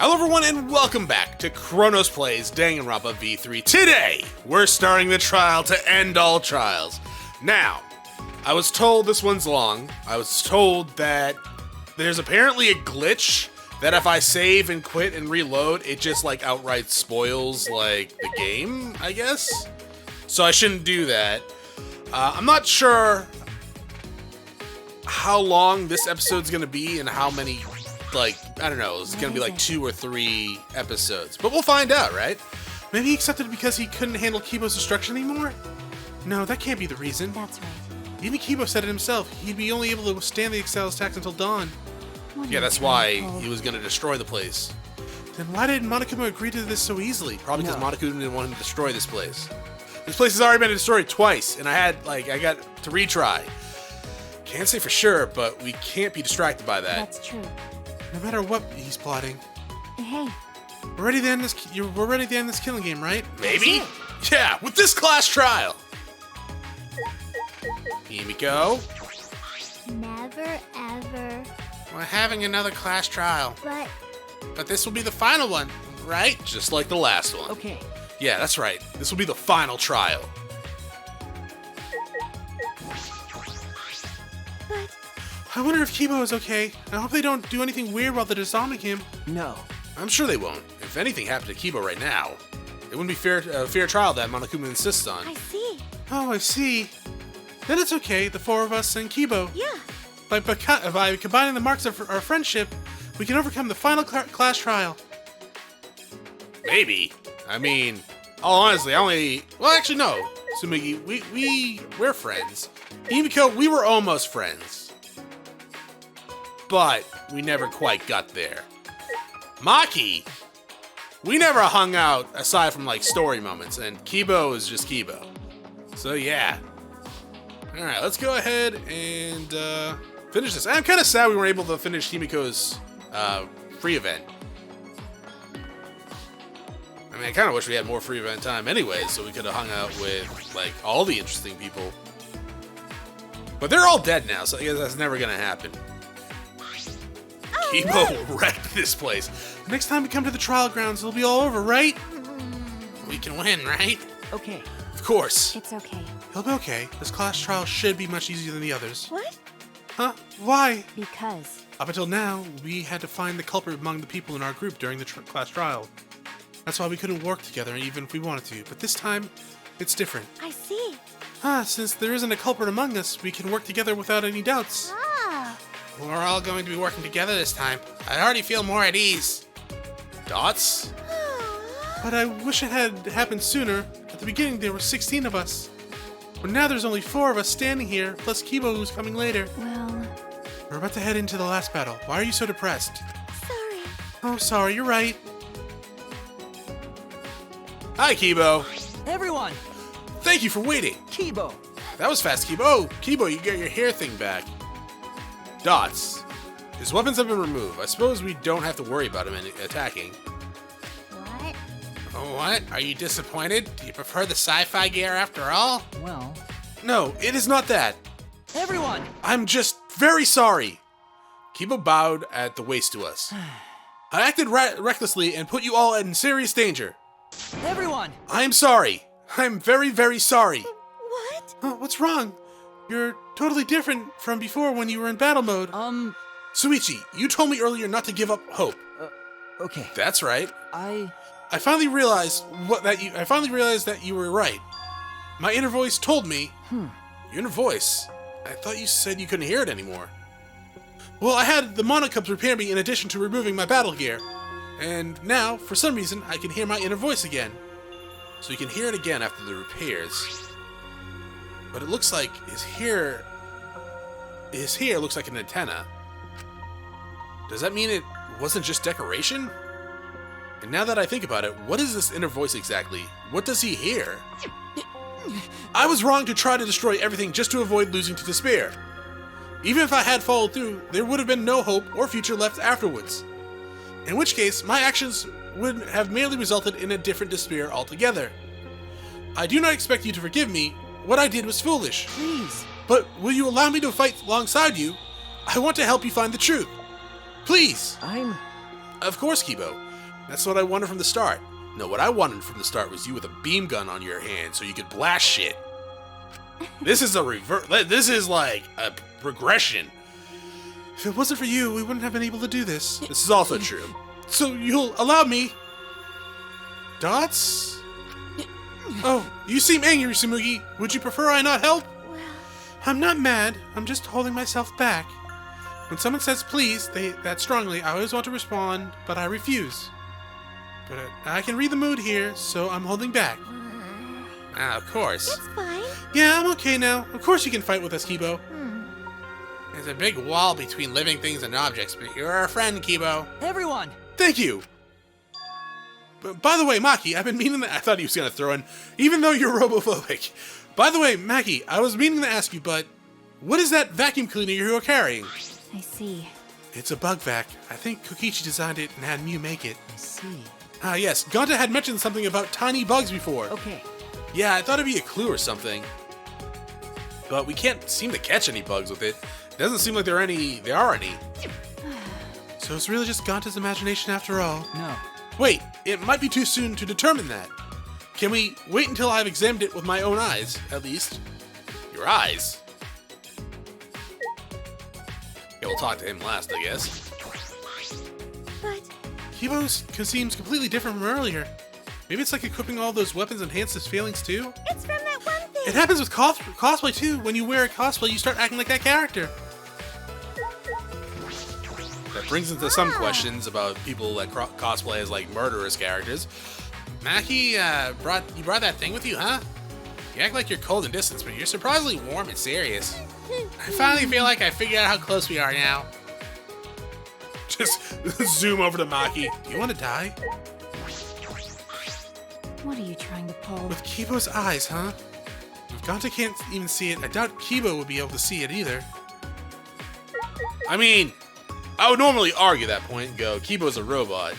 Hello everyone and welcome back to Chronos Plays Danganronpa V3. Today, we're starting the trial to end all trials. Now, I was told this one's long. I was told that there's apparently a glitch that if I save and quit and reload, it just like outright spoils like the game, I guess. So I shouldn't do that. I'm not sure how long this episode's gonna be and how many, like, I don't know, it's gonna be like 2 or 3 episodes. But we'll find out, right? Maybe he accepted it because he couldn't handle Kibo's destruction anymore? No, that can't be the reason. That's right. Even Kibo said it himself. He'd be only able to withstand the Excel's attacks until dawn. Yeah, that's why he was gonna destroy the place. Then why did Monokuma agree to this so easily? Probably because Monokuma didn't want him to destroy this place. This place has already been destroyed twice, and I got to retry. Can't say for sure, but we can't be distracted by that. That's true. No matter what he's plotting. Hey. We're ready to end this killing game, right? Maybe? Yeah, with this class trial. Himiko. Never ever. We're having another class trial. But this will be the final one, right? Just like the last one. Okay. Yeah, that's right. This will be the final trial. But I wonder if Kibo is okay. I hope they don't do anything weird while they're disarming him. No. I'm sure they won't. If anything happened to Kibo right now, it wouldn't be fair trial that Monokuma insists on. I see. Oh, I see. Then it's okay, the 4 of us and Kibo. Yeah. By combining the marks of our friendship, we can overcome the final class trial. Maybe. I mean, all honestly, well, actually, no. Tsumugi, we're friends. Himiko, we were almost friends. But we never quite got there. Maki, we never hung out aside from like story moments, and Kibo is just Kibo. So yeah. Alright, let's go ahead and finish this. I'm kind of sad we weren't able to finish Himiko's free event. I mean, I kind of wish we had more free event time anyway, so we could have hung out with like all the interesting people. But they're all dead now, so I guess that's never gonna happen. Kibo wrecked this place. Next time we come to the trial grounds, it'll be all over, right? We can win, right? Okay. Of course. It's okay. He'll be okay. This class trial should be much easier than the others. What? Huh? Why? Because. Up until now, we had to find the culprit among the people in our group during the class trial. That's why we couldn't work together even if we wanted to. But this time, it's different. I see. Since there isn't a culprit among us, we can work together without any doubts. Ah. We're all going to be working together this time. I already feel more at ease. Dots? But I wish it had happened sooner. At the beginning, there were 16 of us. But now there's only 4 of us standing here, plus Kibo who's coming later. Well. We're about to head into the last battle. Why are you so depressed? Sorry. Oh, sorry, you're right. Hi, Kibo. Everyone! Thank you for waiting. Kibo! That was fast, Kibo. Oh, Kibo, you got your hair thing back. Dots. His weapons have been removed. I suppose we don't have to worry about him attacking. What? Oh, what? Are you disappointed? Do you prefer the sci-fi gear after all? Well... No, it is not that. Everyone! I'm just very sorry. Kibo bowed at the waist to us. I acted recklessly and put you all in serious danger. Everyone! I am sorry. I'm very, very sorry. What? What's wrong? You're totally different from before when you were in battle mode. Suichi, you told me earlier not to give up hope. Okay. That's right. I finally realized that you were right. My inner voice told me. Your inner voice? I thought you said you couldn't hear it anymore. Well, I had the Monokubs repair me in addition to removing my battle gear. And now, for some reason, I can hear my inner voice again. So you can hear it again after the repairs. But it looks like his hair looks like an antenna. Does that mean it wasn't just decoration? And now that I think about it, what is this inner voice exactly? What does he hear? I was wrong to try to destroy everything just to avoid losing to despair. Even if I had followed through, there would have been no hope or future left afterwards. In which case, my actions would have merely resulted in a different despair altogether. I do not expect you to forgive me. What I did was foolish. Please. But will you allow me to fight alongside you? I want to help you find the truth. Please. I'm... Of course, Kibo. That's what I wanted from the start. No, what I wanted from the start was you with a beam gun on your hand so you could blast shit. This is a revert. This is like a regression. If it wasn't for you, we wouldn't have been able to do this. This is also true. So you'll allow me... Dots? Oh, you seem angry, Tsumugi. Would you prefer I not help? Well, I'm not mad. I'm just holding myself back. When someone says please, that strongly, I always want to respond, but I refuse. But I can read the mood here, so I'm holding back. Of course. that's fine. Yeah, I'm okay now. Of course you can fight with us, Kibo. There's a big wall between living things and objects, but you're our friend, Kibo. Everyone! Thank you. But by the way, Maki, I've been meaning to... I thought he was going to throw in, even though you're robophobic. By the way, Maki, I was meaning to ask you, but what is that vacuum cleaner you're carrying? I see. It's a bug vac. I think Kokichi designed it and had Mew make it. I see. Ah, yes. Ganta had mentioned something about tiny bugs before. Okay. Yeah, I thought it'd be a clue or something. But we can't seem to catch any bugs with it. It doesn't seem like there are any. So it's really just Ganta's imagination after all. No. Wait, it might be too soon to determine that. Can we wait until I've examined it with my own eyes, at least? Your eyes? Yeah, we'll talk to him last, I guess. But Kibo seems completely different from earlier. Maybe it's like equipping all those weapons enhance his feelings too? it's from that one thing. It happens with cosplay too. When you wear a cosplay, you start acting like that character. That brings into some questions about people that cosplay as like murderous characters. Maki, you brought that thing with you, huh? You act like you're cold and distant, but you're surprisingly warm and serious. I finally feel like I figured out how close we are now. Just zoom over to Maki. Do you want to die? What are you trying to pull? With Kibo's eyes, huh? If Ganta can't even see it, I doubt Kibo would be able to see it either. I mean, I would normally argue that point and go, Kibo's a robot.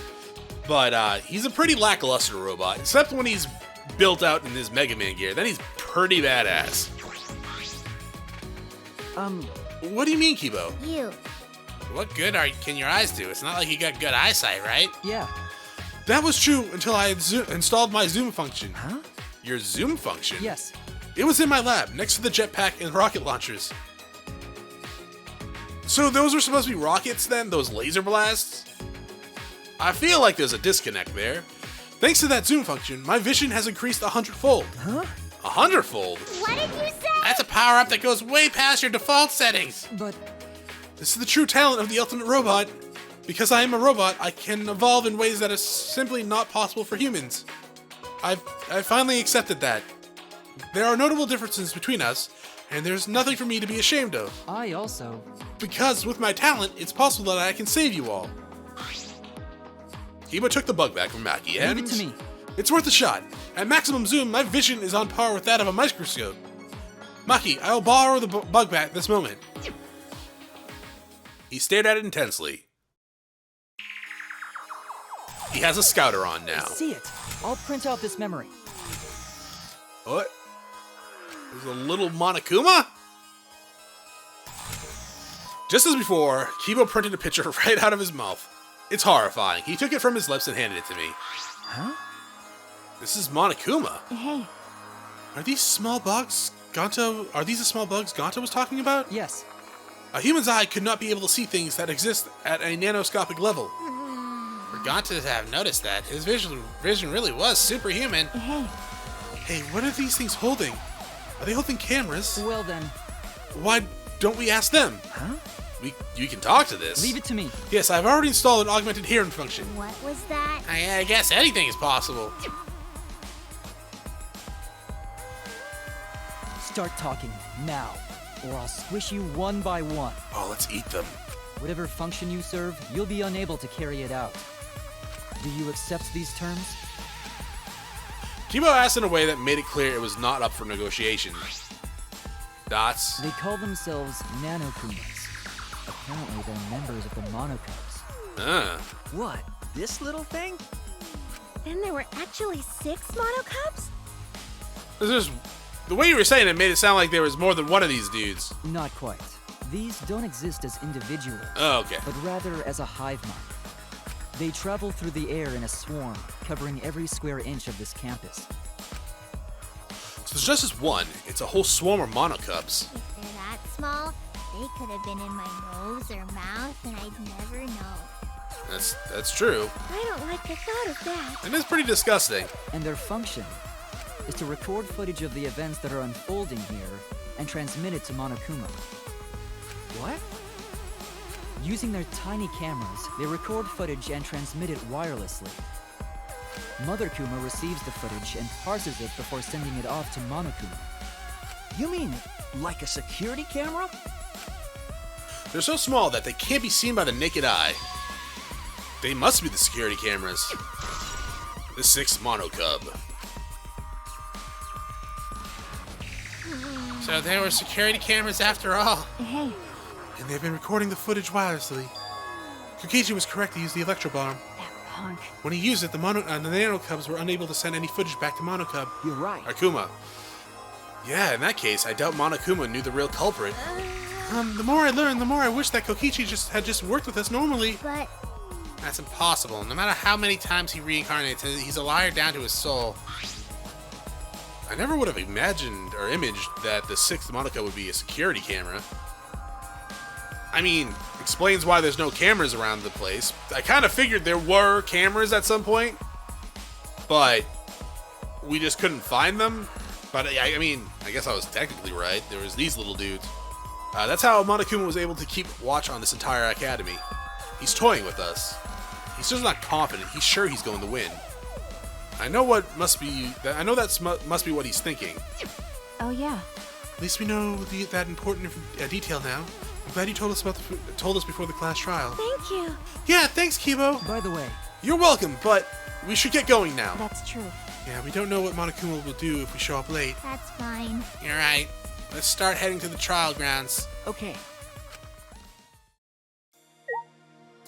But he's a pretty lackluster robot, except when he's built out in his Mega Man gear. Then he's pretty badass. What do you mean, Kibo? You. What good can your eyes do? It's not like you got good eyesight, right? Yeah. That was true until I had installed my zoom function. Huh? Your zoom function? Yes. It was in my lab, next to the jetpack and rocket launchers. So those were supposed to be rockets then? Those laser blasts? I feel like there's a disconnect there. Thanks to that zoom function, my vision has increased 100-fold. Huh? 100-fold? What did you say? That's a power-up that goes way past your default settings. But This is the true talent of the ultimate robot. Because I am a robot, I can evolve in ways that are simply not possible for humans. I finally accepted that. There are notable differences between us, and there's nothing for me to be ashamed of. I also... Because with my talent, it's possible that I can save you all. Kibo took the bug back from Maki, and Leave it to me. it's worth a shot. At maximum zoom, my vision is on par with that of a microscope. Maki, I'll borrow the bug back this moment. He stared at it intensely. He has a scouter on now. See it. I'll print out this memory. What? There's a little Monokuma? Just as before, Kibo printed a picture right out of his mouth. It's horrifying. He took it from his lips and handed it to me. Huh? This is Monokuma. Hey, Are these small bugs Are these the small bugs Ganta was talking about? Yes. A human's eye could not be able to see things that exist at a nanoscopic level. For Ganta to have noticed that, his vision really was superhuman. hey. Hey, what are these things holding? Are they holding cameras? Well then, Why don't we ask them? huh? You can talk to this. Leave it to me. Yes, I've already installed an augmented hearing function. What was that? I guess anything is possible. Start talking now, or I'll squish you one by one. Oh, let's eat them. Whatever function you serve, you'll be unable to carry it out. Do you accept these terms? Kibo asked in a way that made it clear it was not up for negotiation. Dots. They call themselves Nanokumas. Apparently they're members of the Monocups. What? This little thing? Then there were actually 6 monocups? The way you were saying it made it sound like there was more than one of these dudes. Not quite. These don't exist as individuals, Oh, okay. but rather as a hive mind. They travel through the air in a swarm, covering every square inch of this campus. So there's just this one. It's a whole swarm of monocubs. If they're that small, they could have been in my nose or mouth and I'd never know. That's true. I don't like the thought of that. It is pretty disgusting. And their function is to record footage of the events that are unfolding here and transmit it to Monokuma. What? Using their tiny cameras, they record footage and transmit it wirelessly. Mother Kuma receives the footage and parses it before sending it off to Monokuma. You mean like a security camera? They're so small that they can't be seen by the naked eye. They must be the security cameras. The 6th monocub. So there were security cameras after all. Hey, And they've been recording the footage wirelessly. Kokichi was correct to use the electro bomb. that punk. When he used it, the Nanocubs were unable to send any footage back to Monocub. You're right. Akuma. Yeah, in that case, I doubt Monokuma knew the real culprit. The more I learn, the more I wish that Kokichi had just worked with us normally. But That's impossible. No matter how many times he reincarnates, he's a liar down to his soul. I never would have imagined or imaged that the 6th Monica would be a security camera. I mean, explains why there's no cameras around the place. I kind of figured there were cameras at some point, but we just couldn't find them. But I mean, I guess I was technically right. There was these little dudes. That's how Monokuma was able to keep watch on this entire academy. He's toying with us. He's just not confident. He's sure he's going to win. I know what must be. I know that must be what he's thinking. oh yeah. At least we know that important detail now. I'm glad you told us before the class trial. Thank you. Yeah, thanks, Kibo. By the way, You're welcome, but we should get going now. That's true. Yeah, we don't know what Monokuma will do if we show up late. That's fine. You're right. Let's start heading to the trial grounds. Okay.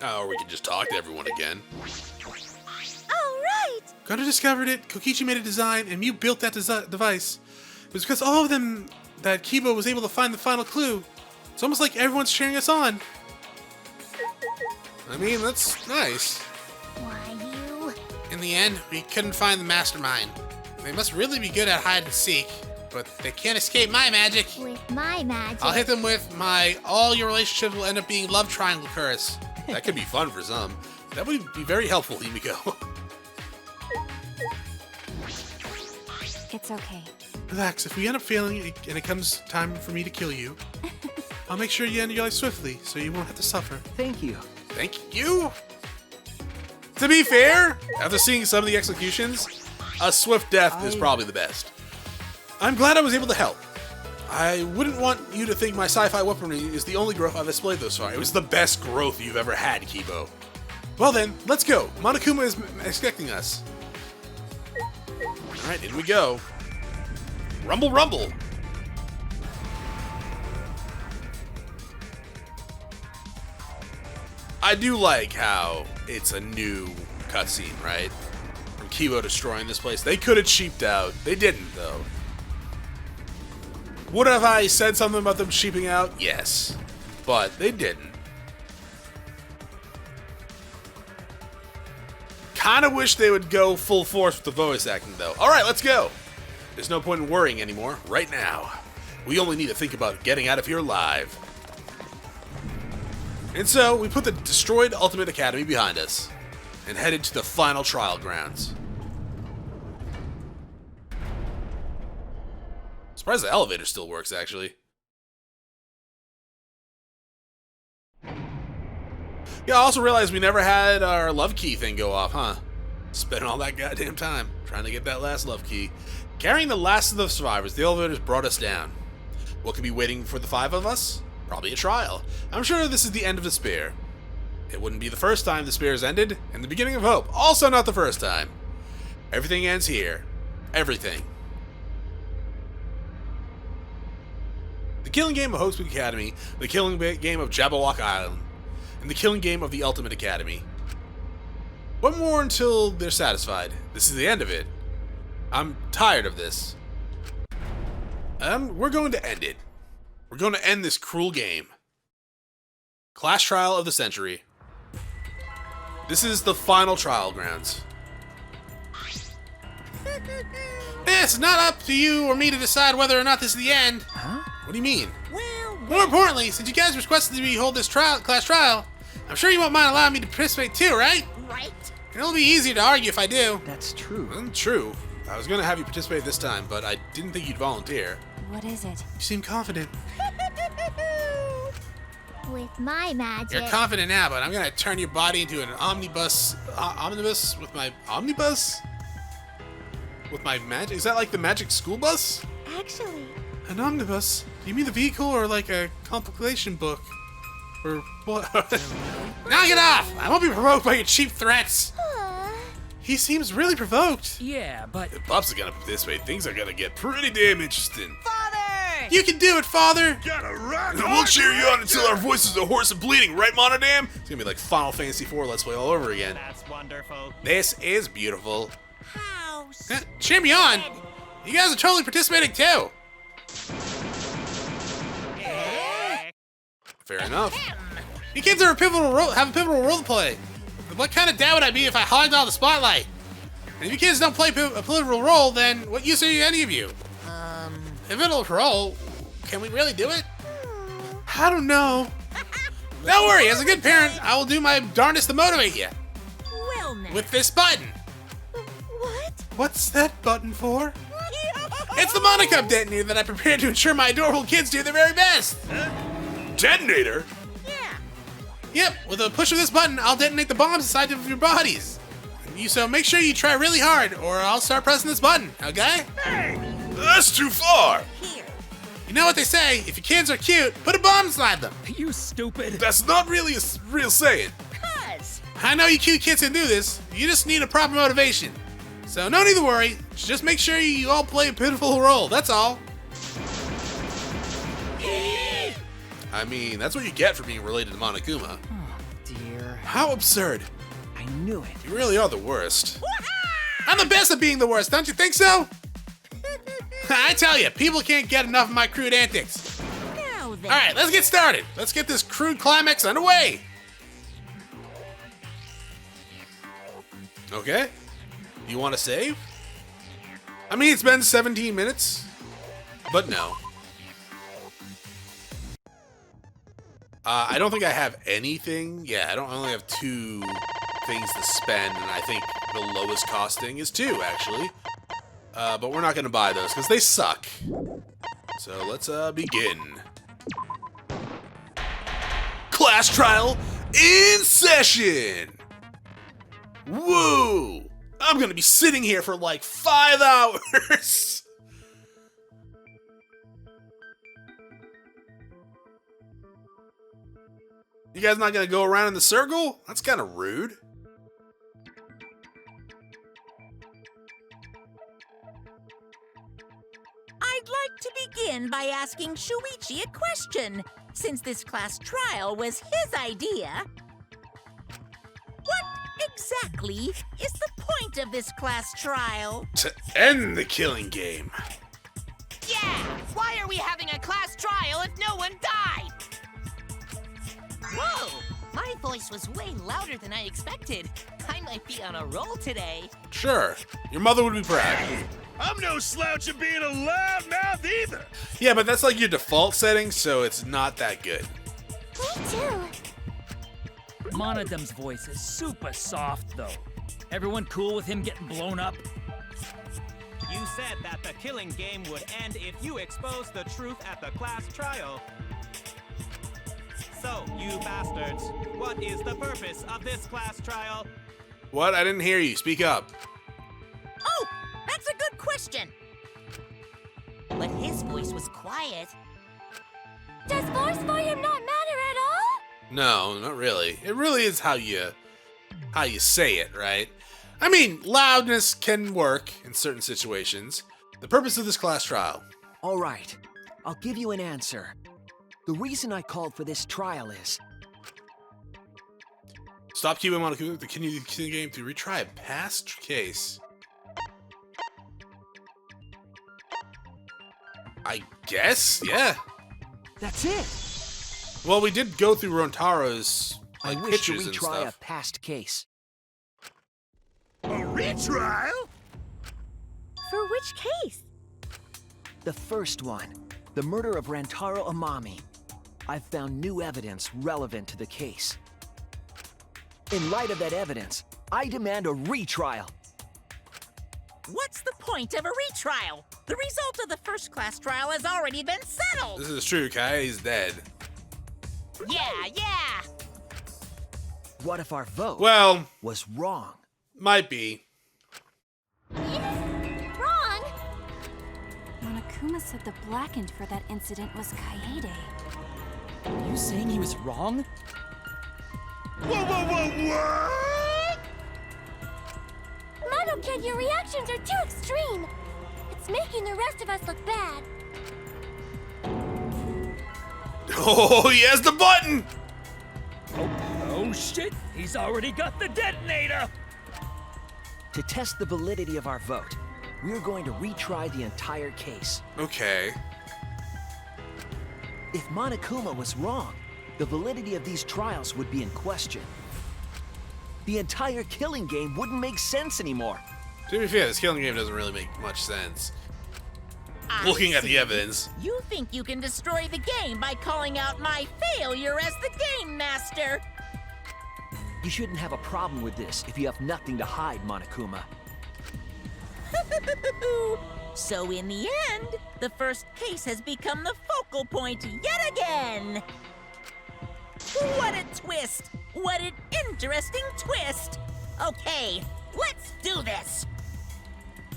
Or we can just talk to everyone again. All right. Goto discovered it, Kokichi made a design, and Mew built that device. It was because all of them that Kibo was able to find the final clue. It's almost like everyone's cheering us on. I mean, that's nice. Why you? In the end, we couldn't find the mastermind. They must really be good at hide and seek, but they can't escape my magic. With my magic. I'll hit them with my all your relationships will end up being love triangle curse. That could be fun for some. That would be very helpful, Himiko. It's okay. Relax, if we end up failing and it comes time for me to kill you, I'll make sure you end your life swiftly, so you won't have to suffer. Thank you. Thank you! To be fair, after seeing some of the executions, a swift death is probably the best. I'm glad I was able to help. I wouldn't want you to think my sci-fi weaponry is the only growth I've displayed thus far. It was the best growth you've ever had, Kibo. Well then, let's go. Monokuma is expecting us. Alright, in we go. Rumble, rumble! I do like how it's a new cutscene, right? From Kibo destroying this place. They could have cheaped out. They didn't, though. Would have I said something about them cheaping out? Yes. But they didn't. Kinda wish they would go full force with the voice acting, though. Alright, let's go! There's no point in worrying anymore, right now. We only need to think about getting out of here alive. And so, we put the destroyed Ultimate Academy behind us, and headed to the final trial grounds. Surprised the elevator still works, actually. Yeah, I also realized we never had our love key thing go off, huh? Spending all that goddamn time trying to get that last love key. Carrying the last of the survivors, the elevators brought us down. What could be waiting for the 5 of us? Probably a trial. I'm sure this is the end of despair. It wouldn't be the first time despair has ended, and the beginning of hope. Also not the first time. Everything ends here. Everything. The killing game of Hope's Academy, the killing game of Jabberwock Island, and the killing game of the Ultimate Academy. One more until they're satisfied. This is the end of it. I'm tired of this. We're going to end it. We're going to end this cruel game. Class trial of the century. This is the final trial grounds. It's not up to you or me to decide whether or not this is the end. Huh? What do you mean? Well, More importantly, since you guys requested me hold this class trial, I'm sure you won't mind allowing me to participate too, right? Right? And it'll be easier to argue if I do. That's true. True. I was gonna have you participate this time, but I didn't think you'd volunteer. What is it? You seem confident. With my magic. You're confident now, but I'm gonna turn your body into an omnibus. Omnibus with my omnibus? With my magic? Is that like the magic school bus? Actually, An omnibus? Do you mean the vehicle or like a compilation book? Or what? Knock it off! I won't be provoked by your cheap threats! He seems really provoked. yeah, but If Pops is gonna participate, things are gonna get pretty damn interesting. Father! You can do it, Father! Gotta rock. We'll cheer you on until our voices are hoarse and bleeding, right, Monodam? It's gonna be like Final Fantasy IV Let's Play all over again. That's wonderful. This is beautiful. How Cheer me on! You guys are totally participating too! Fair enough. You kids are have a pivotal role to play. What kind of dad would I be if I hogged all the spotlight? And if you kids don't play a pivotal role, then what use are any of you? Pivotal role? Can we really do it? I don't know. Don't worry, as a good parent, I will do my darndest to motivate you. well now? With this button. what? What's that button for? It's the monocub detonator that I prepared to ensure my adorable kids do their very best. Detonator? Yeah. Yep, with a push of this button, I'll detonate the bombs inside of your bodies. So make sure you try really hard, or I'll start pressing this button, okay? That's too far! Here. You know what they say, if your kids are cute, put a bomb inside them. you stupid. That's not really a real saying. Cuz. I know you cute kids can do this, you just need a proper motivation. So no need to worry, just make sure you all play a pivotal role, that's all. I mean, that's what you get for being related to Monokuma. Oh, dear. How absurd. I knew it. You really are the worst. I'm the best at being the worst, don't you think so? I tell you, people can't get enough of my crude antics. Now then. Alright, let's get started. Let's get this crude climax underway. Okay. You want to save? I mean, it's been 17 minutes, but no. I don't think I have anything. Yeah, I only have 2 things to spend, and I think the lowest costing is 2, actually. But we're not going to buy those, because they suck. So let's begin. Class trial in session! Woo! I'm going to be sitting here for like 5 hours! You guys not gonna go around in the circle? That's kind of rude. I'd like to begin by asking Shuichi a question, since this class trial was his idea. What exactly is the point of this class trial? To end the killing game. Yeah! Why are we having a class trial if no one died? Whoa! My voice was way louder than I expected. I might be on a roll today. Sure, your mother would be proud. I'm no slouch at being a loudmouth either. Yeah, but that's like your default setting, so it's not that good. Me too. Monodam's voice is super soft, though. Everyone cool with him getting blown up? You said that the killing game would end if you exposed the truth at the class trial. So, you bastards, what is the purpose of this class trial? What? I didn't hear you. Speak up. Oh, that's a good question. But his voice was quiet. Does voice volume not matter at all? No, not really. It really is how you say it, right? I mean, loudness can work in certain situations. The purpose of this class trial. All right, I'll give you an answer. The reason I called for this trial is... Stop Kibo Monokuma the killing game to retry a past case. I guess, yeah. That's it! Well, we did go through Rantaro's I like wish to pictures and retry a stuff. past case. a trial? For which case? The first one, the murder of Rantaro Amami. I've found new evidence relevant to the case. In light of that evidence, I demand a retrial. What's the point of a retrial? The result of the first-class trial has already been settled. This is true, Kaede's dead. Yeah. What if our vote Well, was wrong? might be. Wrong! Monokuma said the blackened for that incident was Kaede. Are you saying he was wrong? What? Mono Kid, your reactions are too extreme. It's making the rest of us look bad. Oh, he has the button! Oh shit, he's already got the detonator! To test the validity of our vote, we're going to retry the entire case. Okay. If Monokuma was wrong, the validity of these trials would be in question. The entire killing game wouldn't make sense anymore. To be fair, this killing game doesn't really make much sense. I Looking at the see. evidence. You think you can destroy the game by calling out my failure as the game master? You shouldn't have a problem with this if you have nothing to hide, Monokuma. So in the end, the first case has become the focal point yet again. What a twist! What an interesting twist! Okay, let's do this!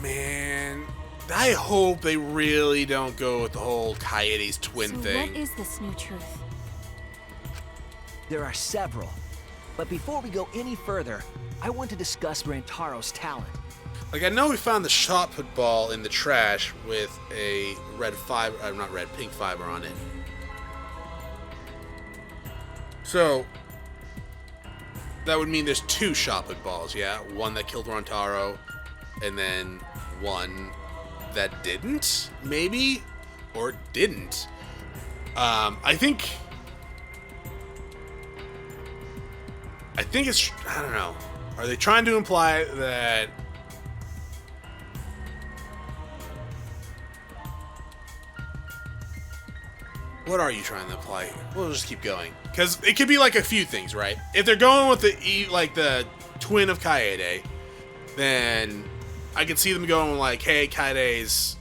Man, I hope they really don't go with the whole Kaede's twin So thing. what is this new truth? There are several. But before we go any further, I want to discuss Rantaro's talent. Like, I know we found the shot put ball in the trash with a red fiber, not red, pink fiber on it. So, that would mean there's two shot put balls, yeah? One that killed Rantaro, and then one that didn't, maybe? Or didn't. I think it's, I don't know. Are they trying to imply that what are you trying to imply here? We'll just keep going. Because it could be like a few things, right? If they're going with the twin of Kaede, then I could see them going like, hey, Kaede's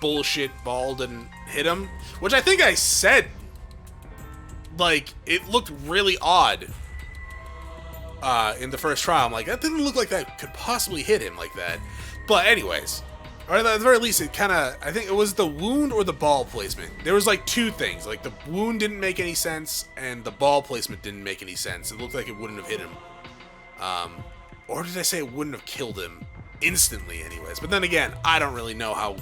bullshit ball didn't hit him. Which I think I said, like, it looked really odd in the first trial. I'm like, that didn't look like that could possibly hit him like that. But anyways, or at the very least, it kind of, I think it was the wound or the ball placement. There was like two things. Like, the wound didn't make any sense, and the ball placement didn't make any sense. It looked like it wouldn't have hit him. Or did I say it wouldn't have killed him instantly anyways? But then again, I don't really know how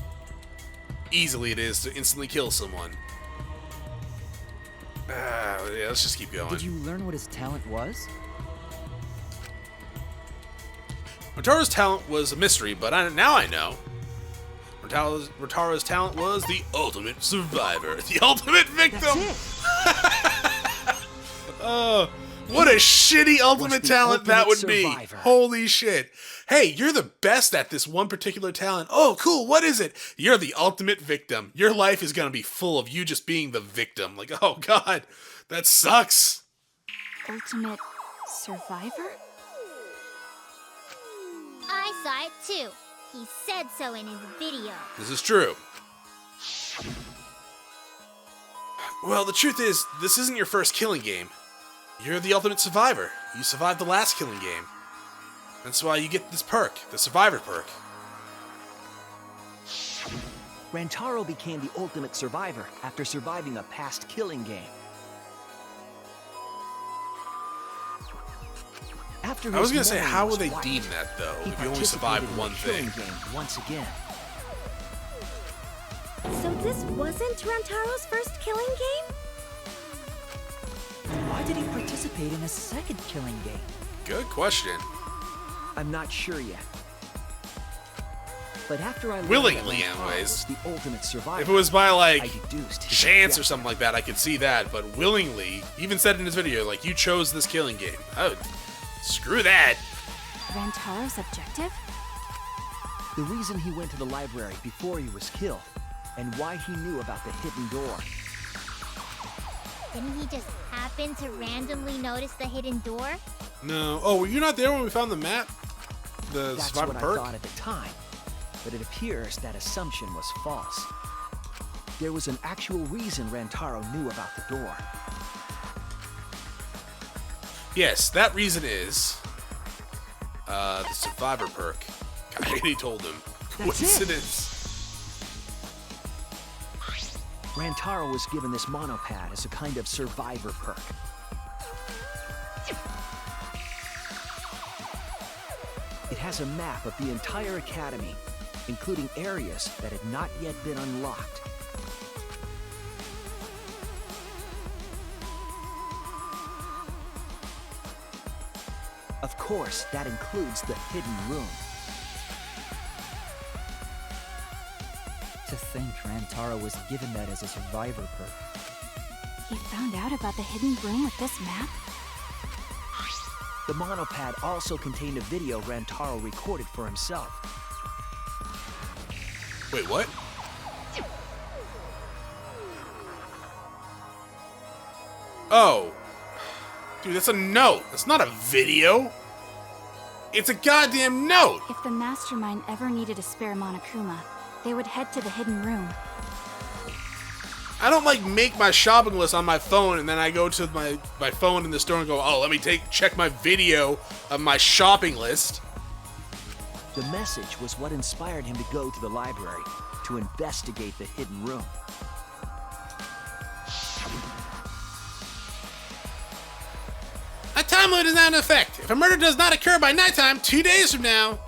easily it is to instantly kill someone. Yeah, let's just keep going. Did you learn what his talent was? Rantaro's talent was a mystery, but now I know. Rantaro's talent was the ultimate survivor, the ultimate victim. Oh, what a shitty ultimate talent that would be. Holy shit. Hey, you're the best at this one particular talent. Oh, cool. What is it? You're the ultimate victim. Your life is going to be full of you just being the victim. Like, oh, God, that sucks. Ultimate survivor? I saw it too. He said so in his video. This is true. Well, the truth is, this isn't your first killing game. You're the ultimate survivor. You survived the last killing game. That's why you get this perk, the survivor perk. Rantaro became the ultimate survivor after surviving a past killing game. After I was his gonna say, memory how was will they wiped, deem that, though, he if you only survived participated in one the thing? killing game once again. So this wasn't Rantaro's first killing game? Why did he participate in a second killing game? Good question. I'm not sure yet. But after I learned Willingly, that Rantaro anyways. was the ultimate survivor, If it was by, I like, deduced his chance or objective. something like that, I could see that, but willingly, he even said in his video, like, you chose this killing game. Oh, screw that. Rantaro's objective? The reason he went to the library before he was killed, and why he knew about the hidden door. Didn't he just happen to randomly notice the hidden door? No. Oh, were you not there when we found the map? The That's survivor what perk? I thought at the time, but it appears that assumption was false. There was an actual reason Rantaro knew about the door. Yes, that reason is the survivor perk. Kaede told him. That's Coincidence. Rantaro was given this monopad as a kind of survivor perk. It has a map of the entire academy, including areas that had not yet been unlocked. Of course, that includes the hidden room. To think Rantaro was given that as a survivor perk. He found out about the hidden room with this map? The monopad also contained a video Rantaro recorded for himself. Wait, what? Oh. Dude, that's a note. That's not a video. It's a goddamn note. If the mastermind ever needed a spare Monokuma, they would head to the hidden room. I don't like make my shopping list on my phone and then I go to my phone in the store and go, oh, let me check my video of my shopping list. The message was what inspired him to go to the library to investigate the hidden room. A time limit is not in effect. If a murder does not occur by nighttime 2 days from now,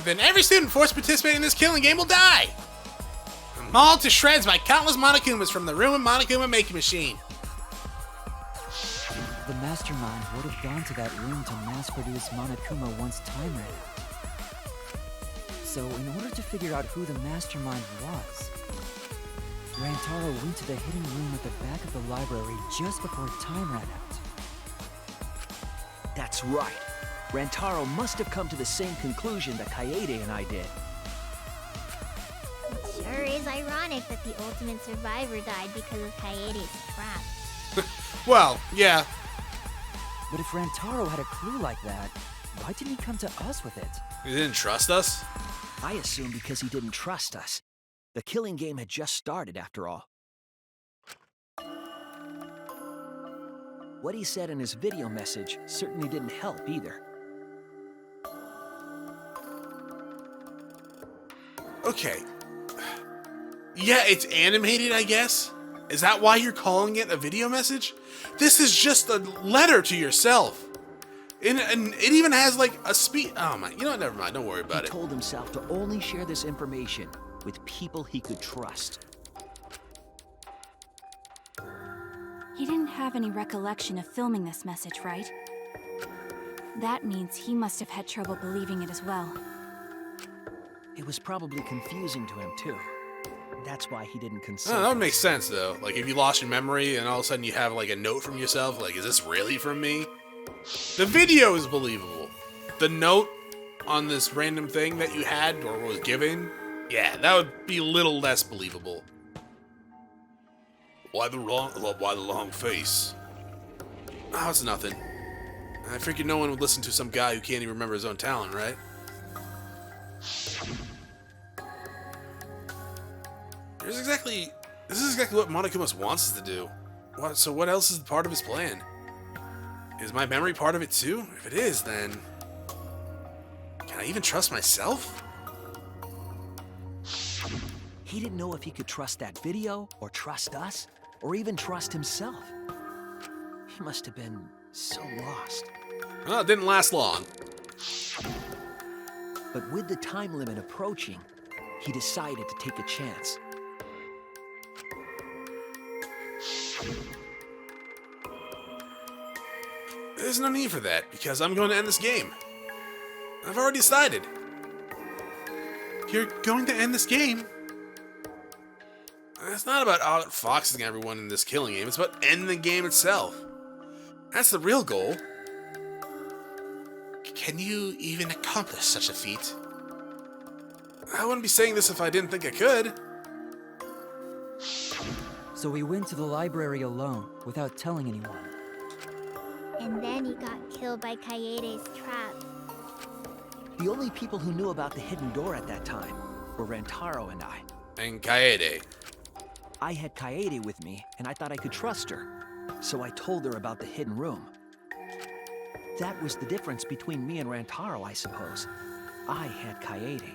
then every student forced to participate in this killing game will die. Mauled to shreds by countless Monokumas from the ruined Monokuma making machine. The mastermind would have gone to that room to mass-produce Monokuma once time ran out. So, in order to figure out who the mastermind was, Rantaro went to the hidden room at the back of the library just before time ran out. That's right. Rantaro must have come to the same conclusion that Kaede and I did. It sure is ironic that the ultimate survivor died because of Kaede's trap. Well, yeah. But if Rantaro had a clue like that, why didn't he come to us with it? He didn't trust us? I assume because he didn't trust us. The killing game had just started, after all. What he said in his video message certainly didn't help either. Okay. Yeah, it's animated, I guess? Is that why you're calling it a video message? This is just a letter to yourself. And it even has like a speech. Oh my, you know what, never mind, don't worry about He it. told himself to only share this information with people he could trust. He didn't have any recollection of filming this message, right? That means he must have had trouble believing it as well. It was probably confusing to him, too. That's why he didn't consult. Oh, that would make sense, though. Like, if you lost your memory and all of a sudden you have, like, a note from yourself, like, is this really from me? The video is believable. The note on this random thing that you had or was given, yeah, that would be a little less believable. Why the long face? Oh, it's nothing. I figured no one would listen to some guy who can't even remember his own talent, right? This is exactly what Monokumas wants us to do. So what else is part of his plan? Is my memory part of it too? If it is, then can I even trust myself? He didn't know if he could trust that video, or trust us, or even trust himself. He must have been so lost. Well, it didn't last long. But with the time limit approaching, he decided to take a chance. There's no need for that, because I'm going to end this game. I've already decided. You're going to end this game? It's not about outfoxing everyone in this killing game, it's about ending the game itself. That's the real goal. Can you even accomplish such a feat? I wouldn't be saying this if I didn't think I could. So we went to the library alone, without telling anyone. And then he got killed by Kaede's trap. The only people who knew about the hidden door at that time were Rantaro and I. And Kaede. I had Kaede with me, and I thought I could trust her. So I told her about the hidden room. That was the difference between me and Rantaro, I suppose. I had Kaede.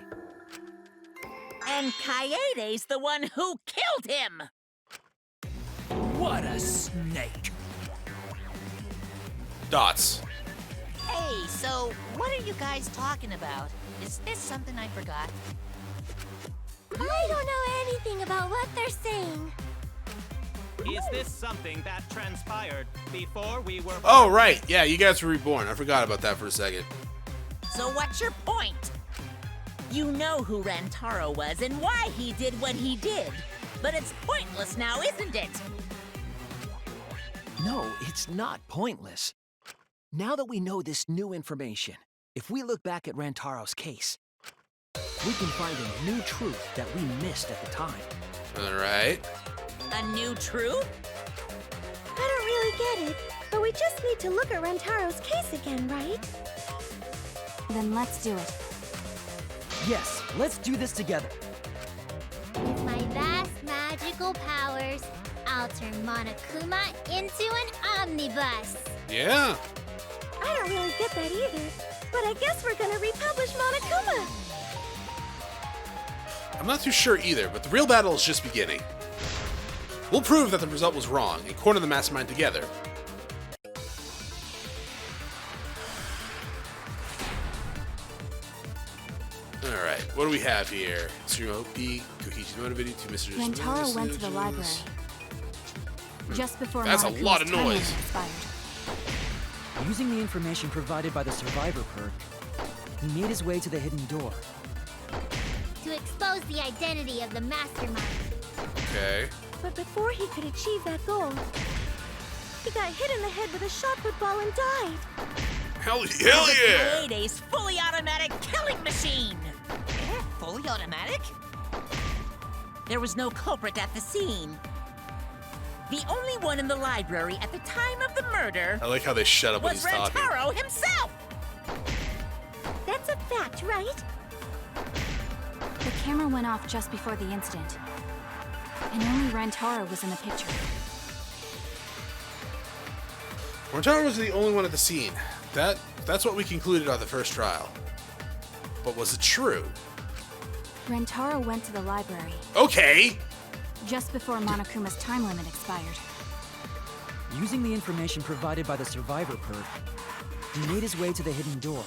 And Kaede's the one who killed him! What a snake! Dots. Hey, so what are you guys talking about? Is this something I forgot? I don't know anything about what they're saying. Is this something that transpired before we were born? Oh, right. Yeah, you guys were reborn. I forgot about that for a second. So what's your point? You know who Rantaro was and why he did what he did. But it's pointless now, isn't it? No, it's not pointless. Now that we know this new information, if we look back at Rantaro's case, we can find a new truth that we missed at the time. All right. A new truth? I don't really get it, but we just need to look at Rantaro's case again, right? Then let's do it. Yes, let's do this together. With my vast magical powers, I'll turn Monokuma into an omnibus. Yeah. I don't really get that either, but I guess we're gonna republish Monokuma. I'm not too sure either, but the real battle is just beginning. We'll prove that the result was wrong and corner the mastermind together. Alright, what do we have here? Tsumugi, Kokichi motivated, 2 messages. Rantaro went to the library. Just before That's a Monokuma's lot of time limit noise. expired. Using the information provided by the survivor perk, he made his way to the hidden door. To expose the identity of the mastermind. Okay. But before he could achieve that goal, he got hit in the head with a shot put ball and died. Hell yeah! Kaede's fully automatic killing machine! Fully automatic? There was no culprit at the scene. The only one in the library at the time of the murder I like how they shut up when was he's talking. Rantaro himself! That's a fact, right? The camera went off just before the incident. And only Rantaro was in the picture. Rantaro was the only one at the scene. That's what we concluded on the first trial. But was it true? Rantaro went to the library. Okay! Just before Monokuma's time limit expired. Using the information provided by the survivor perk, he made his way to the hidden door.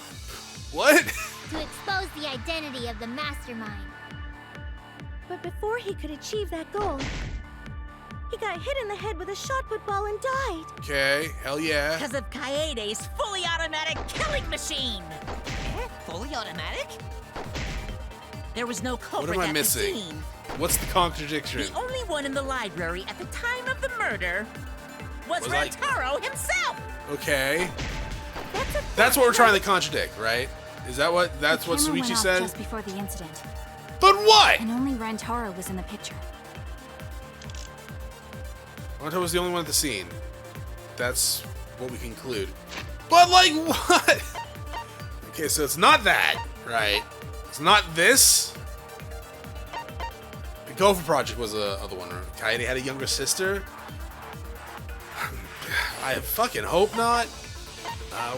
What? To expose the identity of the mastermind. But before he could achieve that goal, he got hit in the head with a shot put ball and died. Okay, hell yeah. Because of Kaede's fully automatic killing machine! Fully automatic? There was no What culprit am I at missing? the scene. What's the contradiction? The only one in the library at the time of the murder was Was I- Rantaro himself! Okay. That's a That's what we're trying to contradict, right? Is that what that's what Camera went Suichi off said? just before the incident. But what? And only Rantaro was in the picture. Rantaro was the only one at the scene. That's what we conclude. But like what? Okay, so it's not that, right? It's not this. The Gopher Project was the other one. Kaede had a younger sister. I fucking hope not.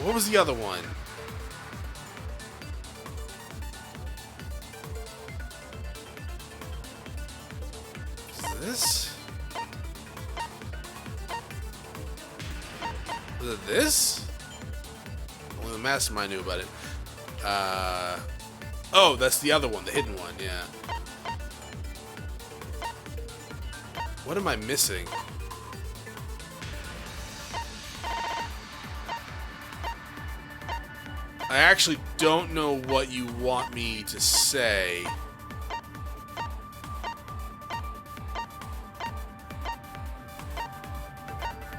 What was the other one? Is this? Was it this? Only the mastermind knew about it. Oh, that's the other one, the hidden one, yeah. What am I missing? I actually don't know what you want me to say.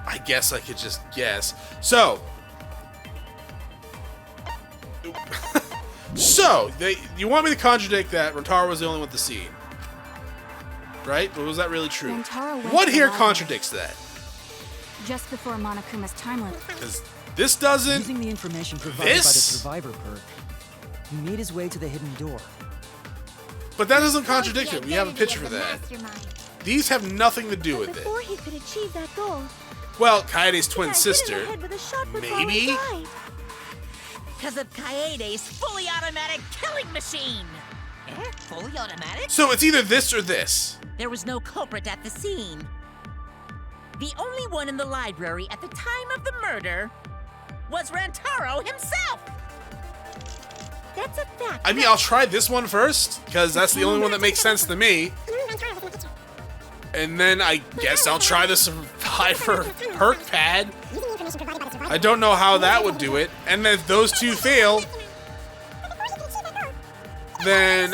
I guess I could just guess. So, So, you want me to contradict that Rantaro was the only one with the seed? Right? But was that really true? Rantaro went What to the here library contradicts that? just before Monokuma's time limit. Because this doesn't... Using the information provided by the This? survivor perk, he made his way to the hidden door. But that doesn't contradict it. We have a picture for The that. mastermind. These have nothing to do with it. Before he could achieve that goal, Well, Kaede's he twin got hit in sister. the head with a shot put ball and Maybe? died. Because of Kaede's fully automatic killing machine. Fully automatic? So it's either this or this. There was no culprit at the scene. The only one in the library at the time of the murder was Rantaro himself. That's a fact. I mean, I'll try this one first, because that's the only one that makes sense to me. And then I guess I'll try the survivor perk pad. I don't know how that would do it. And if those two fail, then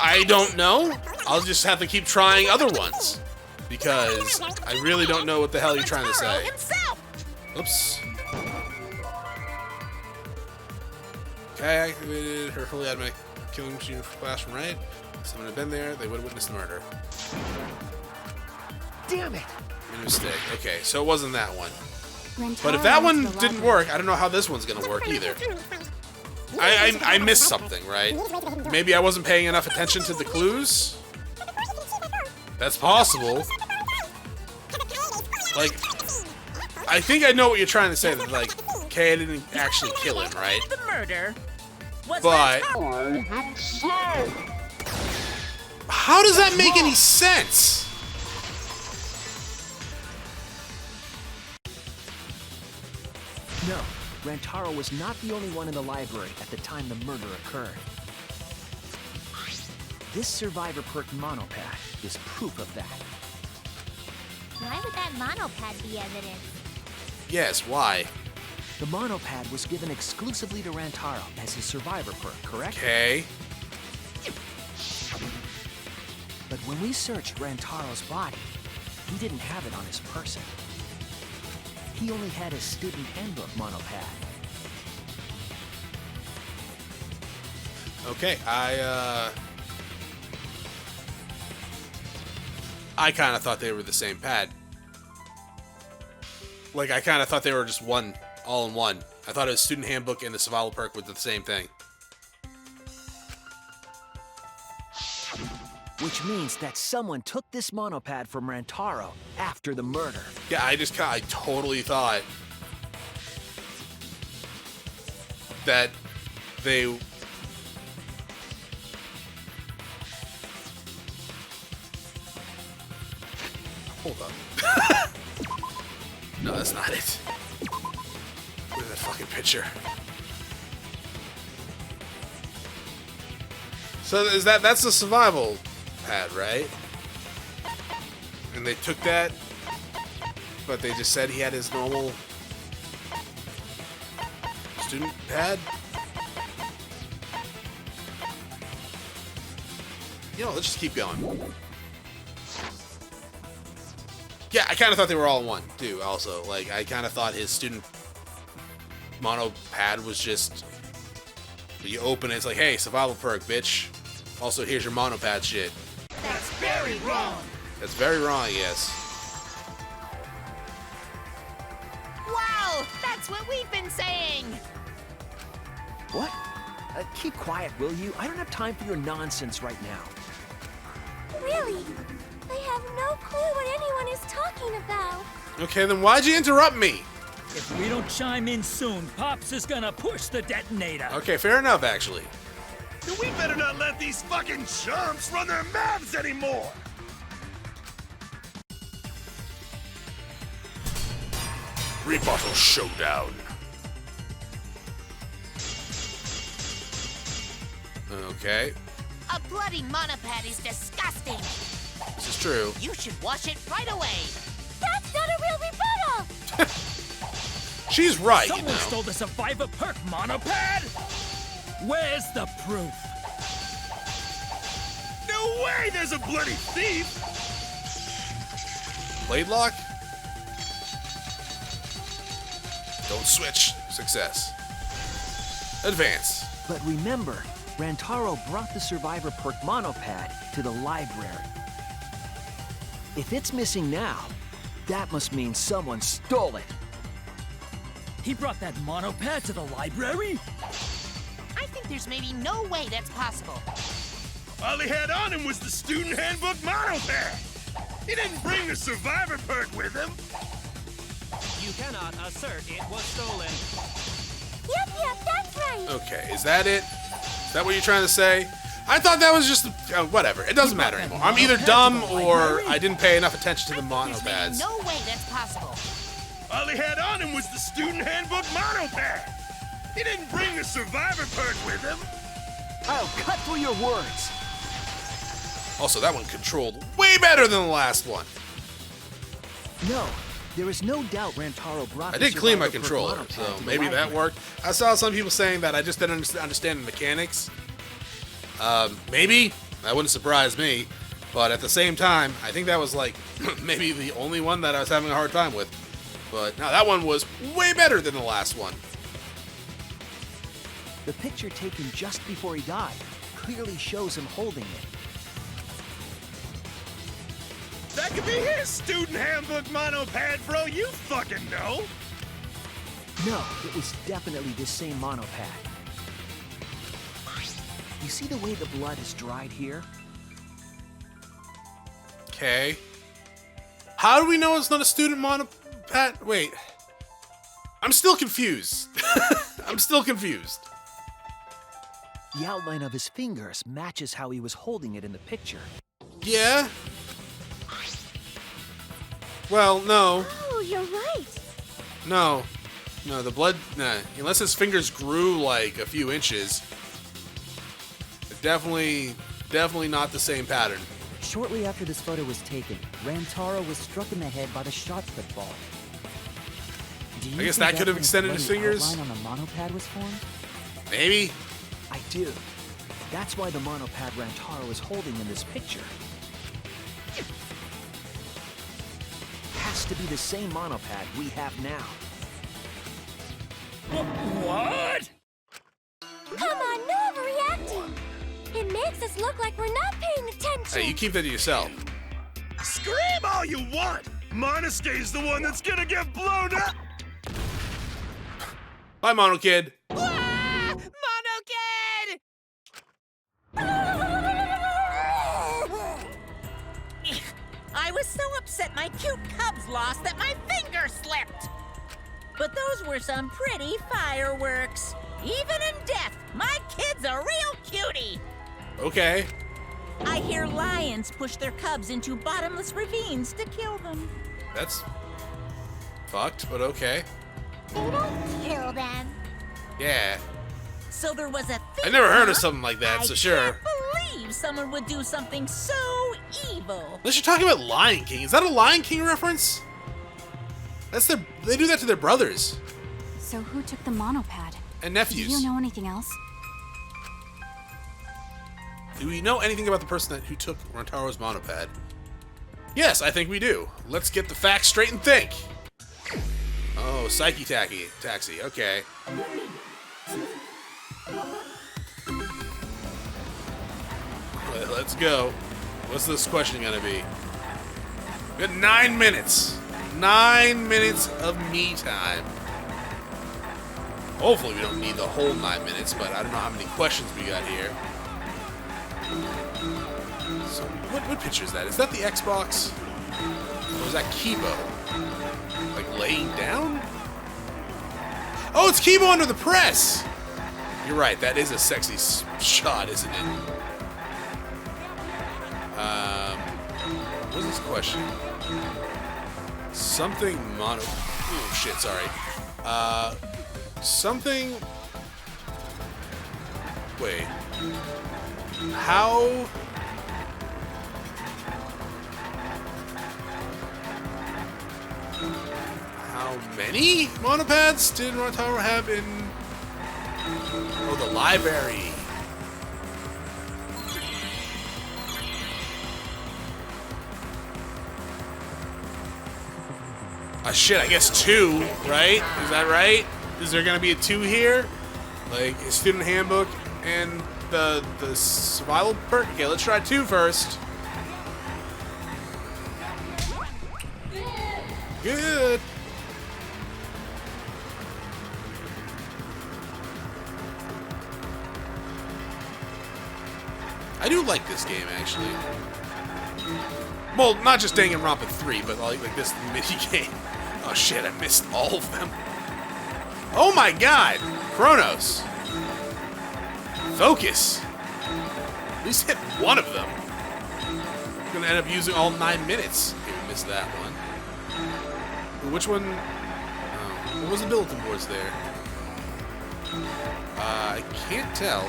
I don't know. I'll just have to keep trying other ones. Because I really don't know what the hell you're trying to say. Oops. Okay, I activated her fully automatic killing machine flash from right. If someone had been there, they would have witnessed the murder. Damn it! Made a mistake. Okay, so it wasn't that one. Rantaro But if that went to one the didn't library. work, I don't know how this one's gonna work either. I missed something, right? Maybe I wasn't paying enough attention to the clues? That's possible. Like, I think I know what you're trying to say, that, like, Kaede didn't actually kill him, right? The murder was But how does that make any sense? No, Rantaro was not the only one in the library at the time the murder occurred. This survivor perk monopad is proof of that. Why would that monopad be evidence? Yes, why? The monopad was given exclusively to Rantaro as his survivor perk, correct? Okay. But when we searched Rantaro's body, he didn't have it on his person. He only had his student handbook monopad. Okay, I kind of thought they were the same pad. Like, I kind of thought they were just one, all in one. I thought it was student handbook and the survival perk was the same thing. Which means that someone took this monopad from Rantaro after the murder. Yeah, I totally thought that they... Hold up. No, that's not it. Look at that fucking picture. So is that's the survival pad, right? And they took that, but they just said he had his normal student pad? You know, let's just keep going. Yeah, I kind of thought they were all in one, too, also. Like, I kind of thought his student mono pad was just... You open it, it's like, hey, survival perk, bitch. Also, here's your mono pad shit. That's very wrong. That's very wrong, yes. Wow, that's what we've been saying. What? Keep quiet, will you? I don't have time for your nonsense right now. Really? I have no clue what anyone is talking about. Okay, then why'd you interrupt me? If we don't chime in soon, Pops is gonna push the detonator. Okay, fair enough, actually. Then we better not let these fucking chumps run their mouths anymore! Rebuttal showdown. Okay, A bloody monopad is disgusting. this is true. You should wash it right away. That's not a real rebuttal! She's right, you Someone know. stole the survivor perk monopad? Where's the proof? No way there's a bloody thief! Blade lock? Don't switch. Success. Advance. But remember, Rantaro brought the survivor perk monopad to the library. If it's missing now, that must mean someone stole it. He brought that monopad to the library? I think there's maybe no way that's possible. All he had on him was the student handbook monopad. He didn't bring the survivor perk with him. You cannot assert it was stolen. Yep, that's right. Okay, is that it? Is that what you're trying to say? I thought that was just whatever. It doesn't matter anymore. I'm either dumb or I didn't pay enough attention to the There's maybe monopads. no way that's possible. All he had on him was the student handbook monopad. He didn't bring the survivor perk with him. I'll cut through your words. Also, that one controlled way better than the last one. No, there is no doubt Rantaro brought I the did clean my survivor perk controller, monopad so to the maybe that library. worked. I saw some people saying that I just didn't understand the mechanics. Maybe. That wouldn't surprise me. But at the same time, I think that was like maybe the only one that I was having a hard time with. But no, that one was way better than the last one. The picture taken just before he died clearly shows him holding it. That could be his student handbook monopad, bro. You fucking know. No, it was definitely this same monopad. You see the way the blood is dried here? Okay. How do we know it's not a student monopad? Wait. I'm still confused. I'm still confused. The outline of his fingers matches how he was holding it in the picture. Yeah? Well, no. Oh, you're right. No. No, the blood... Nah. Unless his fingers grew like a few inches. Definitely not the same pattern. Shortly after this photo was taken, Rantaro was struck in the head by the shot put ball. Do you I guess think that could have when extended the his bloody fingers? outline on the monopad was formed? Maybe. I do. That's why the monopad Rantaro is holding in this picture. Has to be the same monopad we have now. What? Come on, no overreacting. It makes us look like we're not paying attention. Hey, you keep that to yourself. Scream all you want. Monosuke's the one that's gonna get blown up. Bye, Mono Kid. Ah! Mono Kid! I was so upset my cute cubs lost that my finger slipped. But those were some pretty fireworks. Even in death, my kid's a real cutie. Okay. I hear lions push their cubs into bottomless ravines to kill them. That's fucked, but okay. They don't kill them. Yeah. So there was a thing. I never heard of huh? something like that, I so sure. can't believe someone would do something so evil. Unless you're talking about Lion King. Is that a Lion King reference? That's their... They do that to their brothers. So who took the monopad? And Do nephews. you know anything else? Do we know anything about the person who took Rantaro's monopad? Yes, I think we do. Let's get the facts straight and think. Oh, Psyche Taxi. Okay. Let's go. What's this question gonna be? We got 9 minutes. 9 minutes of me time. Hopefully we don't need the whole 9 minutes, but I don't know how many questions we got here. So, what picture is that? Is that the Xbox? Or is that Kibo? Like laying down? Oh, it's Kibo under the press! You're right, that is a sexy shot, isn't it? What's this question? Something mono... Oh, shit, sorry. Something... Wait. How many monopads did Rantaro have in... Oh, the library. Shit, I guess 2, right? Is that right? Is there gonna be a 2 here? Like his student handbook and the survival perk. Okay, let's try 2 first. Good. I do like this game actually. Well, not just Danganronpa 3, but like this mini game. Oh shit, I missed all of them. Oh my god! Chronos! Focus! At least hit one of them. I'm gonna end up using all 9 minutes. Okay, we missed that one. Which one? Oh, what was the bulletin boards there? I can't tell.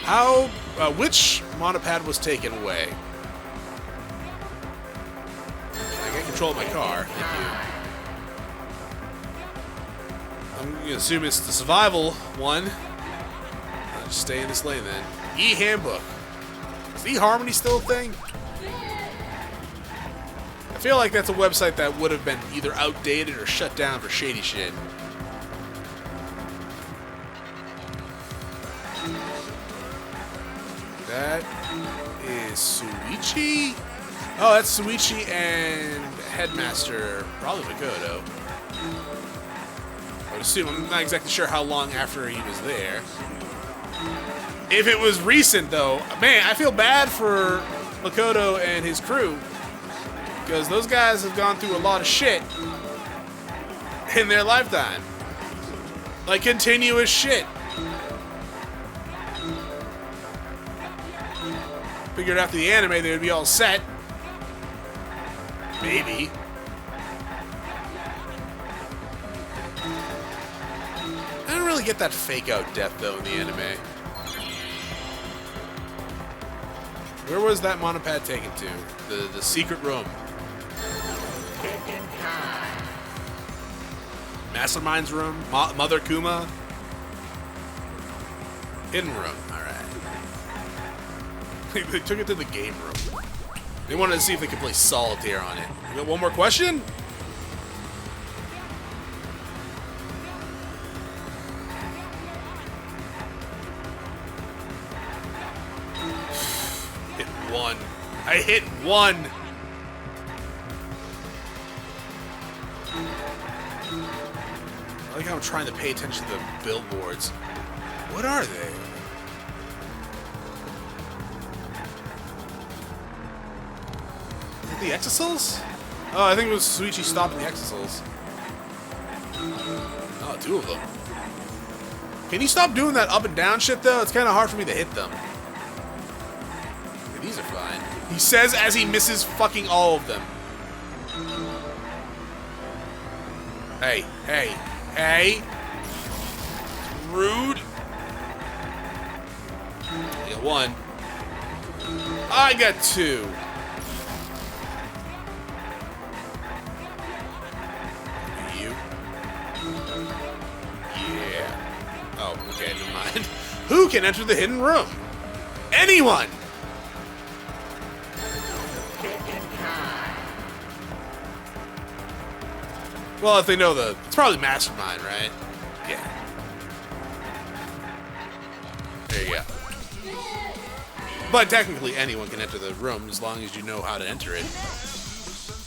How? Which monopad was taken away? I get control of my car. Thank you. I'm gonna assume it's the survival one. I'll just stay in this lane then. E-handbook. Is eHarmony still a thing? I feel like that's a website that would have been either outdated or shut down for shady shit. That is Suichi? Oh, that's Suichi and Headmaster, probably Makoto. I would assume. I'm not exactly sure how long after he was there. If it was recent, though, man, I feel bad for Makoto and his crew. Because those guys have gone through a lot of shit in their lifetime. Like, continuous shit. Figured after the anime they would be all set. Maybe. I don't really get that fake out death though in the anime. Where was that monopad taken to? The secret room. Mastermind's room? Mother Kuma? Hidden room. They took it to the game room. They wanted to see if they could play solitaire on it. You got one more question? Hit 1. I hit 1! I like how I'm trying to pay attention to the billboards. What are they? The Exisals? Oh, I think it was Suichi stopping the Exisals. Oh, 2 of them. Can you stop doing that up and down shit, though? It's kind of hard for me to hit them. Okay, these are fine. He says as he misses fucking all of them. Hey, hey, hey. Rude. I got 1. I got 2. Okay, never mind. Who can enter the hidden room? Anyone! Well, if they know it's probably Mastermind, right? Yeah. There you go. But technically anyone can enter the room as long as you know how to enter it.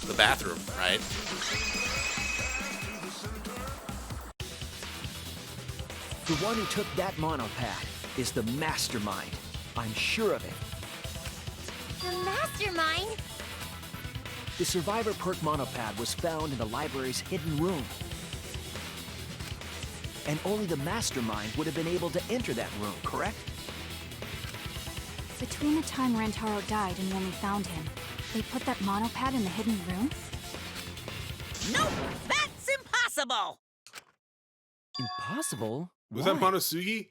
The bathroom, right? The one who took that monopad is the mastermind. I'm sure of it. The mastermind? The survivor perk monopad was found in the library's hidden room. And only the mastermind would have been able to enter that room, correct? Between the time Rantaro died and when we found him, they put that monopad in the hidden room? Nope! That's impossible! Impossible? Was Why? that Monosuke?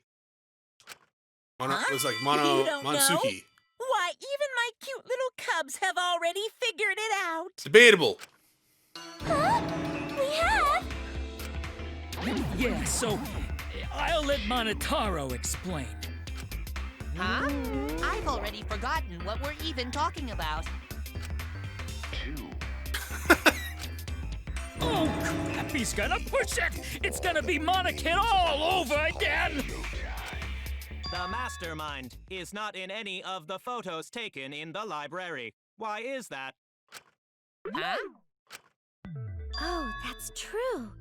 Huh? It was like You don't know? Monosuke. Why, even my cute little cubs have already figured it out. Debatable. Huh? We have? Yeah, so I'll let Monotaro explain. Huh? I've already forgotten what we're even talking about. Oh crap, he's gonna push it! It's gonna be Monokid all over again! The mastermind is not in any of the photos taken in the library. Why is that? Huh? Oh, that's true.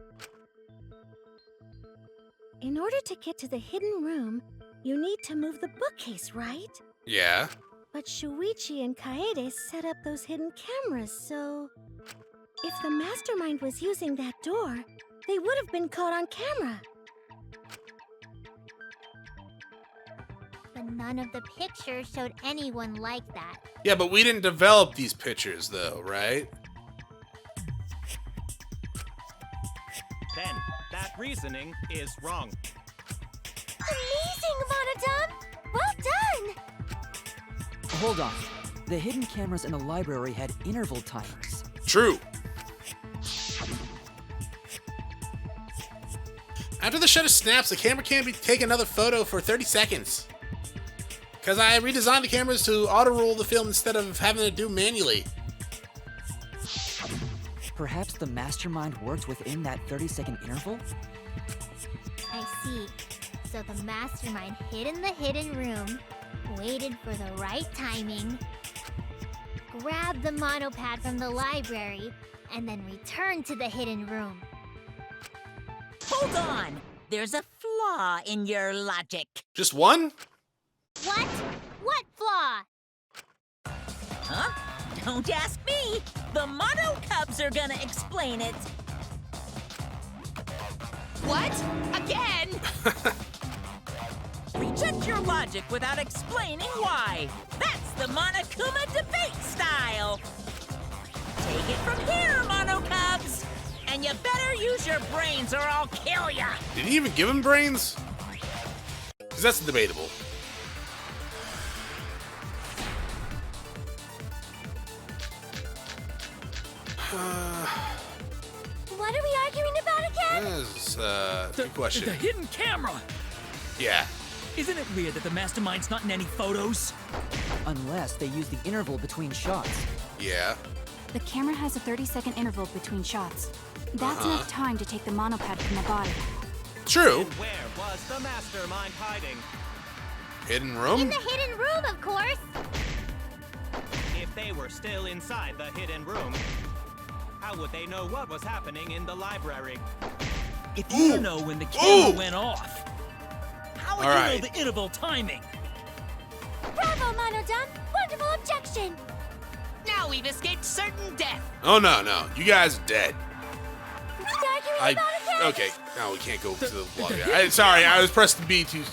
In order to get to the hidden room, you need to move the bookcase, right? Yeah. But Shuichi and Kaede set up those hidden cameras, so... If the mastermind was using that door, they would have been caught on camera. But none of the pictures showed anyone like that. Yeah, but we didn't develop these pictures, though, right? Then, that reasoning is wrong. Amazing, Monodon! Well done! Hold on. The hidden cameras in the library had interval timers. True. After the shutter snaps, the camera can't take another photo for 30 seconds. Because I redesigned the cameras to auto-roll the film instead of having to do manually. Perhaps the mastermind worked within that 30-second interval? I see. So the mastermind hid in the hidden room, waited for the right timing, grabbed the monopad from the library, and then returned to the hidden room. Hold on! There's a flaw in your logic. Just one? What? What flaw? Huh? Don't ask me! The Mono Cubs are gonna explain it! What? Again? Reject your logic without explaining why! That's the Monokuma debate style! Take it from here, Mono Cubs! And you better use your brains or I'll kill ya! Did he even give him brains? Because that's debatable. What are we arguing about again? That's a good question. The hidden camera! Yeah. Isn't it weird that the mastermind's not in any photos? Unless they use the interval between shots. Yeah. The camera has a 30-second interval between shots. That's enough time to take the monopad from the body. True. And where was the mastermind hiding? Hidden room? In the hidden room, of course! If they were still inside the hidden room, how would they know what was happening in the library? If you know when the camera went off, how would you know the interval timing? Bravo, Monodon! Wonderful objection! Now we've escaped certain death. Oh, no. You guys are dead. Arguing about again? Okay. No, we can't go to the vlog. Sorry, I was pressing B too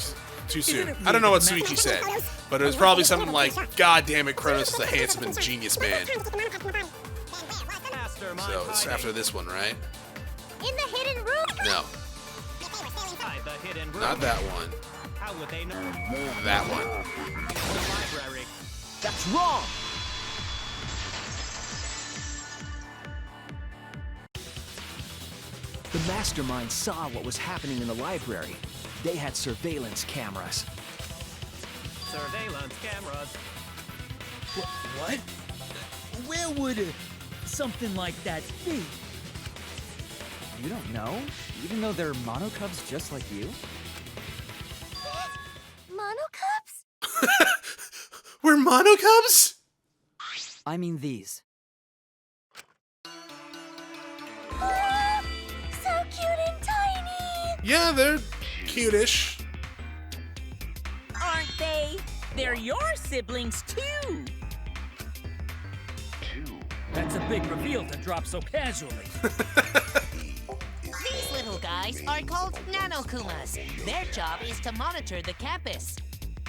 soon. I don't know what Suichi said, but it was probably something like, God damn it, Chronos is a handsome and genius man. So it's after this one, right? In the hidden room? No. The hidden room. Not that one. How would they know? That one. The library. That's wrong! The mastermind saw what was happening in the library. They had surveillance cameras. Surveillance cameras. What? Where would something like that be? You don't know? Even though they're monocubs just like you? Monocubs? We're monocubs? I mean these. So cute and tiny! Yeah, they're cute-ish. Aren't they? They're your siblings, too! That's a big reveal to drop so casually. These little guys are called Nanokumas. Their job is to monitor the campus.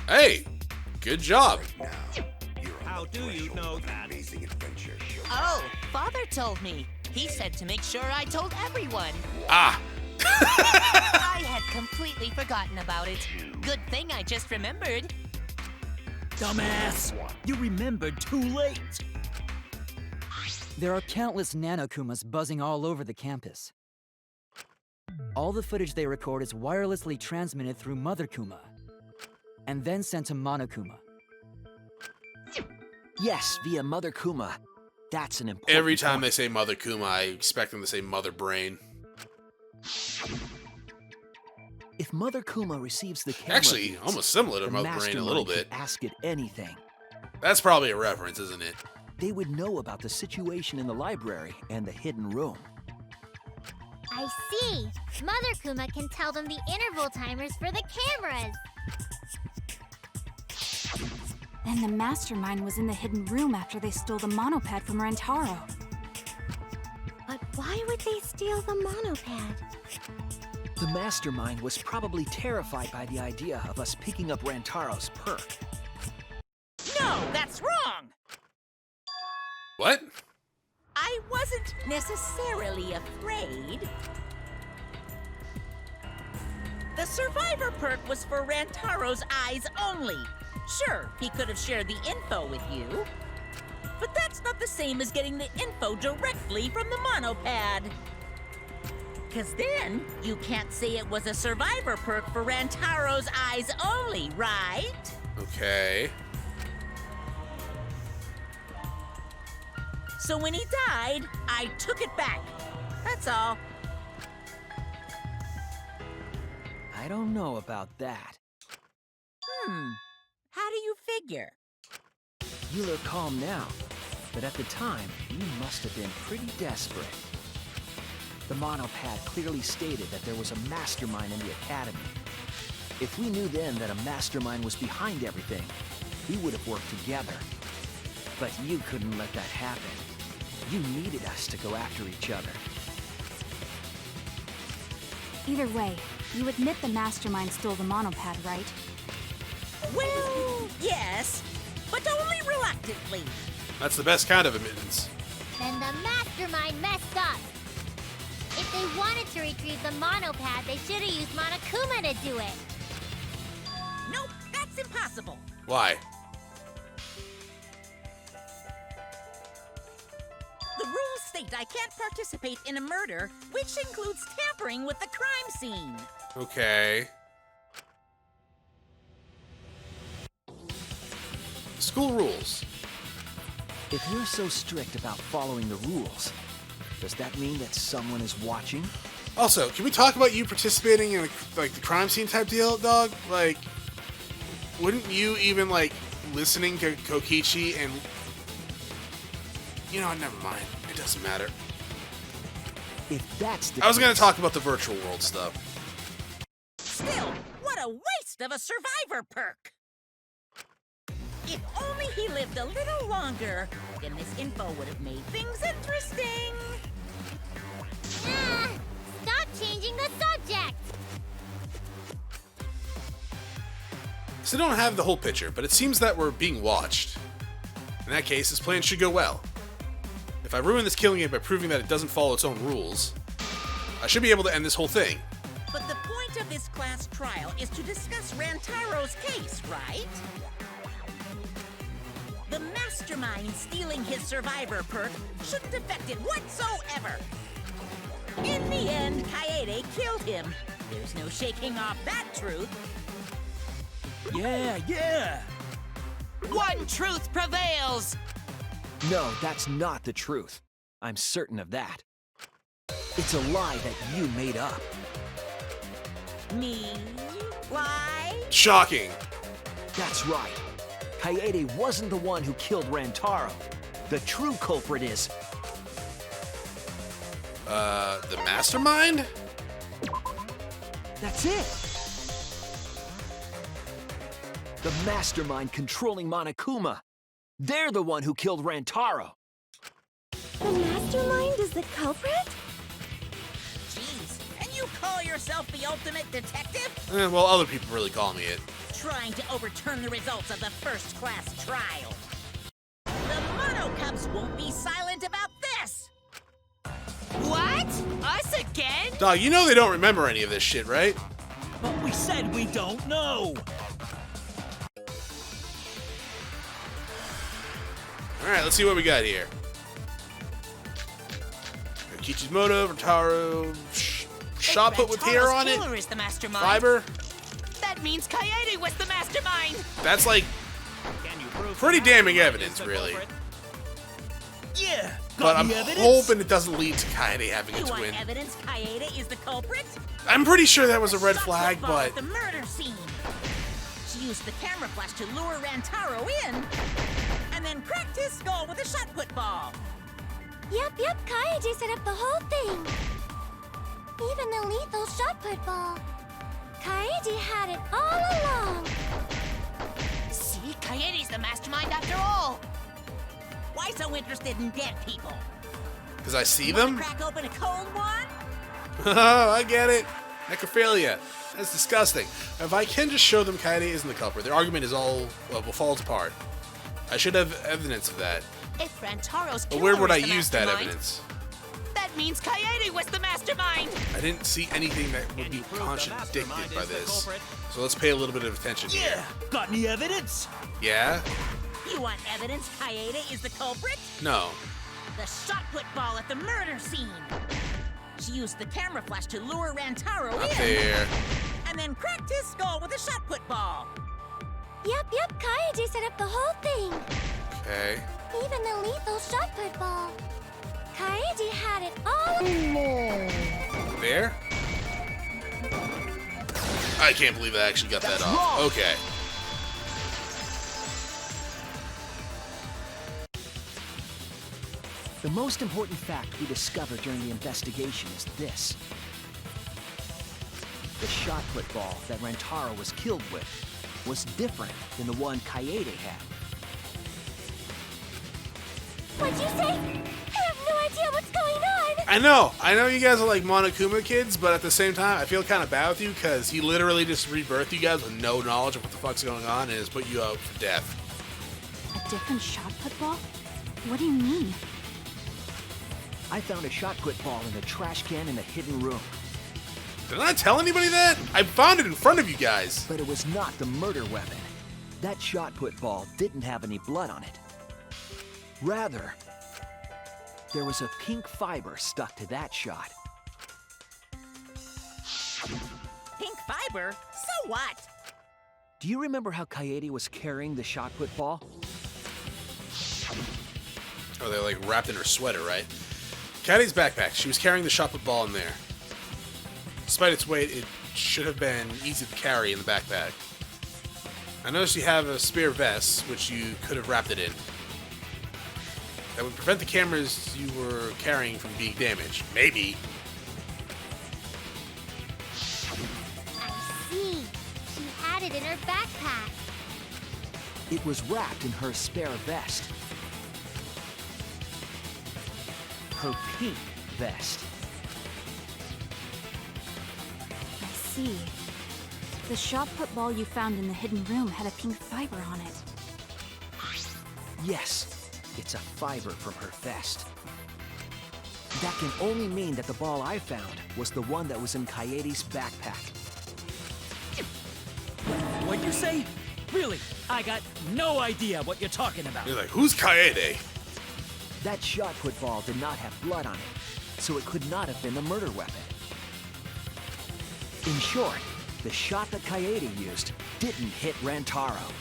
Hey, good job. How do you know that? Oh, Father told me. He said to make sure I told everyone. Ah. I had completely forgotten about it. Good thing I just remembered. Dumbass! You remembered too late! There are countless Nanokumas buzzing all over the campus. All the footage they record is wirelessly transmitted through Mother Kuma, and then sent to Monokuma. Yes, via Mother Kuma. That's an important Every time point. they say Mother Kuma, I expect them to say Mother Brain. If Mother Kuma receives the camera Actually, feeds, almost similar to the Mother Brain a little mastermind bit. could ask it anything. That's probably a reference, isn't it? They would know about the situation in the library and the hidden room. I see. Mother Kuma can tell them the interval timers for the cameras. Then the mastermind was in the hidden room after they stole the monopad from Rantaro. But why would they steal the monopad? The mastermind was probably terrified by the idea of us picking up Rantaro's perk. No, that's wrong! What? I wasn't necessarily afraid. The survivor perk was for Rantaro's eyes only. Sure, he could have shared the info with you, but that's not the same as getting the info directly from the monopad. Cause then, you can't say it was a survivor perk for Rantaro's eyes only, right? Okay. So when he died, I took it back. That's all. I don't know about that. How do you figure? You look calm now, but at the time, you must have been pretty desperate. The monopad clearly stated that there was a mastermind in the academy. If we knew then that a mastermind was behind everything, we would have worked together. But you couldn't let that happen. You needed us to go after each other. Either way, you admit the mastermind stole the monopad, right? Well, yes, but only reluctantly. That's the best kind of admittance. Then the mastermind messed up. If they wanted to retrieve the monopad, they should have used Monokuma to do it. Nope, that's impossible. Why? The rules state I can't participate in a murder, which includes tampering with the crime scene. Okay. School rules. If you're so strict about following the rules, does that mean that someone is watching? Also, can we talk about you participating in like the crime scene type deal, dog? Like, wouldn't you even like listening to Kokichi and you know, never mind. It doesn't matter. If that's the I was gonna case- talk about the virtual world stuff. Still, what a waste of a survivor perk! If only he lived a little longer, then this info would have made things interesting. Ah, stop changing the subject! So don't have the whole picture, but it seems that we're being watched. In that case, this plan should go well. If I ruin this killing game by proving that it doesn't follow its own rules, I should be able to end this whole thing. But the point of this class trial is to discuss Rantaro's case, right? The mastermind stealing his survivor perk shouldn't affect it whatsoever. In the end, Kaede killed him. There's no shaking off that truth. Yeah! One truth prevails! No, that's not the truth. I'm certain of that. It's a lie that you made up. Me? Lie? Shocking. That's right. Kaede wasn't the one who killed Rantaro. The true culprit is... The mastermind? That's it! The mastermind controlling Monokuma. They're the one who killed Rantaro. The mastermind is the culprit? Jeez, and you call yourself the ultimate detective? Well, other people really call me it. Trying to overturn the results of the first-class trial. The Monocubs won't be silent about this! What? Us again? Dog, you know they don't remember any of this shit, right? But we said we don't know! Alright, let's see what we got here. Kokichi's motive, Rantaro, shot put with hair on it, Killer is the mastermind. fiber. That means Kaede was the mastermind. That's like Can you prove pretty the damning mastermind is evidence, the really. culprit? Yeah, But got I'm any evidence? hoping it doesn't lead to Kaede having a You twin. want evidence Kaede is the culprit? I'm pretty sure that was a red Shot flag, football but at the murder scene. She used the camera flash to lure Rantaro in, and then cracked his skull with a shot put ball. Yep, Kaede set up the whole thing. Even the lethal shot put ball. Kaede had it all along. See, Kaede's the mastermind after all. Why so interested in dead people? because I see Wanna them. crack open a cold one? Oh, I get it. Necrophilia. That's disgusting. If I can just show them Kaede isn't the culprit, their argument is all, well, falls apart. I should have evidence of that. If Rantaro's But killer where would is I the use that mastermind, evidence? that means Kaede was the mastermind. I didn't see anything that would Can be you prove the contradicted mastermind by is the this. culprit? So let's pay a little bit of attention Yeah, here. got any evidence? Yeah? You want evidence Kaede is the culprit? No. The shot put ball at the murder scene. She used the camera flash to lure Rantaro Not in, there. and then cracked his skull with a shot put ball. Yep, Kaede set up the whole thing. Okay. Even the lethal shot put ball. Kaede had it all along. There? I can't believe I actually got that off. Okay. The most important fact we discovered during the investigation is this. The shot put ball that Rantaro was killed with was different than the one Kaede had. What'd you say? I have no idea what's going on. I know you guys are like Monokuma kids, but at the same time, I feel kind of bad with you because he literally just rebirthed you guys with no knowledge of what the fuck's going on and has put you out for death. A different shot put ball? What do you mean? I found a shot put ball in a trash can in the hidden room, Did I tell anybody that? I found it in front of you guys. but it was not the murder weapon. That shot put ball didn't have any blood on it. Rather, there was a pink fiber stuck to that shot. Pink fiber? So what? Do you remember how Kaede was carrying the shot put ball? Oh, they're like wrapped in her sweater, right? Kaede's backpack. She was carrying the shot put ball in there. Despite its weight, it should have been easy to carry in the backpack. I noticed you have a spare vest, which you could have wrapped it in. That would prevent the cameras you were carrying from being damaged. Maybe. I see. She had it in her backpack. It was wrapped in her spare vest. Her pink vest. I see. The shot put ball you found in the hidden room had a pink fiber on it. Yes, it's a fiber from her vest. That can only mean that the ball I found was the one that was in Kaede's backpack. What'd you say? Really? I got no idea what you're talking about. You're like, who's Kaede? That shot put ball did not have blood on it, so it could not have been the murder weapon. In short, the shot that Kaede used didn't hit Rantaro.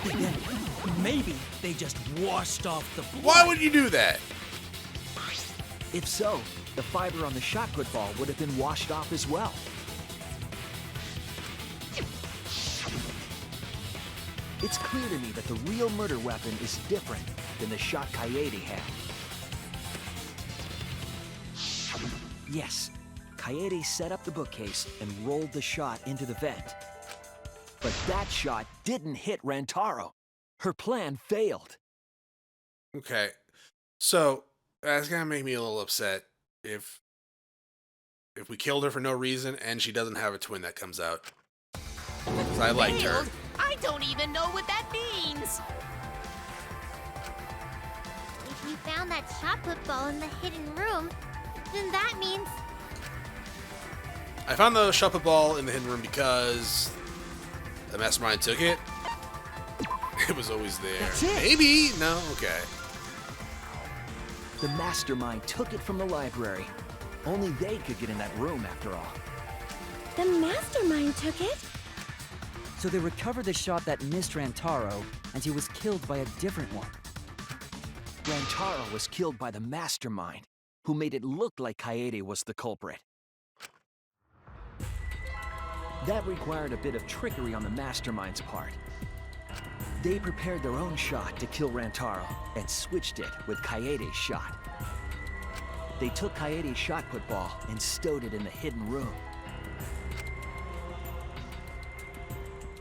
Then maybe they just washed off the blood. Why would you do that? If so, the fiber on the shot put ball would have been washed off as well. It's clear to me that the real murder weapon is different than the shot Kaede had. Yes, Kaede set up the bookcase and rolled the shot into the vent. But that shot didn't hit Rantaro. Her plan failed. Okay. So, that's gonna make me a little upset if we killed her for no reason and she doesn't have a twin that comes out. 'Cause I liked her. Failed? I don't even know what that means. If you found that shot put ball in the hidden room, then that means I found the shot put ball in the hidden room because the mastermind took it. It was always there. That's it. Maybe? No? Okay. The mastermind took it from the library. Only they could get in that room after all. the mastermind took it. So they recovered the shot that missed Rantaro, and he was killed by a different one. Rantaro was killed by the mastermind, who made it look like Kaede was the culprit. That required a bit of trickery on the mastermind's part. They prepared their own shot to kill Rantaro and switched it with Kaede's shot. They took Kaede's shot put ball and stowed it in the hidden room.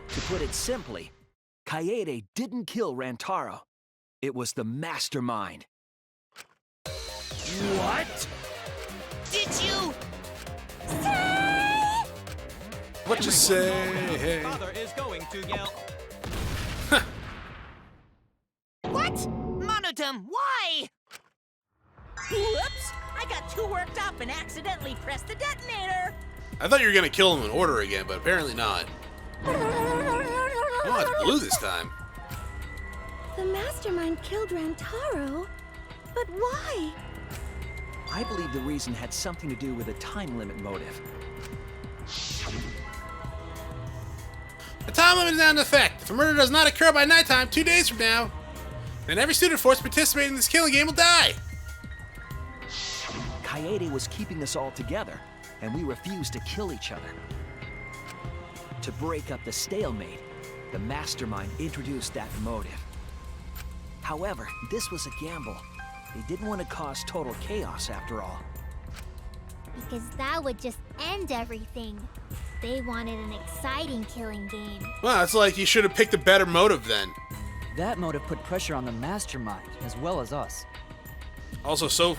To put it simply, Kaede didn't kill Rantaro. It was the mastermind. What? Did you? What you say? Father is going to yell. What? Monodum, why? Whoops! I got too worked up and accidentally pressed the detonator. I thought you were gonna kill him in order again, but apparently not. Oh, it's blue this time. The mastermind killed Rantaro, but why? I believe the reason had something to do with a time limit motive. A time limit is not in effect. If a murder does not occur by nighttime 2 days from now, then every student force participating in this killing game will die. Kaede was keeping us all together, and we refused to kill each other. To break up the stalemate, the mastermind introduced that motive. However, this was a gamble. They didn't want to cause total chaos after all. Because that would just end everything. They wanted an exciting killing game. Well, it's like you should have picked a better motive then. That motive put pressure on the mastermind, as well as us. Also, so,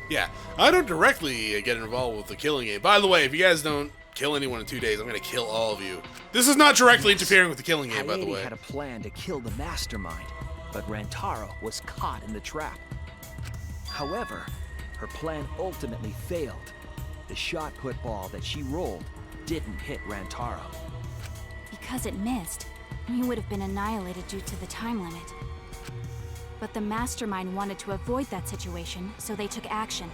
yeah, I don't directly get involved with the killing game. By the way, if you guys don't kill anyone in 2 days, I'm gonna kill all of you. This is not directly interfering with the killing game, by the Kaede way. had a plan to kill the mastermind, but Rantaro was caught in the trap. However, her plan ultimately failed. The shot put ball that she rolled didn't hit Rantaro. Because it missed, we would have been annihilated due to the time limit. But the mastermind wanted to avoid that situation, so they took action.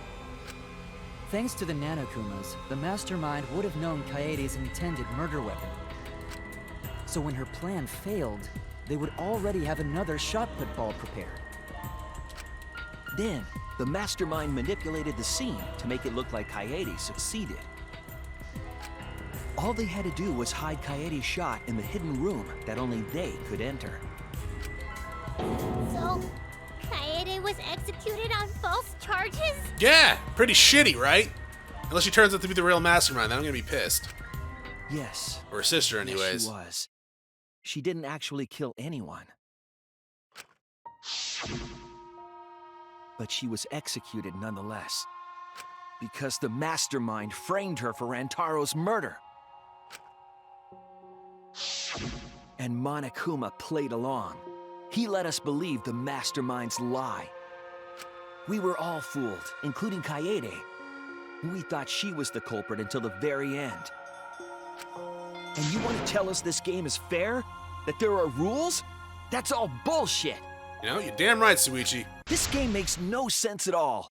Thanks to the Nanokumas, the mastermind would have known Kaede's intended murder weapon. So when her plan failed, they would already have another shot put ball prepared. Then, the mastermind manipulated the scene to make it look like Kaede succeeded. All they had to do was hide Kaede's shot in the hidden room that only they could enter. So, Kaede was executed on false charges? Yeah, pretty shitty, right? Unless she turns out to be the real mastermind, then I'm gonna be pissed. Yes. Or her sister, anyways. Yes, she was. She didn't actually kill anyone. But she was executed nonetheless. Because the mastermind framed her for Rantaro's murder. And Monokuma played along. He let us believe the mastermind's lie. We were all fooled, including Kaede. We thought she was the culprit until the very end. And you want to tell us this game is fair? That there are rules? That's all bullshit! You know, you're damn right, Suichi. This game makes no sense at all.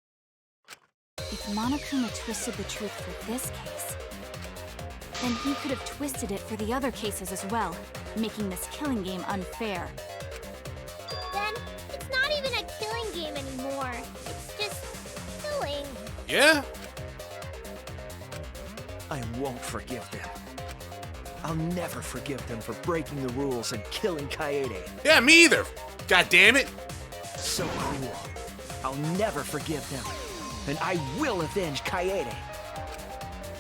If Monokuma twisted the truth for this case, then he could have twisted it for the other cases as well, making this killing game unfair. Then, it's not even a killing game anymore. It's just killing. Yeah? I won't forgive them. I'll never forgive them for breaking the rules and killing Kaede. Yeah, me either. God damn it. So cruel. I'll never forgive them. And I will avenge Kaede.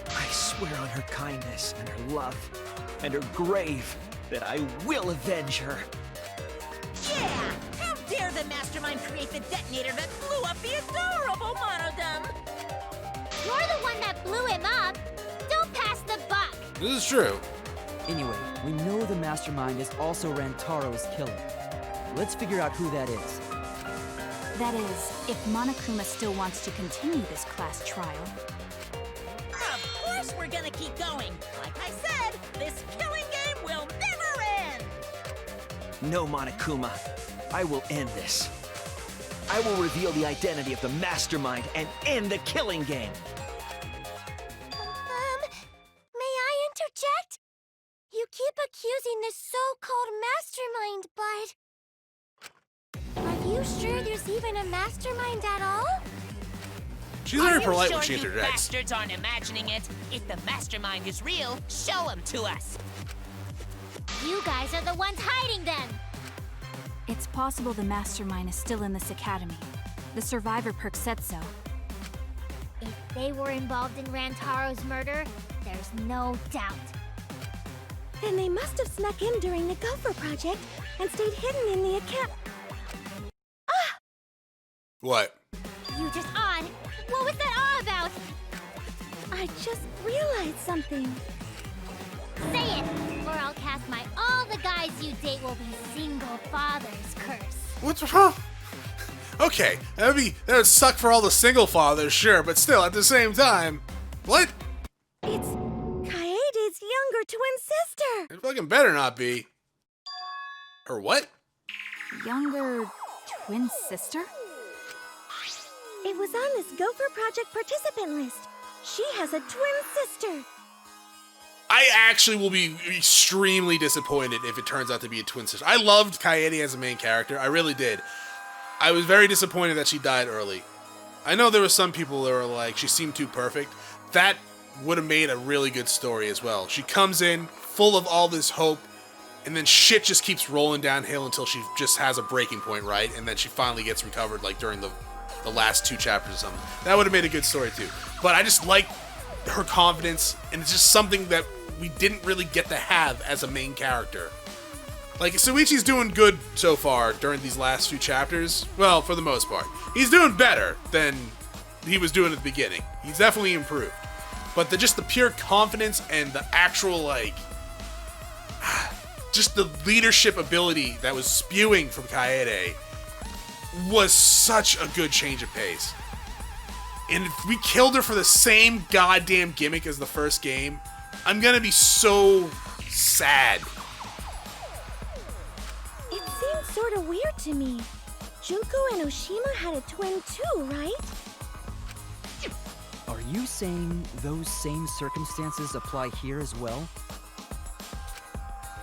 I swear on her kindness and her love and her grave that I will avenge her. Yeah! How dare the mastermind create the detonator that blew up the adorable Monodum! You're the one that blew him up. Don't pass the buck. This is true. Anyway, we know the mastermind is also Rantaro's killer. Let's figure out who that is. That is, if Monokuma still wants to continue this class trial. Of course we're gonna keep going! Like I said, this killing game will never end! No, Monokuma. I will end this. I will reveal the identity of the mastermind and end the killing game. May I interject? You keep accusing this so-called mastermind, but... Are you sure there's even a mastermind at all? She's very Are you polite sure when she you interjects. bastards aren't imagining it? If the mastermind is real, show him to us. You guys are the ones hiding them! It's possible the mastermind is still in this academy. The survivor perk said so. If they were involved in Rantaro's murder, there's no doubt. Then they must have snuck in during the Gopher Project and stayed hidden in the account. What? You just on. What was that all about? I just realized something. Say it, or I'll cast my all the guys you date will be single fathers curse. What's wrong? Okay, that would suck for all the single fathers, sure, but still, at the same time, what? It's Kaede's younger twin sister. It fucking better not be. Or what? Younger twin sister? It was on this Gopher Project participant list. She has a twin sister. I actually will be extremely disappointed if it turns out to be a twin sister. I loved Kaede as a main character. I really did. I was very disappointed that she died early. I know there were some people that were like, she seemed too perfect. That would have made a really good story as well. She comes in full of all this hope, and then shit just keeps rolling downhill until she just has a breaking point, right? And then she finally gets recovered, like during the last 2 chapters or something. That would have made a good story too. But I just like her confidence, and it's just something that we didn't really get to have as a main character. Like, Suichi's doing good so far during these last few chapters. Well, for the most part. He's doing better than he was doing at the beginning. He's definitely improved. But just the pure confidence and the actual, like, just the leadership ability that was spewing from Kaede was such a good change of pace. And if we killed her for the same goddamn gimmick as the first game, I'm gonna be so sad. It seems sort of weird to me. Junko and Oshima had a twin too, right? Are you saying those same circumstances apply here as well?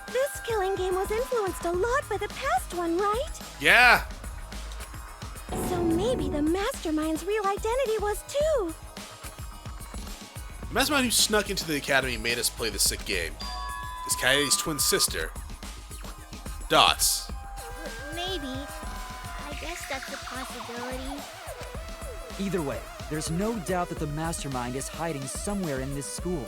This killing game was influenced a lot by the past one, right? Yeah. So maybe the mastermind's real identity was too. The mastermind who snuck into the academy and made us play the sick game is Kaede's twin sister, Dots. Maybe. I guess that's a possibility. Either way, there's no doubt that the mastermind is hiding somewhere in this school.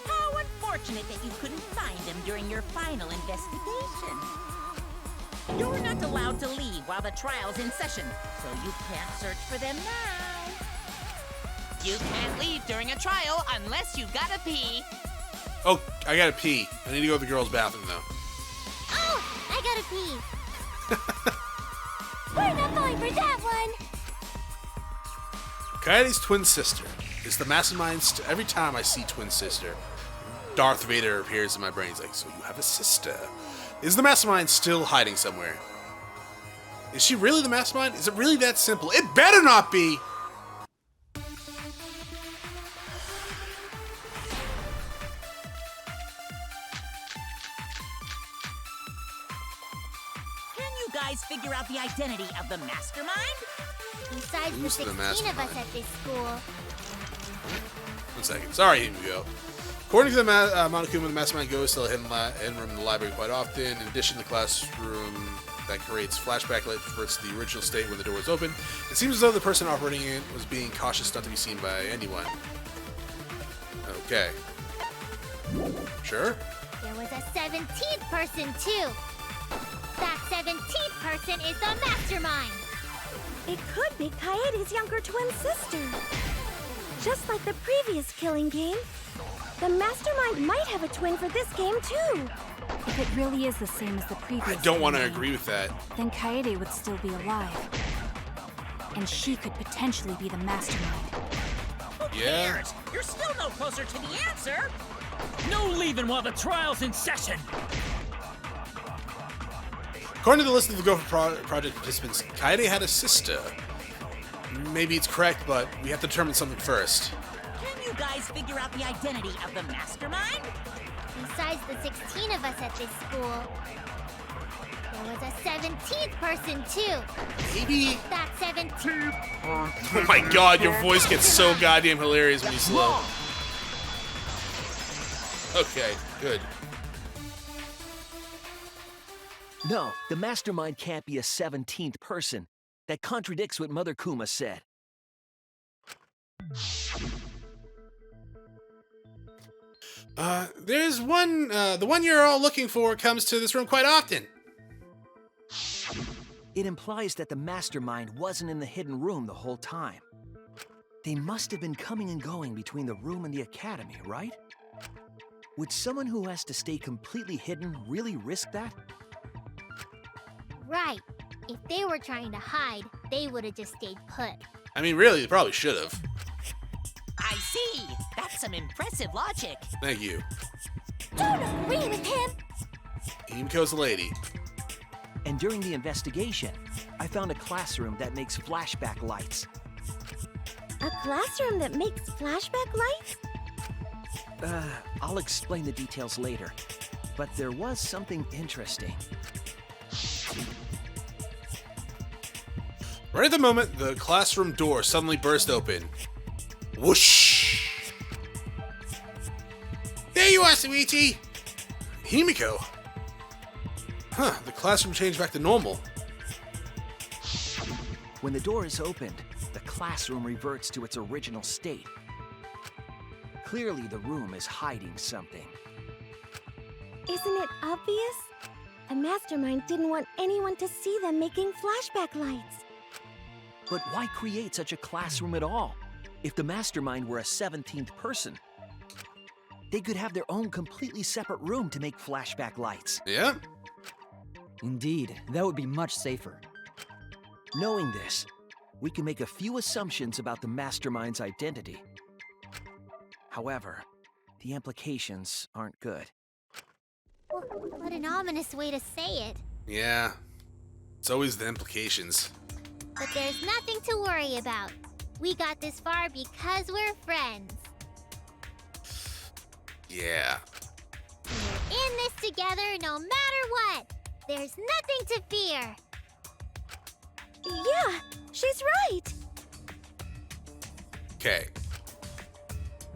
How unfortunate that you couldn't find him during your final investigation. You're not allowed to leave while the trial's in session, so you can't search for them now. You can't leave during a trial unless you gotta pee. Oh, I gotta pee. I need to go to the girls' bathroom, though. Oh, I gotta pee. We're not falling for that one. Kaede's twin sister is the mastermind's. Every time I see twin sister, Darth Vader appears in my brain. He's like, so you have a sister. Is the mastermind still hiding somewhere? Is she really the mastermind? Is it really that simple? It better not be! Can you guys figure out the identity of the mastermind? Besides the Who's the 16 of us mastermind? at this school. 1 second. Sorry, here we go. According to the Monokuma, the mastermind goes to the hidden room in the library quite often. In addition, the classroom that creates flashback light reverts to the original state when the door is open. It seems as though the person operating it was being cautious not to be seen by anyone. Okay. Sure. There was a 17th person, too. That 17th person is the mastermind. It could be Kaede's younger twin sister. Just like the previous killing game, the mastermind might have a twin for this game too. If it really is the same as the previous I don't want to game, agree with that. then Kaede would still be alive. And she could potentially be the mastermind. Who Yeah. cares? You're still no closer to the answer. No leaving while the trial's in session. According to the list of the Gopher Project participants, Kaede had a sister. Maybe it's correct, but we have to determine something first. Can you guys figure out the identity of the mastermind? Besides the 16 of us at this school. There was a 17th person, too. Maybe. That 17th. Oh my god, your voice gets so goddamn hilarious when you slow. Okay, good. No, the mastermind can't be a 17th person. That contradicts what Mother Kuma said. There's one, the one you're all looking for comes to this room quite often. It implies that the mastermind wasn't in the hidden room the whole time. They must have been coming and going between the room and the academy, right? Would someone who has to stay completely hidden really risk that? Right. If they were trying to hide, they would have just stayed put. I mean, really, they probably should have. I see. That's some impressive logic. Thank you. Don't agree with him. Himiko's a lady. And during the investigation, I found a classroom that makes flashback lights. A classroom that makes flashback lights? I'll explain the details later. But there was something interesting. Right at the moment, the classroom door suddenly burst open. Whoosh! There you are, Suichi! Himiko! Huh, the classroom changed back to normal. When the door is opened, the classroom reverts to its original state. Clearly, the room is hiding something. Isn't it obvious? The mastermind didn't want anyone to see them making flashback lights. But why create such a classroom at all? If the mastermind were a 17th person, they could have their own completely separate room to make flashback lights. Yeah? Indeed, that would be much safer. Knowing this, we can make a few assumptions about the mastermind's identity. However, the implications aren't good. What an ominous way to say it. Yeah. It's always the implications. But there's nothing to worry about. We got this far because we're friends. Yeah. We're in this together no matter what. There's nothing to fear. Yeah, she's right. Okay.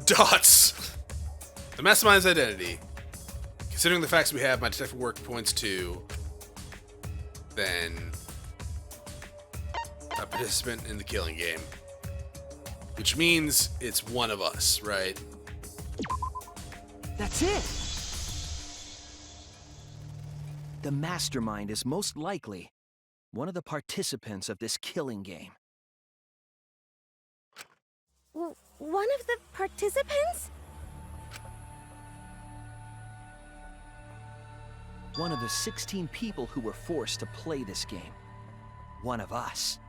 Dots! The mastermind's identity. Considering the facts we have, my detective work points to... then... a participant in the killing game. Which means it's one of us, right? That's it! The mastermind is most likely one of the participants of this killing game. One of the participants? One of the 16 people who were forced to play this game. One of us.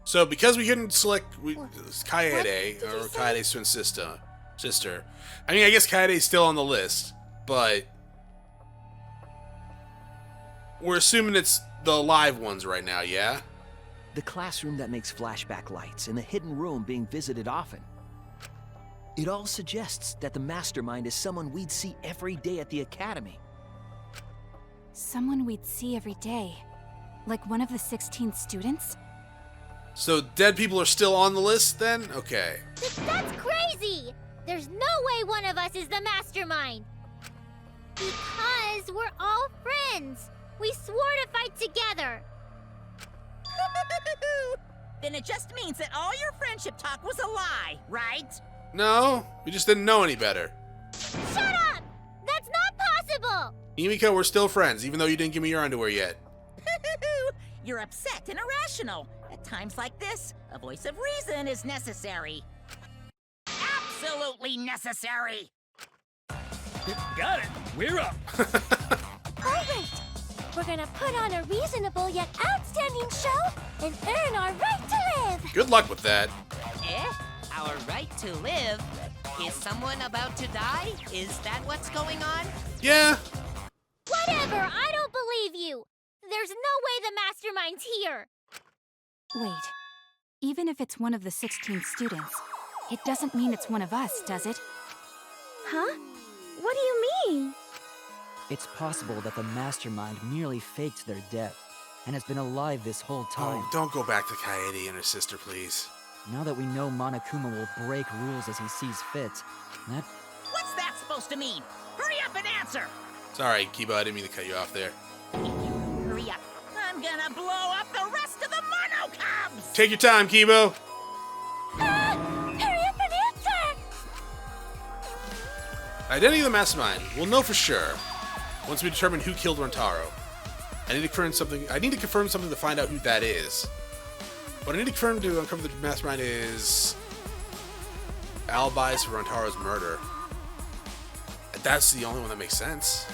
So because we couldn't select Kaede, or Kaede's twin sister. I mean, I guess Kaede's still on the list, but we're assuming it's the live ones right now, yeah? The classroom that makes flashback lights and the hidden room being visited often. It all suggests that the mastermind is someone we'd see every day at the academy. Someone we'd see every day. Like one of the 16 students? So dead people are still on the list then? Okay. That's crazy! There's no way one of us is the mastermind! Because we're all friends! We swore to fight together! Then it just means that all your friendship talk was a lie, right? No, we just didn't know any better. Shut up! That's not possible! Himiko, we're still friends, even though you didn't give me your underwear yet. You're upset and irrational. At times like this, a voice of reason is necessary. Absolutely necessary! Got it! We're up! All right. We're gonna put on a reasonable yet outstanding show and earn our right to live. Good luck with that. Eh? Our right to live? Is someone about to die? Is that what's going on? Yeah. Whatever! I don't believe you! There's no way the mastermind's here! Wait. Even if it's one of the 16 students, it doesn't mean it's one of us, does it? Huh? What do you mean? It's possible that the mastermind merely faked their death and has been alive this whole time. Oh, don't go back to Kaede and her sister, please. Now that we know Monokuma will break rules as he sees fit, that... What's that supposed to mean? Hurry up and answer! Sorry, Kibo, I didn't mean to cut you off there. If you don't hurry up, I'm gonna blow up the rest of the Monokubs! Take your time, Kibo. Hurry up and answer! Identity of the mastermind. We'll know for sure once we determine who killed Rantaro. I need to confirm something to find out who that is. What I need to confirm to uncover the mastermind is alibis for Rantaro's murder. That's the only one that makes sense.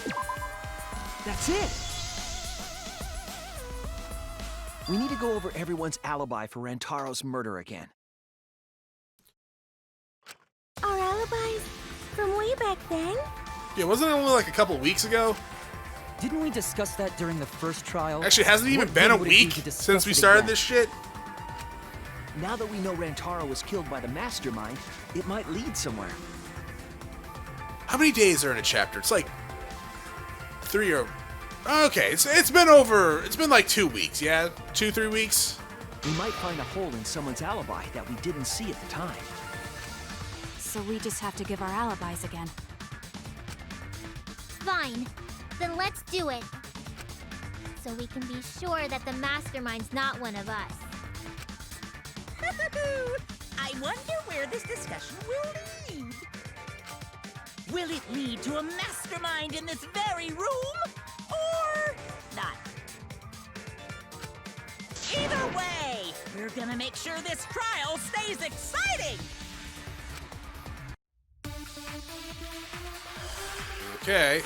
That's it! We need to go over everyone's alibi for Rantaro's murder again. Our alibis from way back then? Yeah, wasn't it only like a couple weeks ago? Didn't we discuss that during the first trial? Actually, hasn't it even been a week since we started this shit? Now that we know Rantaro was killed by the mastermind, it might lead somewhere. How many days are in a chapter? It's like 3 or... Okay, it's been like 2 weeks, yeah? 2-3 weeks? We might find a hole in someone's alibi that we didn't see at the time. So we just have to give our alibis again. Fine. Then let's do it. So we can be sure that the mastermind's not one of us. I wonder where this discussion will lead. Will it lead to a mastermind in this very room? Or not? Either way, we're gonna make sure this trial stays exciting! Okay.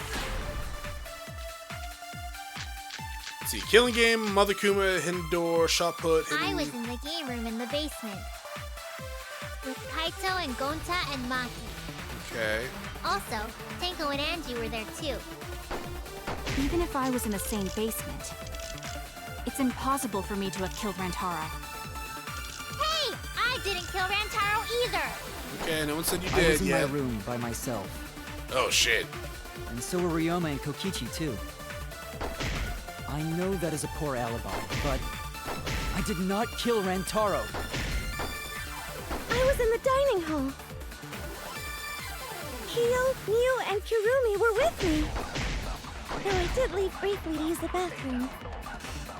Let's see. Killing game, Monokuma, hidden door, shot put, hidden... I was in the game room in the basement. With Kaito and Gonta and Maki. Okay. Also, Tenko and Angie were there too. Even if I was in the same basement, it's impossible for me to have killed Rantaro. Hey! I didn't kill Rantaro either! Okay, no one said you I did was in yet. my room by myself. Oh, shit. And so were Ryoma and Kokichi, too. I know that is a poor alibi, but I did not kill Rantaro. I was in the dining hall. Kyo, Miu, and Kirumi were with me. Though I did leave briefly to use the bathroom.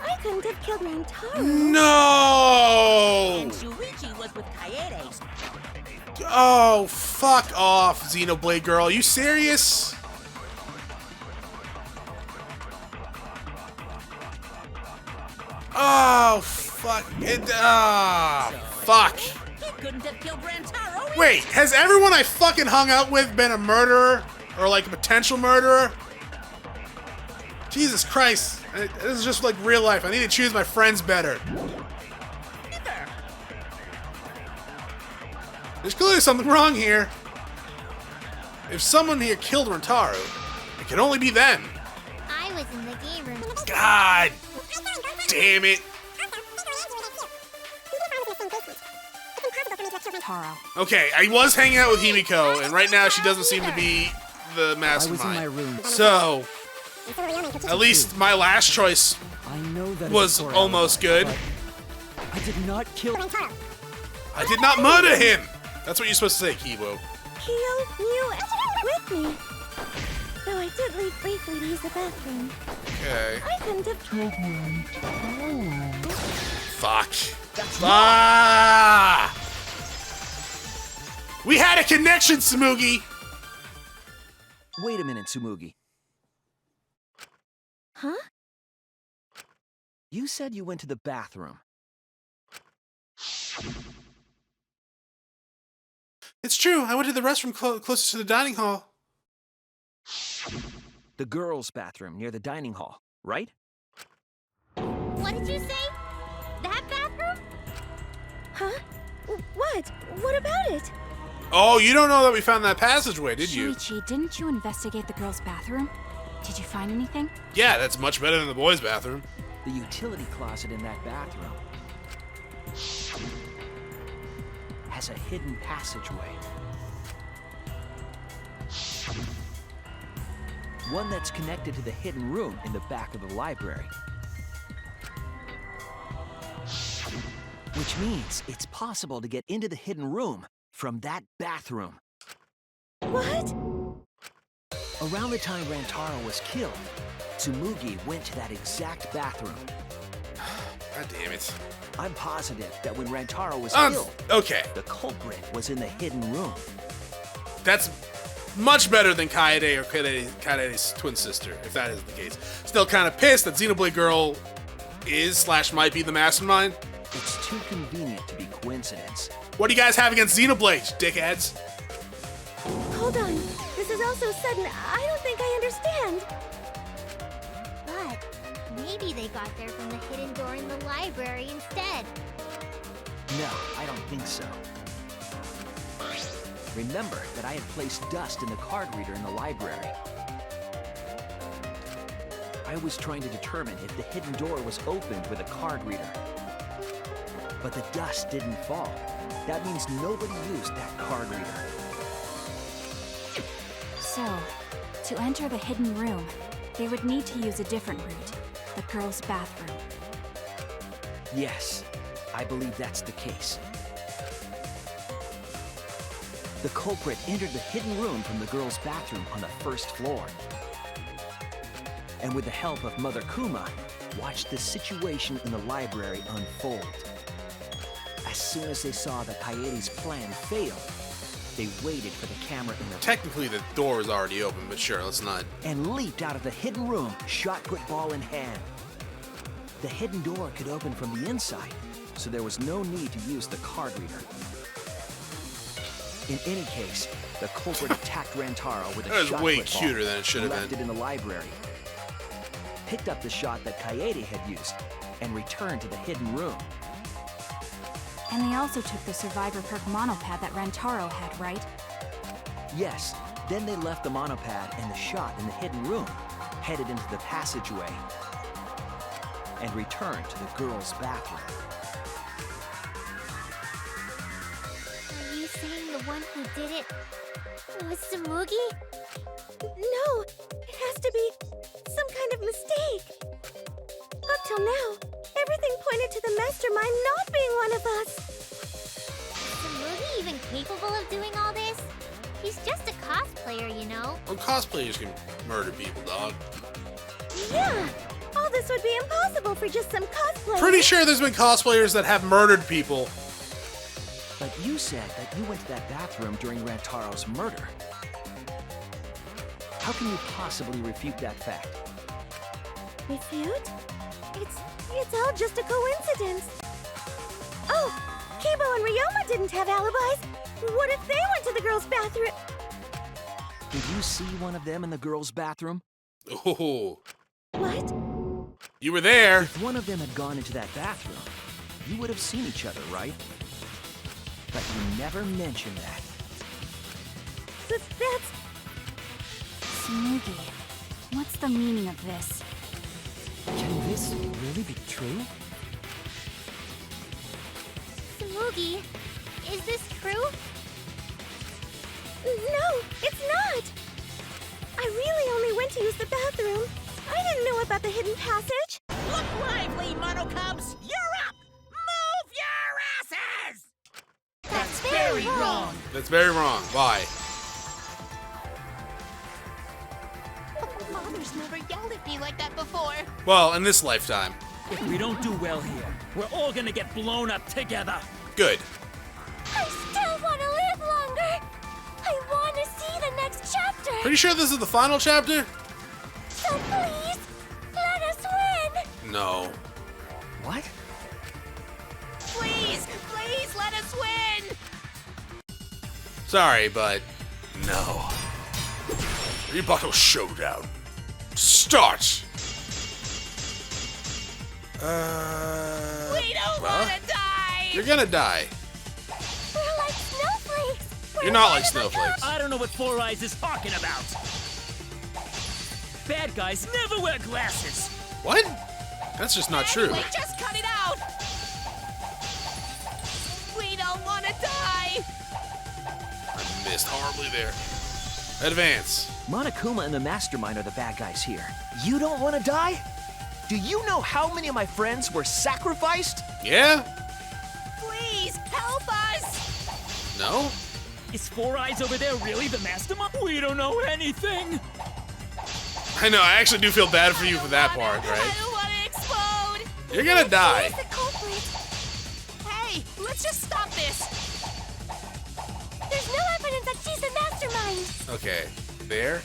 I couldn't have killed Rantaro. No! And Shuichi was with Kaede. Oh, fuck off, Xenoblade Girl. Are you serious? Oh, fuck. Fuck. He couldn't have killed Rantaro. Wait, has everyone I fucking hung out with been a murderer? Or like a potential murderer? Jesus Christ. This is just like real life. I need to choose my friends better. There's clearly something wrong here. If someone here killed Rantaro, it can only be them. I was in the game room. God damn it. Taro. Okay, I was hanging out with Himiko, and right now she doesn't seem to be the mastermind. I was in my room. So, at least my last choice I know that was almost good. I did not kill Rantaro. I did not murder him! That's what you're supposed to say, Kibo. Kyo, Miu, and with me. Though I did leave briefly to use the bathroom. Okay. I couldn't have killed him. Fuck. Ah! We had a connection, Tsumugi! Wait a minute, Tsumugi. Huh? You said you went to the bathroom. It's true, I went to the restroom closest to the dining hall. The girls' bathroom near the dining hall, right? What did you say? That bathroom? Huh? What? What about it? Oh, you don't know that we found that passageway, did you? Shuichi, didn't you investigate the girls' bathroom? Did you find anything? Yeah, that's much better than the boys' bathroom. The utility closet in that bathroom has a hidden passageway. one that's connected to the hidden room in the back of the library. Which means it's possible to get into the hidden room from that bathroom. What? Around the time Rantaro was killed, Tsumugi went to that exact bathroom. God damn it. I'm positive that when Rantaro was killed, okay, the culprit was in the hidden room. that's much better than Kaede or Kaede's twin sister, if that is the case. Still kind of pissed that Xenoblade Girl is/might be the mastermind. It's too convenient to be coincidence. What do you guys have against Xenoblade, dickheads? Hold on. This is all so sudden, I don't think I understand. But maybe they got there from the hidden door in the library instead. No, I don't think so. Remember that I had placed dust in the card reader in the library. I was trying to determine if the hidden door was opened with a card reader. But the dust didn't fall. That means nobody used that card reader. So, to enter the hidden room, they would need to use a different route, the girls' bathroom. Yes, I believe that's the case. The culprit entered the hidden room from the girls' bathroom on the first floor. And with the help of Mother Kuma, watched the situation in the library unfold. As soon as they saw that Kaede's plan fail, they waited for the camera in the Technically, the door is already open, but sure, let's not. and leaped out of the hidden room, shot-put ball in hand. The hidden door could open from the inside, so there was no need to use the card reader. In any case, the culprit attacked Rantaro with a That was shot-put way ball, cuter than it should have left been. it in the library, picked up the shot that Kaede had used, and returned to the hidden room. And they also took the survivor perk monopad that Rantaro had, right? Yes, then they left the monopad and the shot in the hidden room, headed into the passageway, and returned to the girls' bathroom. Are you saying the one who did it was Tsumugi? No, it has to be some kind of mistake. Up till now, everything pointed to the mastermind not being one of us. Is Tsumugi even capable of doing all this? He's just a cosplayer, you know. Well, cosplayers can murder people, dog. Yeah, all this would be impossible for just some cosplay. Pretty sure there's been cosplayers that have murdered people. But you said that you went to that bathroom during Rantaro's murder. How can you possibly refute that fact? Refute? It's all just a coincidence. Oh, Kibo and Ryoma didn't have alibis. What if they went to the girls' bathroom? Did you see one of them in the girls' bathroom? Oh, What? you were there. If one of them had gone into that bathroom, you would have seen each other, right? But you never mentioned that. That's... Tsumugi, what's the meaning of this? Can this really be true? Tsumugi, is this true? No, it's not! I really only went to use the bathroom. I didn't know about the hidden passage. Look lively, Monokums! You're up! Move your asses! That's very wrong. That's very wrong. Why? Mother's never yelled at me like that before. Well, in this lifetime. If we don't do well here, we're all gonna get blown up together. Good. I still want to live longer. I want to see the next chapter. Pretty sure this is the final chapter? So please, let us win. No. What? Please, please let us win. Sorry, but no. Rebuttal showdown. Start! We don't well, want to die. You're gonna die. We're like snowflakes. You're not like snowflakes. I don't know what Four Eyes is talking about. Bad guys never wear glasses. What? That's just not true. Anyway, just cut it out. We don't want to die. I missed horribly there. Advance. Monokuma and the mastermind are the bad guys here. You don't want to die? Do you know how many of my friends were sacrificed? Yeah? Please help us! No? Is Four Eyes over there really the mastermind? We don't know anything. I know, I actually do feel bad for you for that part, I right? don't want to explode! You're gonna die. Who's the culprit? Hey, let's just stop this! There's no evidence that she's the mastermind. Okay, there.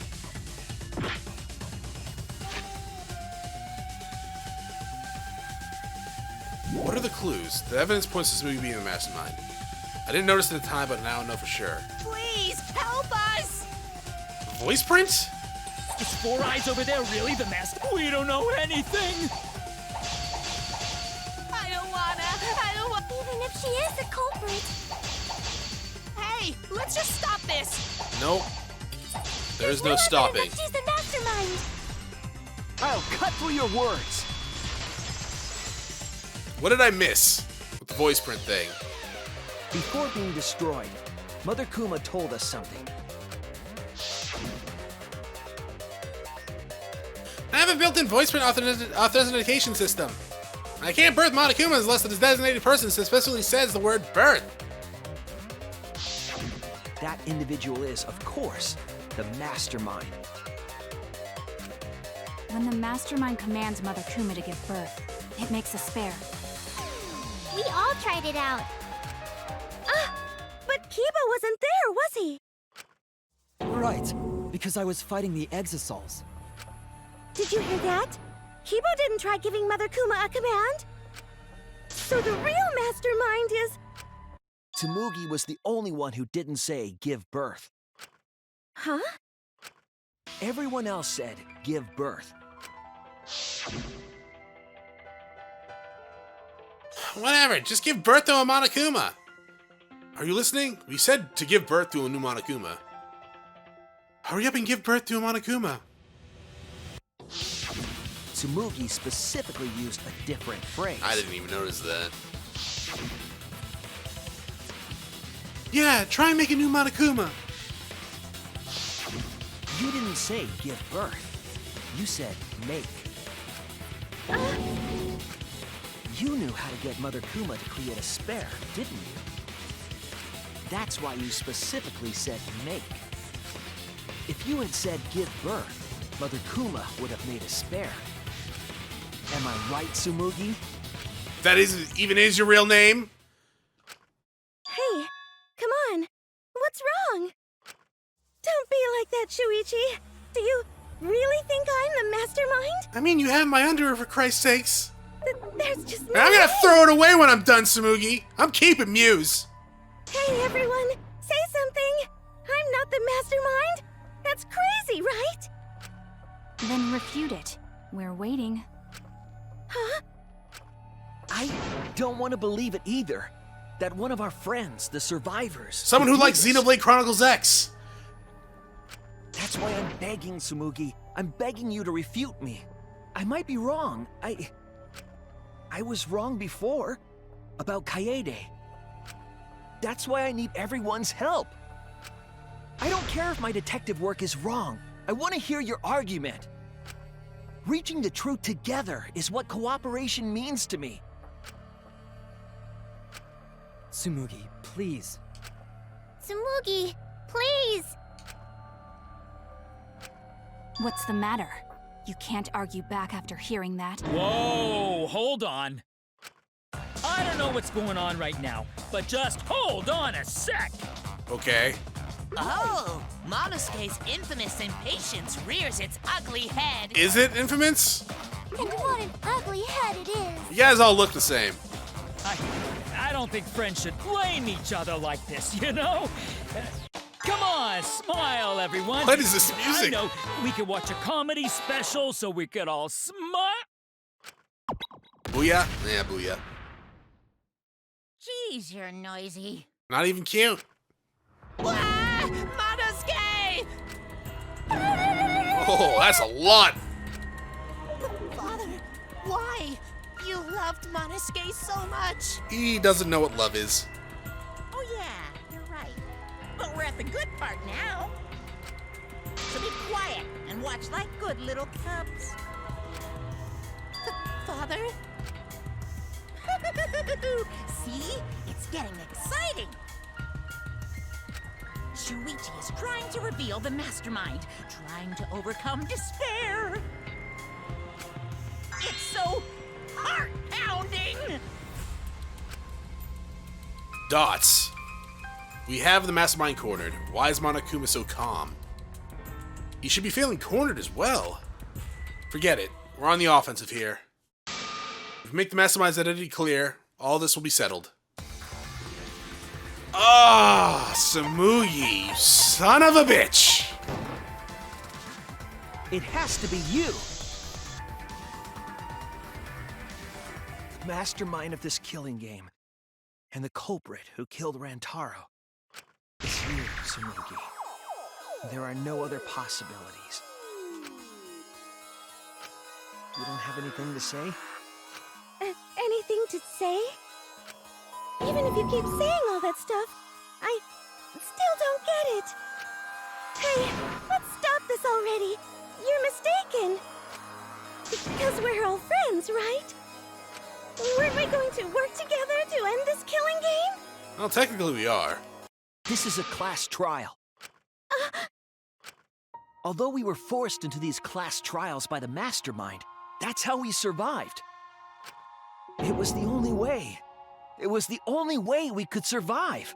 What are the clues? The evidence points to Tsumugi being the mastermind. I didn't notice at the time, but now I know for sure. Please help us! Voice print? Is Four Eyes over there really the master? We don't know anything. I don't want. Even if she is the culprit. Hey, let's just stop this! Nope. There's no evidence stopping. that she's the mastermind. I'll cut through your words. What did I miss with the voice print thing? Before being destroyed, Mother Kuma told us something. I have a built-in voice print authentication system. I can't birth Monokumas unless the designated person specifically says the word birth. That individual is, of course, the mastermind. When the mastermind commands Mother Kuma to give birth, it makes a spare. We all tried it out. But Kibo wasn't there, was he? Right, because I was fighting the Exisals. Did you hear that? Kibo didn't try giving Mother Kuma a command. So the real mastermind is... Tsumugi was the only one who didn't say give birth. Huh? Everyone else said give birth. Whatever, just give birth to a Monokuma. Are you listening? We said to give birth to a new Monokuma. Hurry up and give birth to a Monokuma. Tsumugi specifically used a different phrase. I didn't even notice that. Yeah, try and make a new Monokuma. You didn't say give birth. You said make. You knew how to get Mother Kuma to create a spare, didn't you? That's why you specifically said make. If you had said give birth, Mother Kuma would have made a spare. Am I right, Tsumugi? That even is your real name? Hey, come on. What's wrong? Don't be like that, Shuichi. Do you really think I'm the mastermind? I mean, you have my underwear for Christ's sakes. There's just no I'm gonna way. throw it away when I'm done, Tsumugi. I'm keeping Muse. Hey, everyone, say something. I'm not the mastermind. That's crazy, right? Then refute it. We're waiting. Huh? I don't want to believe it either. That one of our friends, the survivors... Someone who did likes this. Xenoblade Chronicles X. That's why I'm begging, Tsumugi. I'm begging you to refute me. I might be wrong. I was wrong before. About Kaede. That's why I need everyone's help. I don't care if my detective work is wrong. I want to hear your argument. Reaching the truth together is what cooperation means to me. Tsumugi, please. Tsumugi, please! What's the matter? You can't argue back after hearing that. Whoa, hold on. I don't know what's going on right now, but just hold on a sec. Okay. Oh, Monosuke's infamous impatience rears its ugly head. Is it infamous? And what an ugly head it is! You guys all look the same. I don't think friends should blame each other like this, you know? Come on, smile, everyone. What is this music? I know, we could watch a comedy special so we could all smile. Booyah? Yeah, booyah. Jeez, you're noisy. Not even cute. Ah, Monosuke! Oh, that's a lot. Father, why? You loved Monosuke so much. He doesn't know what love is. Oh yeah, you're right. But we're at the good part now. watch like good little cubs. Father? See? It's getting exciting. Shuichi is trying to reveal the mastermind, trying to overcome despair. It's so heart-pounding! Dots. We have the mastermind cornered. Why is Monokuma so calm? He should be feeling cornered as well. Forget it. We're on the offensive here. If we make the mastermind's identity clear, all this will be settled. Ah, Tsumugi, you son of a bitch! It has to be you! The mastermind of this killing game, and the culprit who killed Rantaro, is you, Tsumugi. There are no other possibilities. You don't have anything to say? Anything to say? Even if you keep saying all that stuff, I still don't get it. Hey, let's stop this already. You're mistaken. Because we're all friends, right? Weren't we going to work together to end this killing game? Well, technically we are. This is a class trial. Although we were forced into these class trials by the mastermind, that's how we survived. It was the only way. It was the only way we could survive.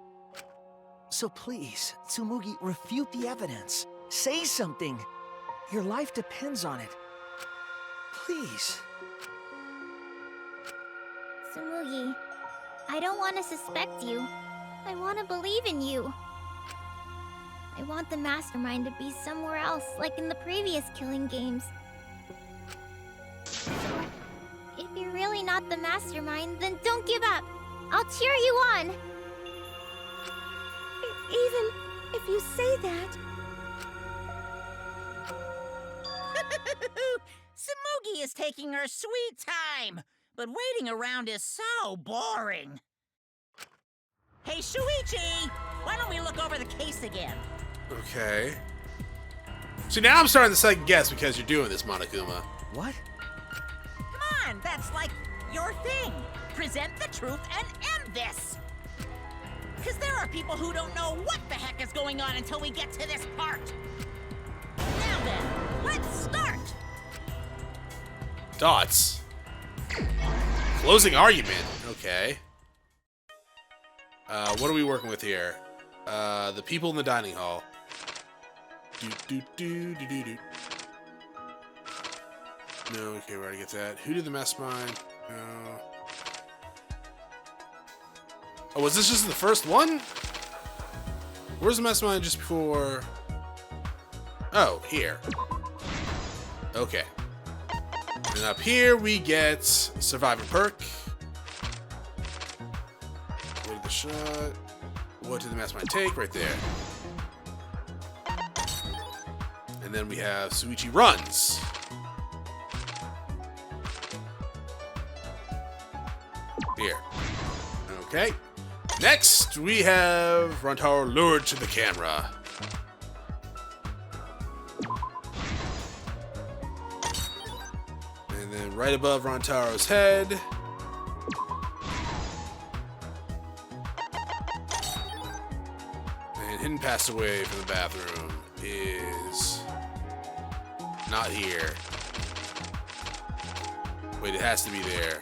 So please, Tsumugi, refute the evidence. Say something. Your life depends on it. Please. Tsumugi, I don't want to suspect you. I want to believe in you. I want the mastermind to be somewhere else, like in the previous killing games. So, if you're really not the mastermind, then don't give up. I'll cheer you on. Even if you say that... Tsumugi is taking her sweet time, but waiting around is so boring. Hey, Shuichi! Why don't we look over the case again? Okay. See, now I'm starting to second guess because you're doing this, Monokuma. What? Come on, that's like your thing. Present the truth and end this. Because there are people who don't know what the heck is going on until we get to this part. Now then, let's start. Dots. Closing argument. Okay. What are we working with here? The people in the dining hall. No, okay, we already get that. Who did the mastermind? No. Oh, was this just the first one? Where's the mastermind just before? Oh, here. Okay. And up here we get Survivor perk. Wait the shot. What did the mastermind take? Right there. And then we have Shuichi runs. Here. Okay. Next, we have Rantaro lured to the camera. And then right above Rantaro's head, and hidden passageway from the bathroom is not here. Wait, it has to be there.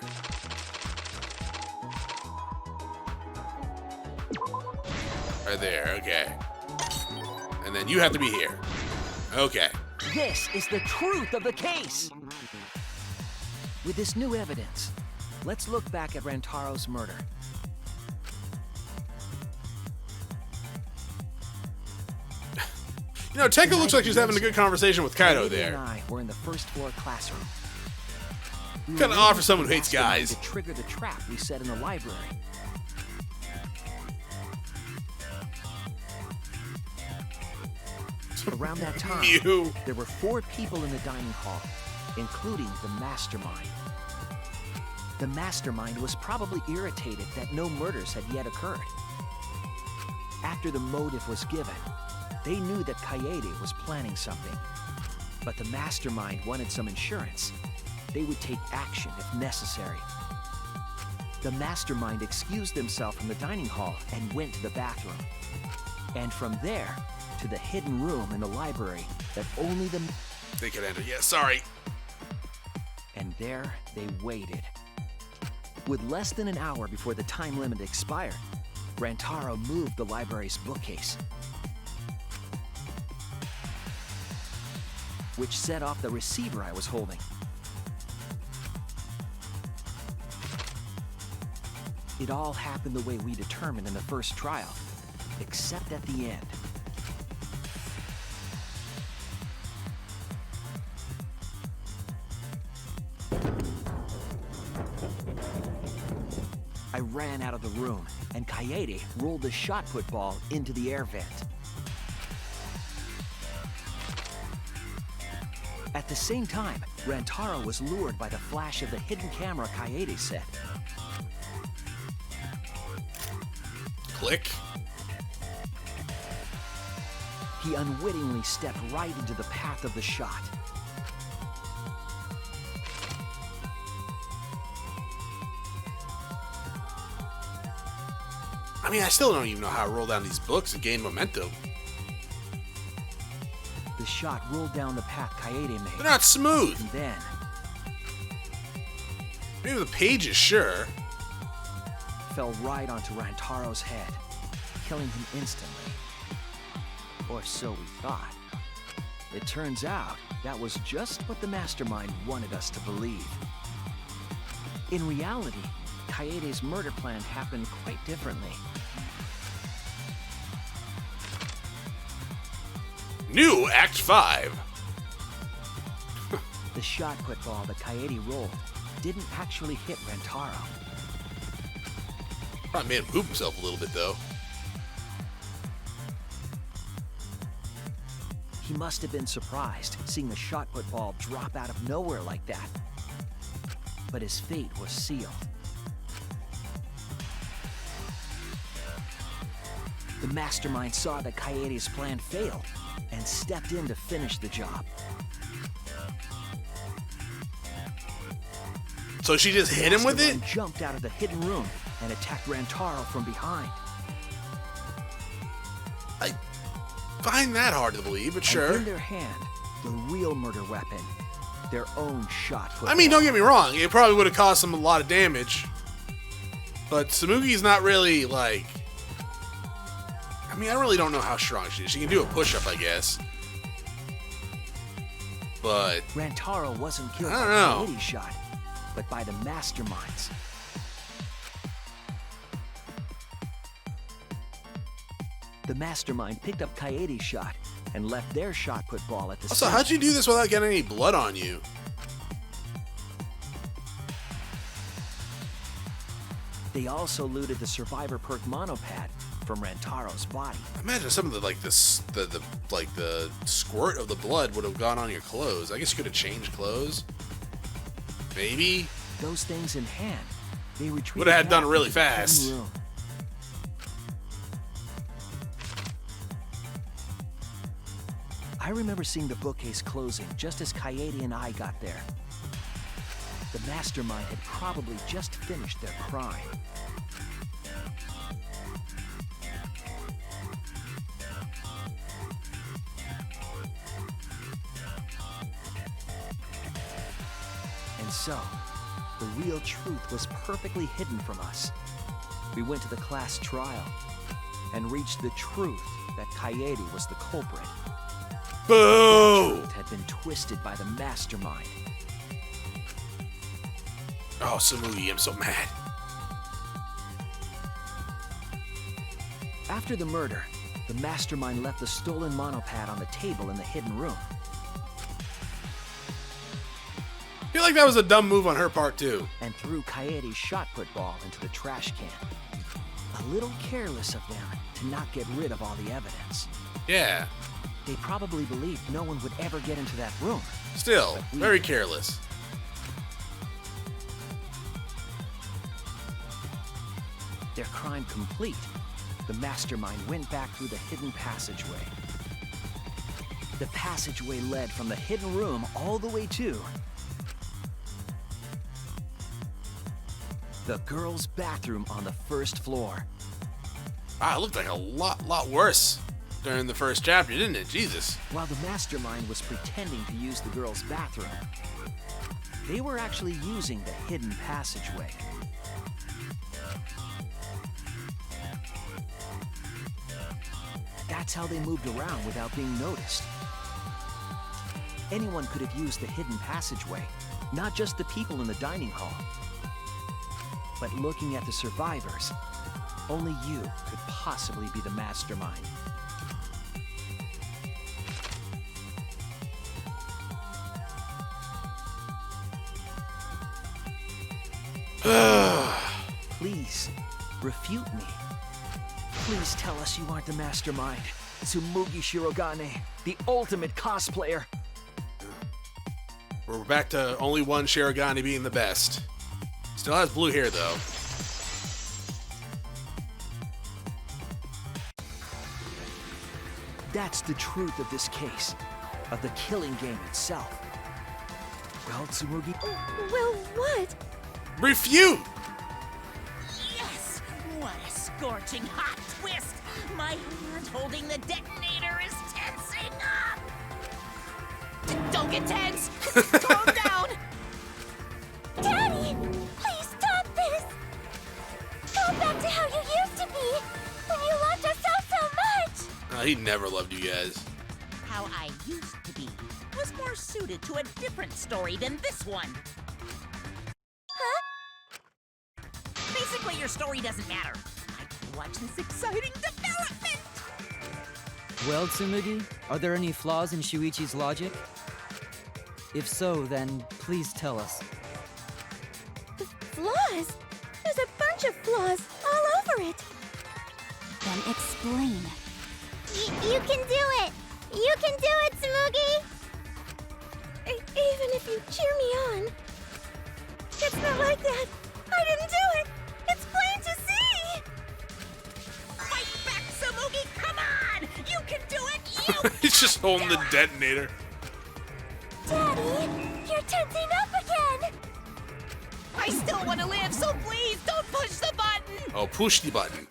Right there, okay. And then you have to be here. Okay. This is the truth of the case! With this new evidence, let's look back at Rantaro's murder. You know, Tenko looks like she's having a good conversation with Kaido Kaede there. and I were in the first floor classroom. Kind of odd for someone who hates guys. To trigger the trap we set in the library. Around that time, Mew. there were 4 people in the dining hall, including the mastermind. The mastermind was probably irritated that no murders had yet occurred. After the motive was given, they knew that Kaede was planning something. But the mastermind wanted some insurance. They would take action if necessary. The mastermind excused himself from the dining hall and went to the bathroom. And from there, to the hidden room in the library that only the... They could enter. Yeah, sorry. And there they waited. With less than an hour before the time limit expired, Rantaro moved the library's bookcase, which set off the receiver I was holding. It all happened the way we determined in the first trial, except at the end. I ran out of the room, and Kaede rolled the shot put ball into the air vent. At the same time, Rantaro was lured by the flash of the hidden camera Kaede set. Click. He unwittingly stepped right into the path of the shot. I mean, I still don't even know how to roll down these books and gain momentum. The shot rolled down the path Kaede made. They're not smooth. And then... maybe the pages, sure. fell right onto Rantaro's head, killing him instantly. Or so we thought. It turns out that was just what the mastermind wanted us to believe. In reality, Kaede's murder plan happened quite differently. New Act 5. The shot put ball that Kaede rolled didn't actually hit Rantaro. Probably made him poop himself a little bit, though. He must have been surprised seeing the shot put ball drop out of nowhere like that. But his fate was sealed. The mastermind saw that Kaede's plan failed and stepped in to finish the job. So she just hit him with it? Jumped out of the hidden room and attacked Rantaro from behind. I find that hard to believe, but sure. And in their hand, the real murder weapon, their own shot put I mean, ball. don't get me wrong, it probably would have caused them a lot of damage. But Tsumugi's not really, like... I mean, I really don't know how strong she is. She can do a push-up, I guess. But... Rantaro wasn't killed I by don't know. Kaede's shot, but by the masterminds. The mastermind picked up Kaede's shot and left their shot put ball at the Also, center. how'd you do this without getting any blood on you? They also looted the survivor perk monopad from Rantaro's body. Imagine some of the the squirt of the blood would have gone on your clothes. I guess you could have changed clothes. Maybe. Those things in hand, they retreated. Would have had back done it really to the hidden fast. room. I remember seeing the bookcase closing just as Kaede and I got there. The mastermind had probably just finished their crime. And so, the real truth was perfectly hidden from us. We went to the class trial and reached the truth that Kaede was the culprit. Boo! It had been twisted by the mastermind. Oh, Tsumugi, I'm so mad. After the murder, the mastermind left the stolen monopad on the table in the hidden room. I feel like that was a dumb move on her part, too. And threw Kaede's shot put ball into the trash can. A little careless of them to not get rid of all the evidence. Yeah. They probably believed no one would ever get into that room. Still, we very did. careless. Their crime complete, the mastermind went back through the hidden passageway. The passageway led from the hidden room all the way to the girls' bathroom on the first floor. Wow, it looked like a lot worse during the first chapter, didn't it? Jesus. While the mastermind was pretending to use the girls' bathroom, they were actually using the hidden passageway. That's how they moved around without being noticed. Anyone could have used the hidden passageway, not just the people in the dining hall. But looking at the survivors, only you could possibly be the mastermind. Please, refute me. Please tell us you aren't the mastermind. Tsumugi Shirogane, the ultimate cosplayer. We're back to only one Shirogane being the best. Still has blue hair, though. That's the truth of this case, of the killing game itself. Well, Tsumugi... Well, what? Refute! Yes! What a scorching hot twist! My hand holding the detonator is tensing up! Don't get tense! Calm down! Daddy! Please stop this! Go back to how you used to be! When you loved us so much! He never loved you guys. How I used to be was more suited to a different story than this one. Huh? Basically, your story doesn't matter. I can watch this exciting development! Well, Tsumugi, are there any flaws in Shuichi's logic? If so, then please tell us. Flaws? There's a bunch of flaws all over it! Then explain. You can do it! You can do it, Tsumugi! Even if you cheer me on. It's not like that. I didn't do it. It's plain to see. Fight back, Tsumugi! Come on! You can do it! You He's just holding the detonator. Daddy, you're tensing up again. I still want to live, so please don't push the button! Oh, push the button.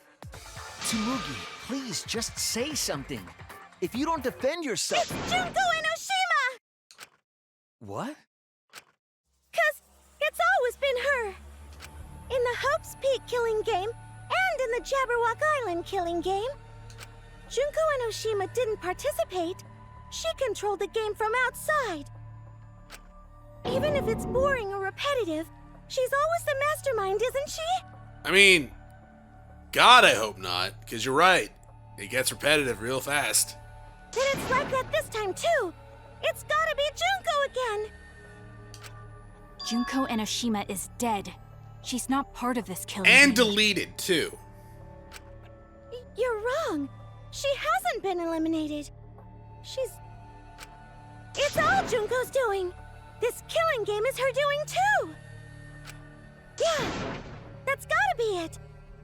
Tsumugi, please just say something. If you don't defend yourself... It's Junko Enoshima! What? 'Cause it's always been her. In the Hope's Peak killing game, and in the Jabberwock Island killing game. Junko Enoshima didn't participate. She controlled the game from outside. Even if it's boring or repetitive, she's always the mastermind, isn't she? I mean, God, I hope not, because you're right. It gets repetitive real fast. Then it's like that this time, too. It's gotta be Junko again. Junko Enoshima is dead. She's not part of this killing And game. deleted, too. You're wrong. She hasn't been eliminated. It's all Junko's doing. This killing game is her doing, too. Yeah, that's gotta be it.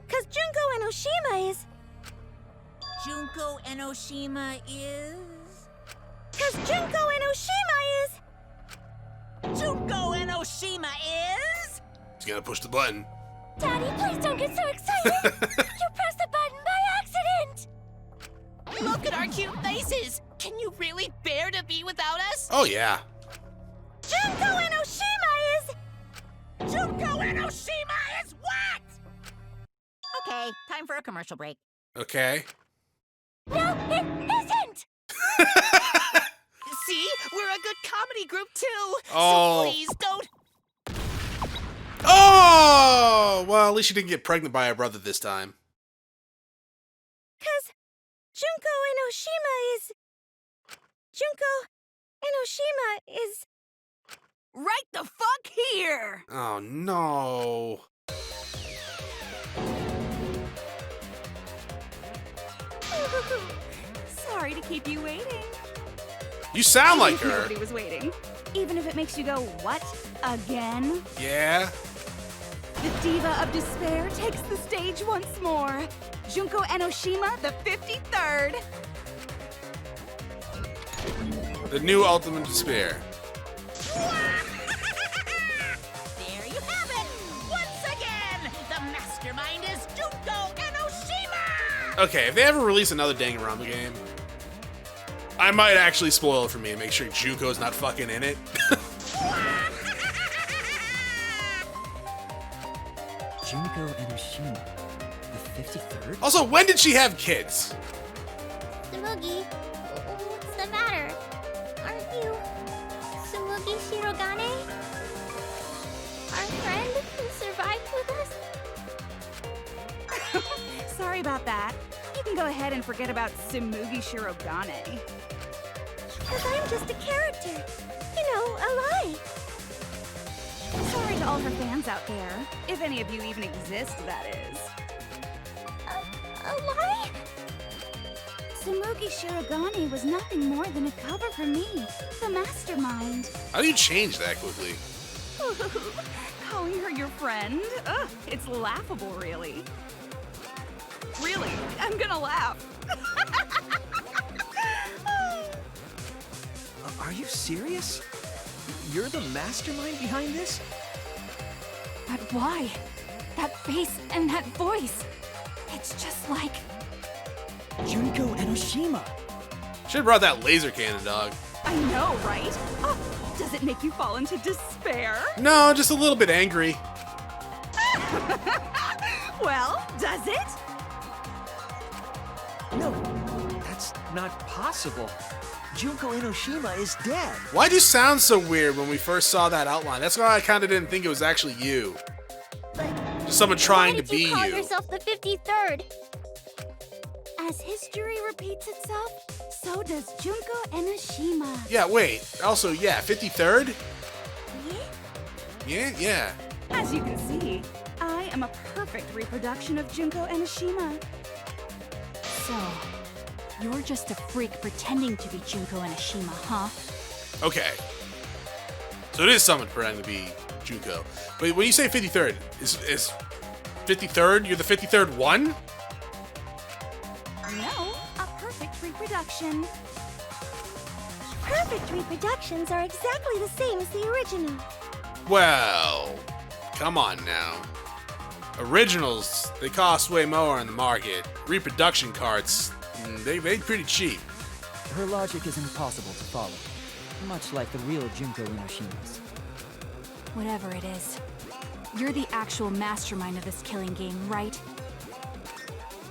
'Cause Junko Enoshima is... Junko Enoshima is... 'Cause Junko Enoshima is... Junko Enoshima is... He's gonna push the button. Daddy, please don't get so excited. You pressed the button by accident. Look at our cute faces! Can you really bear to be without us? Oh, yeah. Junko Enoshima is... Junko Enoshima is what? Okay, time for a commercial break. Okay. No, it isn't. See? We're a good comedy group, too! Oh. So please don't... Oh! Well, at least she didn't get pregnant by her brother this time. 'Cause Junko Enoshima is... Junko Enoshima is... Right the fuck here! Oh, no. Sorry to keep you waiting. You sound like her. Nobody was waiting. Even if it makes you go, what? Again? Yeah. The Diva of Despair takes the stage once more. Junko Enoshima, the 53rd. The new ultimate despair. There you have it! Once again, the mastermind is Junko Enoshima! Okay, if they ever release another Danganronpa game, I might actually spoil it for me and make sure Junko's not fucking in it. Junko Enoshima, the 53rd? Also, when did she have kids? Tsumugi, what's the matter? Aren't you Tsumugi Shirogane? Our friend who survived with us? Sorry about that. You can go ahead and forget about Tsumugi Shirogane. Because I'm just a character. You know, a lie. Sorry to all her fans out there. If any of you even exist, that is. A lie? Tsumugi Shirogane was nothing more than a cover for me, the mastermind. How do you change that quickly? Calling her your friend? Ugh, it's laughable, really. Really, I'm gonna laugh. Are you serious? You're the mastermind behind this? But why? That face and that voice. It's just like... Junko Enoshima. Should've brought that laser cannon, dog. I know, right? Oh, does it make you fall into despair? No, just a little bit angry. Well, does it? No, that's not possible. Junko Enoshima is dead. Why'd you sound so weird when we first saw that outline? That's why I kinda didn't think it was actually you. Just someone trying to be Why did you call you. yourself the 53rd? As history repeats itself, so does Junko Enoshima. Yeah, wait. Also, yeah, 53rd? Yeah? Yeah. As you can see, I am a perfect reproduction of Junko Enoshima. So, you're just a freak pretending to be Junko Enoshima, huh? Okay. So it is someone pretending to be Junko. But when you say 53rd, is 53rd? You're the 53rd one? No, a perfect reproduction. Perfect reproductions are exactly the same as the original. Well, come on now. Originals, they cost way more on the market. Reproduction carts, they pretty cheap. Her logic is impossible to follow, much like the real Junko Enoshima's. Whatever it is, you're the actual mastermind of this killing game, right?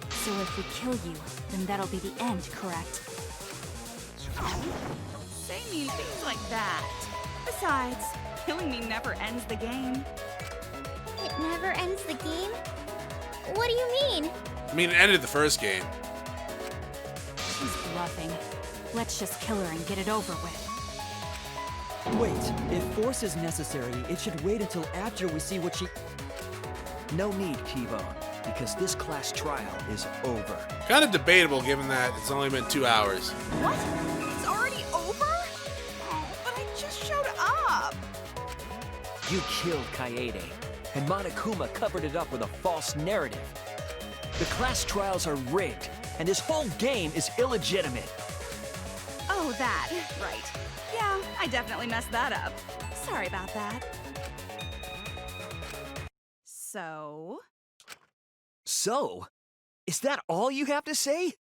So if we kill you, then that'll be the end, correct? Say mean things like that. Besides, killing me never ends the game. It never ends the game? What do you mean? I mean, it ended the first game. She's bluffing. Let's just kill her and get it over with. Wait, if force is necessary, it should wait until after we see what she... No need, Kibo, because this class trial is over. Kind of debatable given that it's only been 2 hours. What? It's already over? Oh, but I just showed up. You killed Kaede, and Monokuma covered it up with a false narrative. The class trials are rigged, and this whole game is illegitimate. Oh, that. Right. Yeah, I definitely messed that up. Sorry about that. So? So? Is that all you have to say?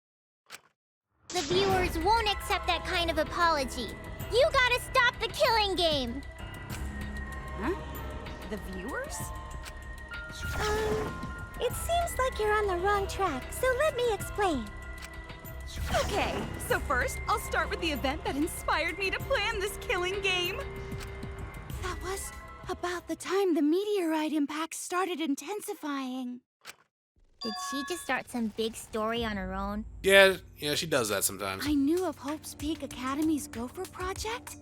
The viewers won't accept that kind of apology. You gotta stop the killing game! Huh? The viewers? It seems like you're on the wrong track, so let me explain. Okay, so first, I'll start with the event that inspired me to plan this killing game. That was about the time the meteorite impact started intensifying. Did she just start some big story on her own? Yeah, she does that sometimes. I knew of Hope's Peak Academy's Gopher Project,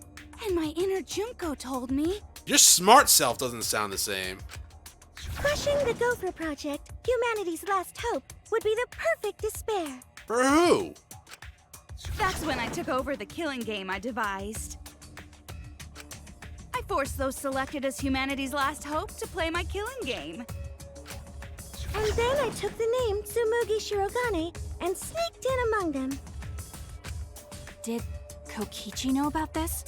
and my inner Junko told me... Your smart self doesn't sound the same. Crushing the Gopher Project, humanity's last hope, would be the perfect despair. For who? That's when I took over the killing game I devised. I forced those selected as humanity's last hope to play my killing game. And then I took the name Tsumugi Shirogane and sneaked in among them. Did Kokichi know about this?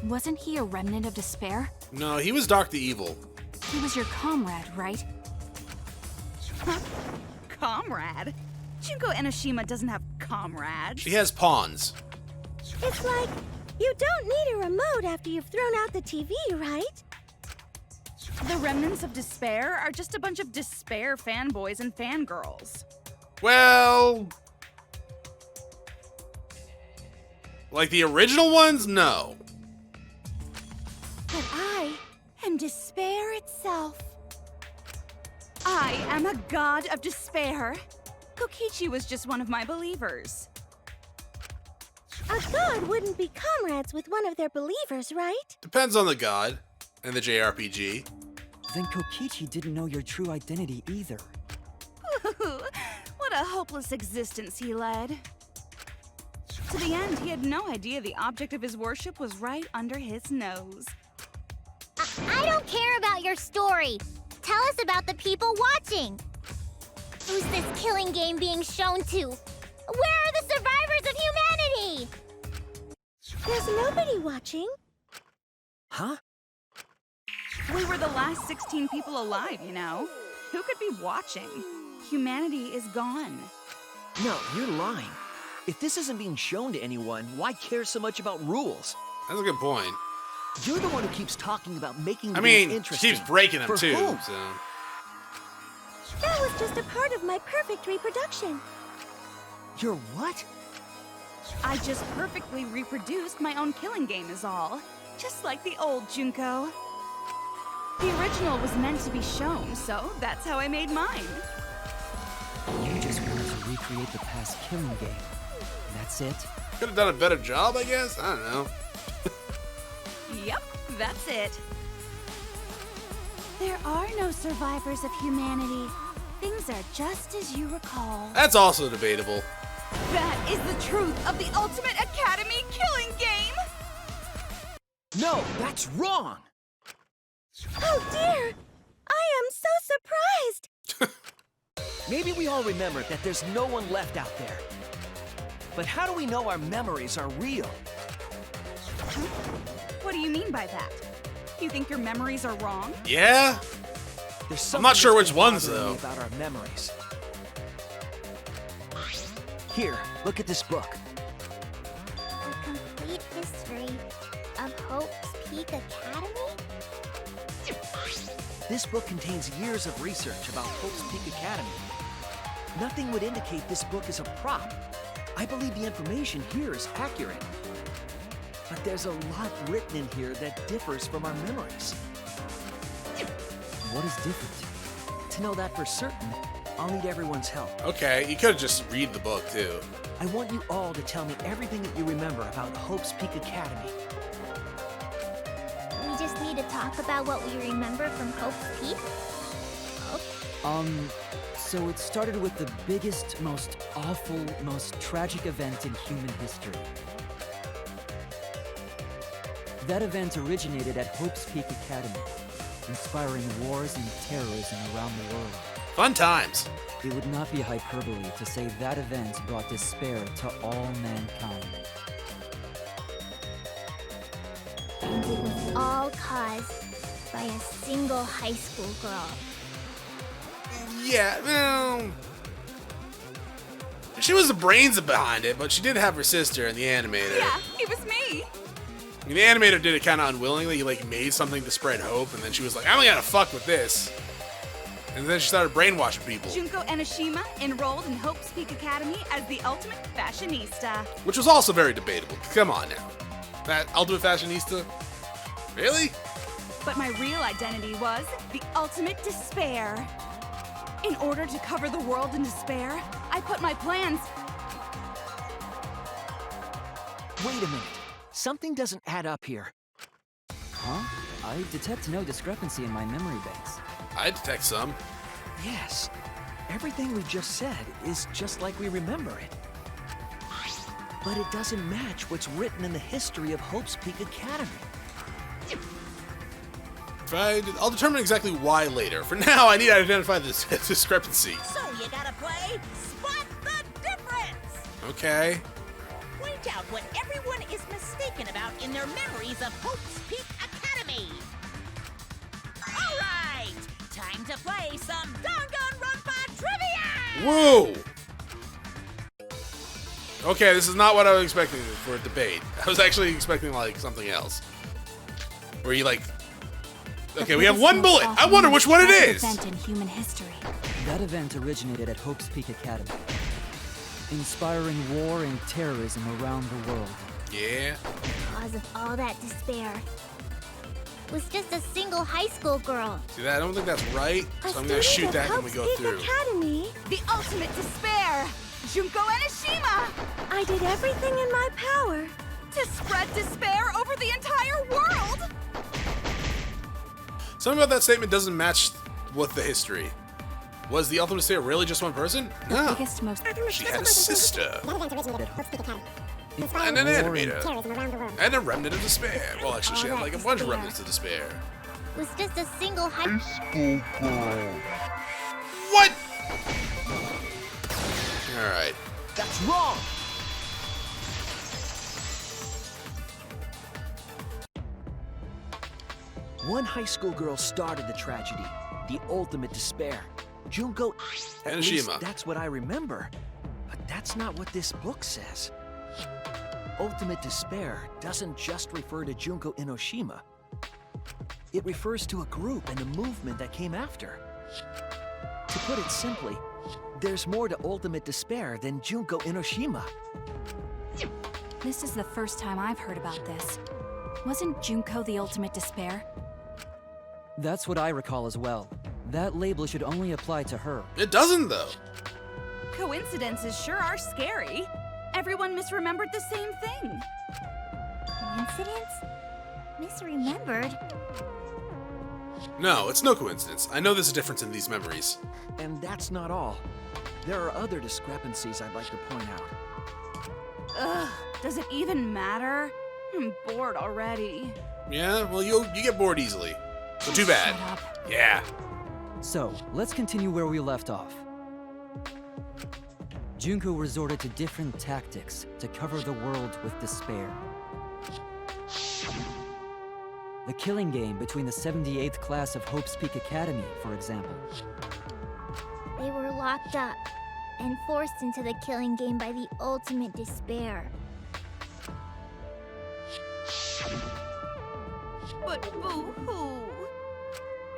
Wasn't he a remnant of despair? No, he was Dark the Evil. He was your comrade, right? Huh? Comrade? Junko Enoshima doesn't have comrades. She has pawns. It's like, you don't need a remote after you've thrown out the TV, right? The remnants of despair are just a bunch of despair fanboys and fangirls. Well... like the original ones? No. But I am despair itself. I am a god of despair. Kokichi was just one of my believers. A god wouldn't be comrades with one of their believers, right? Depends on the god and the JRPG. Then Kokichi didn't know your true identity either. What a hopeless existence he led. To the end, he had no idea the object of his worship was right under his nose. I don't care about your story. Tell us about the people watching. Who's this killing game being shown to? Where are the survivors of humanity? There's nobody watching. Huh? We were the last 16 people alive, you know. Who could be watching? Humanity is gone. No, you're lying. If this isn't being shown to anyone, why care so much about rules? That's a good point. You're the one who keeps talking about making the I mean, game she interesting. keeps breaking them For too, whom? so... That was just a part of my perfect reproduction. You're what? I just perfectly reproduced my own killing game is all. Just like the old Junko. The original was meant to be shown, so that's how I made mine. You just wanted to recreate the past killing game. That's it? Could have done a better job, I guess? I don't know. Yep, that's it. There are no survivors of humanity. Things are just as you recall. That's also debatable. That is the truth of the Ultimate Academy killing game! No, that's wrong! Oh dear! I am so surprised! Maybe we all remember that there's no one left out there. But how do we know our memories are real? Huh? What do you mean by that? You think your memories are wrong? Yeah? There's I'm not sure which something ones, bothering me though. about our memories. Here, look at this book. A complete history of Hope's Peak Academy? This book contains years of research about Hope's Peak Academy. Nothing would indicate this book is a prop. I believe the information here is accurate. But there's a lot written in here that differs from our memories. What is different? To know that for certain, I'll need everyone's help. Okay, you could just read the book, too. I want you all to tell me everything that you remember about Hope's Peak Academy. We just need to talk about what we remember from Hope's Peak? So it started with the biggest, most awful, most tragic event in human history. That event originated at Hope's Peak Academy, inspiring wars and terrorism around the world. Fun times. It would not be hyperbole to say that event brought despair to all mankind. And it was all caused by a single high school girl. Yeah, well... she was the brains behind it, but she did have her sister in the animator. Yeah, it was me! I mean, the animator did it kind of unwillingly. He, like, made something to spread hope, and then she was like, I'm only gonna fuck with this. And then she started brainwashing people. Junko Enoshima enrolled in Hope's Peak Academy as the ultimate fashionista. Which was also very debatable. Come on now. That ultimate fashionista? Really? But my real identity was the ultimate despair. In order to cover the world in despair, I put my plans... Wait a minute. Something doesn't add up here. Huh? I detect no discrepancy in my memory banks. I detect some. Yes. Everything we just said is just like we remember it. But it doesn't match what's written in the history of Hope's Peak Academy. I'll determine exactly why later. For now, I need to identify this discrepancy. So you gotta play Spot the Difference! Okay. Point out what everyone is missing spoken about in their memories of Hope's Peak Academy. All right, time to play some Danganronpa trivia! Whoa! Okay, this is not what I was expecting for a debate. I was actually expecting, like, something else. Where you, like... Okay, we have one bullet! I wonder which one it is! Event in human history. That event originated at Hope's Peak Academy, inspiring war and terrorism around the world. Yeah? Cause of all that despair was just a single high school girl. See that? I don't think that's right, so I'm gonna shoot that when we go through. Academy. The ultimate despair! Junko Enoshima! I did everything in my power To spread despair over the entire world! Something about that statement doesn't match with the history. Was the Ultimate Despair really just one person? No. Biggest, most She had a sister. And an animator. And a remnant of despair. Well, actually, she had like a bunch of remnants of despair. Was just a single high school girl. What? Alright. That's wrong! One high school girl started the tragedy, the ultimate despair. Junko, at least Enoshima. that's what I remember. But that's not what this book says. Ultimate despair doesn't just refer to Junko Enoshima. It refers to a group and a movement that came after. To put it simply, there's more to ultimate despair than Junko Enoshima. This is the first time I've heard about this. Wasn't Junko the ultimate despair? That's what I recall as well. That label should only apply to her. It doesn't, though. Coincidences sure are scary. Everyone misremembered the same thing. Coincidence? Misremembered? No, it's no coincidence. I know there's a difference in these memories. And that's not all. There are other discrepancies I'd like to point out. Ugh, does it even matter? I'm bored already. Yeah, well, you get bored easily. So too bad. Shut up. Yeah. So, let's continue where we left off. Junko resorted to different tactics to cover the world with despair. The killing game between the 78th class of Hope's Peak Academy, for example. They were locked up and forced into the killing game by the ultimate despair. But boo-hoo.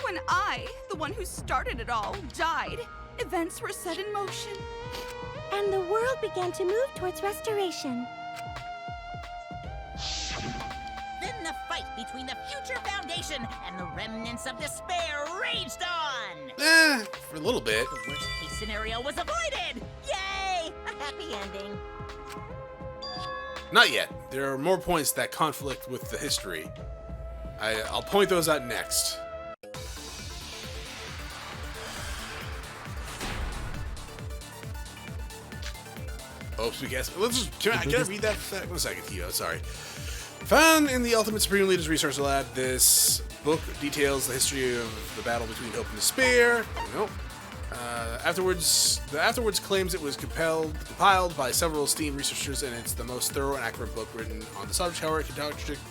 When I, the one who started it all, died, events were set in motion. and the world began to move towards restoration. Then the fight between the Future Foundation and the remnants of despair raged on! For a little bit. The worst case scenario was avoided! Yay! A happy ending. Not yet. There are more points that conflict with the history. I'll point those out next. Oops, we guess. Let's just, can I read that? 1 second, Kibo. Sorry. Found in the Ultimate Supreme Leader's Resource Lab, this book details the history of the battle between hope and despair. Nope. The afterwards claims it was compiled by several esteemed researchers, and it's the most thorough and accurate book written on the subject. However, it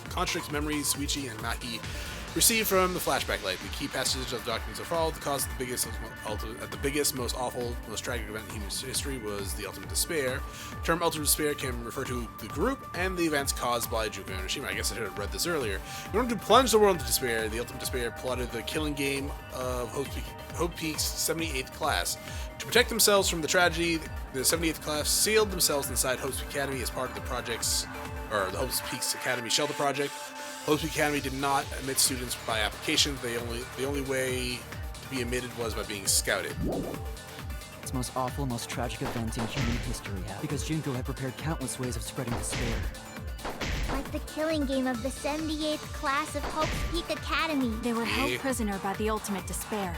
contradicts memories Suichi and Maki received from the Flashback light. The key passages of the documents that followed the cause of the biggest, most awful, most tragic event in human history was the Ultimate Despair. The term Ultimate Despair can refer to the group and the events caused by Junko Enoshima. I guess I should have read this earlier. In order to plunge the world into despair, the Ultimate Despair plotted the killing game of Hope Peak's 78th class. To protect themselves from the tragedy, the 78th class sealed themselves inside Hope's Peak Academy as part of the Hope Peak's Academy Shelter Project. Hope's Peak Academy did not admit students by application. The only way to be admitted was by being scouted. It's the most awful, most tragic event in human history, because Junko had prepared countless ways of spreading despair. Like the killing game of the 78th class of Hope's Peak Academy. They were held prisoner by the Ultimate Despair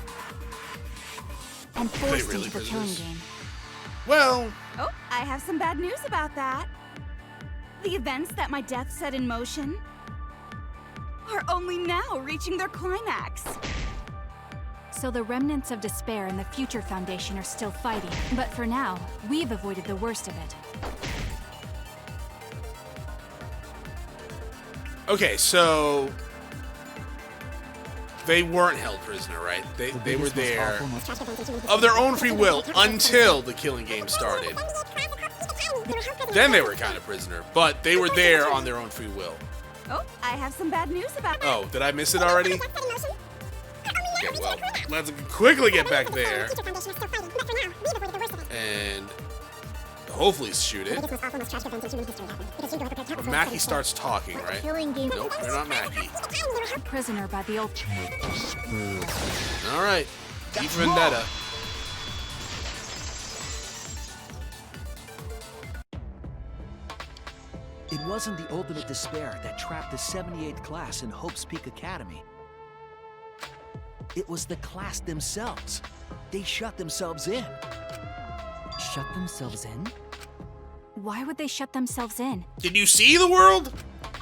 and forced into the killing game. Well... Oh, I have some bad news about that. The events that my death set in motion are only now reaching their climax. So the remnants of despair and the Future Foundation are still fighting, but for now, we've avoided the worst of it. Okay, so they weren't held prisoner, right? They were there of their own free will until the killing game started. Then they were kind of prisoner, but they were there on their own free will. Oh, I have some bad news about that. Oh, did I miss it already? Okay, well, let's quickly get back there. And hopefully shoot it. Mackie starts talking, right? Nope, you're not Mackie. Prisoner by the ultimate. Alright, deep vendetta. It wasn't the ultimate despair that trapped the 78th class in Hope's Peak Academy. It was the class themselves. They shut themselves in. Shut themselves in? Why would they shut themselves in? Did you see the world?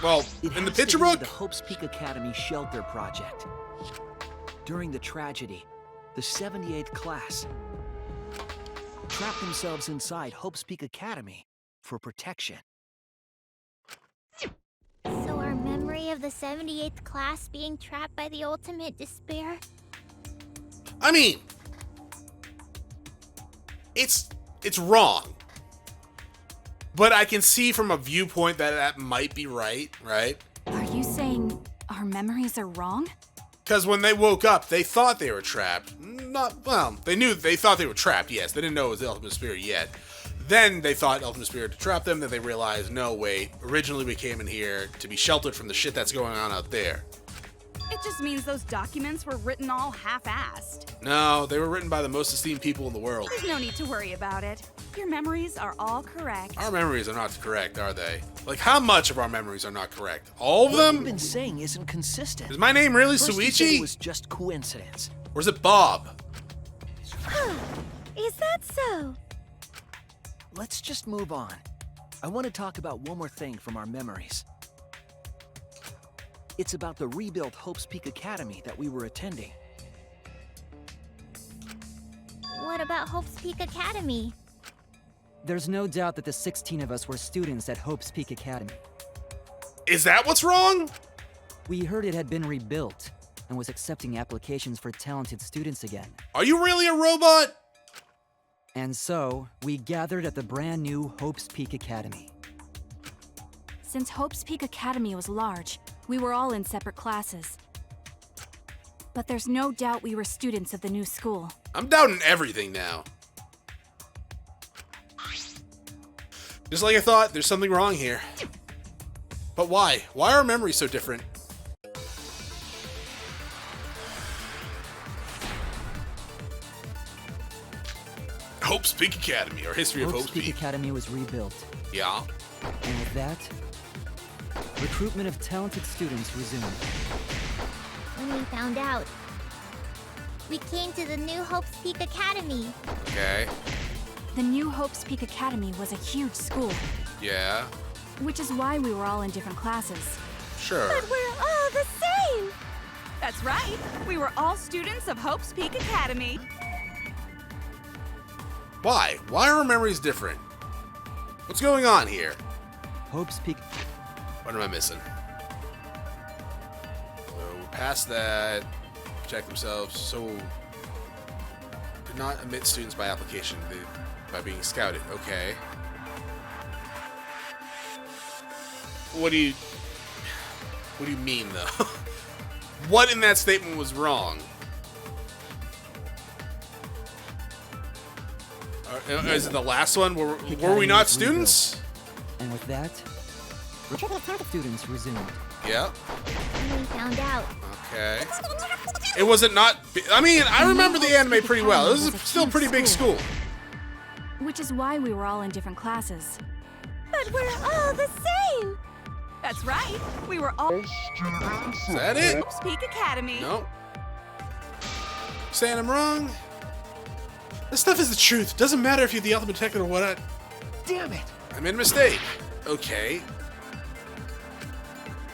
Well, It in the has to picture do with book? the Hope's Peak Academy shelter project. During the tragedy, the 78th class trapped themselves inside Hope's Peak Academy for protection. So our memory of the 78th class being trapped by the ultimate despair? I mean, it's wrong. But I can see from a viewpoint that that might be right? Are you saying our memories are wrong? Because when they woke up, they thought they were trapped. They thought they were trapped, yes. They didn't know it was the Ultimate Spirit yet. Then they thought Ultimate Spirit to trap them, then they realized, no, wait, originally we came in here to be sheltered from the shit that's going on out there. It just means those documents were written all half-assed. No, they were written by the most esteemed people in the world. There's no need to worry about it. Your memories are all correct. Our memories are not correct, are they? Like, how much of our memories are not correct? All of What them? you've been saying isn't consistent. Is my name really First you said Suichi? it was just coincidence. Or is it Bob? Is that so? Let's just move on. I want to talk about one more thing from our memories. It's about the rebuilt Hope's Peak Academy that we were attending. What about Hope's Peak Academy? There's no doubt that the 16 of us were students at Hope's Peak Academy. Is that what's wrong? We heard it had been rebuilt and was accepting applications for talented students again. Are you really a robot? And so, we gathered at the brand new Hope's Peak Academy. Since Hope's Peak Academy was large, we were all in separate classes. But there's no doubt we were students of the new school. I'm doubting everything now. Just like I thought, there's something wrong here. But why? Why are our memories so different? Hope's Peak Academy, or History of Hope's Hope's Peak Peak. Academy was rebuilt. Yeah. And with that, recruitment of talented students resumed. When we found out, we came to the new Hope's Peak Academy. Okay. The new Hope's Peak Academy was a huge school, Yeah. which is why we were all in different classes. Sure. But we're all the same! That's right. We were all students of Hope's Peak Academy. Why? Why are our memories different? What's going on here? Hope's Peak. What am I missing? So we're past that. Protect themselves. So did not admit students by application. By being scouted. Okay. What do you mean though? What in that statement was wrong? Is it the last one? Were we not students? And with that, students resumed. Yeah. When we found out, Okay. It wasn't not. I mean, I remember the anime pretty well. It was still a pretty big school. Which is why we were all in different classes. But we're all the same! That's right. We were all Is that it? Hope's Peak Academy. No. Saying I'm wrong? This stuff is the truth. Doesn't matter if you're the ultimate detective or what. Damn it! I made a mistake. Okay.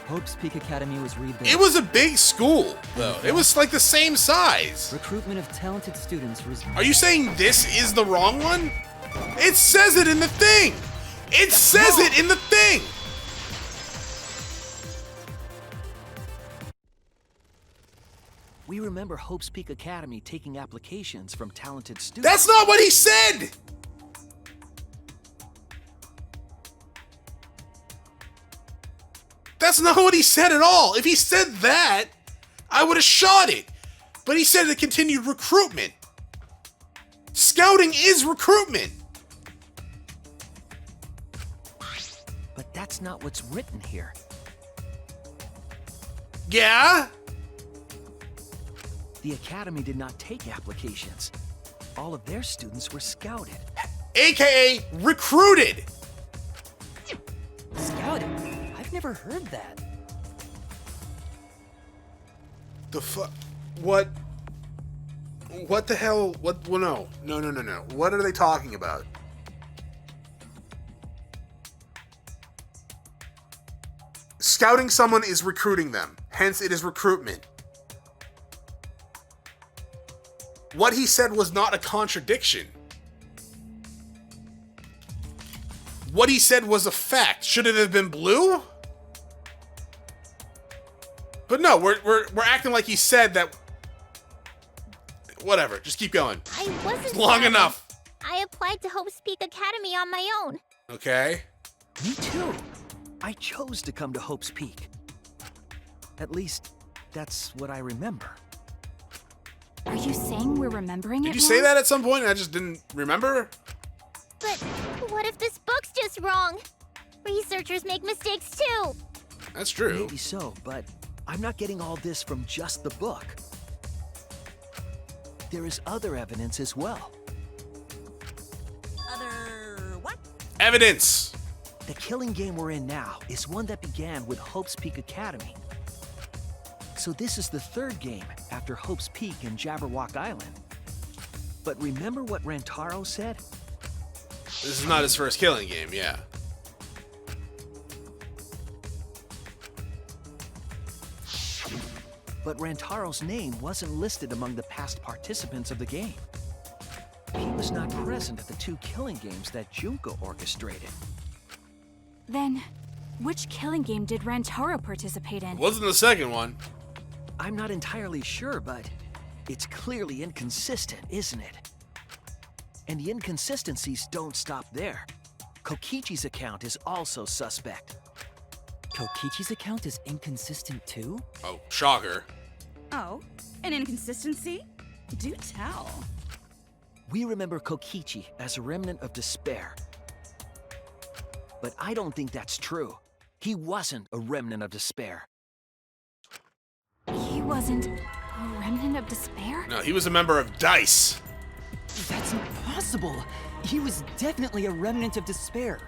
Hope's Peak Academy was rebuilt. It was a big school, though. It was like the same size. Recruitment of talented students resumed. Are you saying this is the wrong one? It says it in the thing! It says it in the thing! We remember Hope's Peak Academy taking applications from talented students. That's not what he said! That's not what he said at all. If he said that, I would have shot it. But he said the continued recruitment. Scouting is recruitment. But that's not what's written here. Yeah? The Academy did not take applications. All of their students were scouted. AKA recruited. Scouting? I've never heard that. The fuck? What? What the hell? What? Well, no. No. What are they talking about? Scouting someone is recruiting them. Hence, it is recruitment. What he said was not a contradiction. What he said was a fact. Should it have been blue? But no, we're acting like he said that. Whatever, just keep going. I wasn't It's long scouting. enough. I applied to Hope's Peak Academy on my own. Okay. Me too. I chose to come to Hope's Peak. At least, that's what I remember. Are you saying we're remembering it Did you say wrong? that at some point and I just didn't remember? But what if this book's just wrong? Researchers make mistakes too. That's true. Maybe so, but I'm not getting all this from just the book. There is other evidence as well. Other what? Evidence. The killing game we're in now is one that began with Hope's Peak Academy. So this is the third game after Hope's Peak and Jabberwock Island. But remember what Rantaro said? This is not his first killing game, yeah. But Rantaro's name wasn't listed among the past participants of the game. He was not present at the two killing games that Junko orchestrated. Then, which killing game did Rantaro participate in? It wasn't the second one. I'm not entirely sure, but it's clearly inconsistent, isn't it? And the inconsistencies don't stop there. Kokichi's account is also suspect. Kokichi's account is inconsistent too? Oh, shocker. Oh, an inconsistency? Do tell. We remember Kokichi as a remnant of despair. But I don't think that's true. He wasn't a remnant of despair. He wasn't a remnant of despair? No, he was a member of DICE. That's impossible! He was definitely a remnant of despair.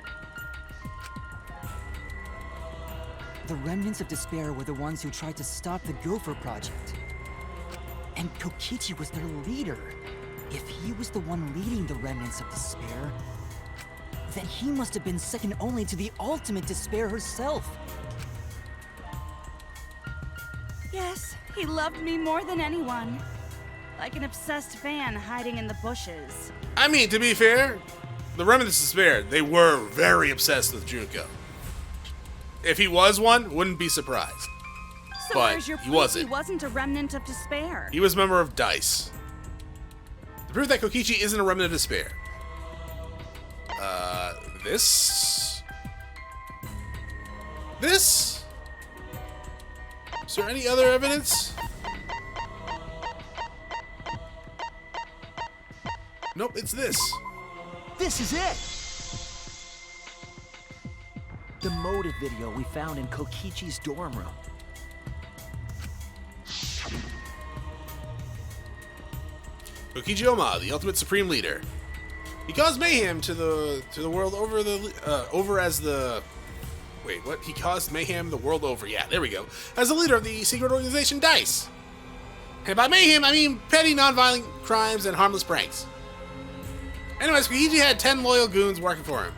The remnants of despair were the ones who tried to stop the Gopher Project. And Kokichi was their leader. If he was the one leading the remnants of despair, then he must have been second only to the ultimate despair herself. Yes, he loved me more than anyone. Like an obsessed fan hiding in the bushes. I mean, to be fair, the Remnants of Despair, they were very obsessed with Junko. If he was one, wouldn't be surprised. So But where's your he proof wasn't. he wasn't a remnant of despair? He was a member of DICE. The proof that Kokichi isn't a remnant of despair. This? This? Is there any other evidence? Nope, it's this. This is it! The motive video we found in Kokichi's dorm room. Kokichi Oma, the ultimate supreme leader. He caused mayhem to the world over as the. Wait, what? He caused mayhem the world over. Yeah, there we go. As the leader of the secret organization DICE. And by mayhem, I mean petty, non-violent crimes and harmless pranks. Anyways, Kokichi had 10 loyal goons working for him.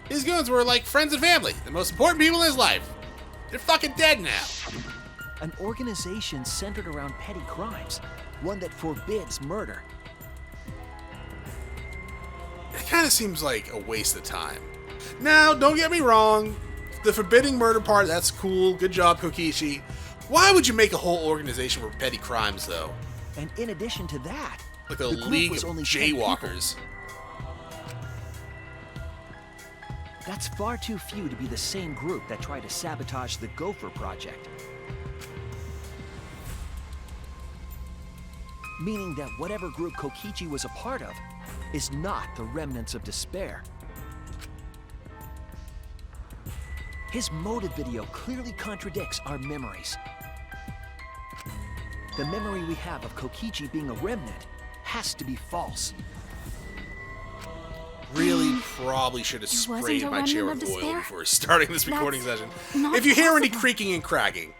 His goons were like friends and family, the most important people in his life. They're fucking dead now. An organization centered around petty crimes, one that forbids murder. It kind of seems like a waste of time. Now, don't get me wrong. The forbidding murder part, that's cool. Good job, Kokichi. Why would you make a whole organization for petty crimes, though? And in addition to that, Like a the group league was of only 10 people. jaywalkers. That's far too few to be the same group that tried to sabotage the Gopher Project. Meaning that whatever group Kokichi was a part of is not the remnants of despair. His motive video clearly contradicts our memories. The memory we have of Kokichi being a remnant has to be false. Really probably should have It wasn't sprayed a my chair remnant with of oil despair? before starting this recording That's session. not If you hear any possible. creaking and cracking,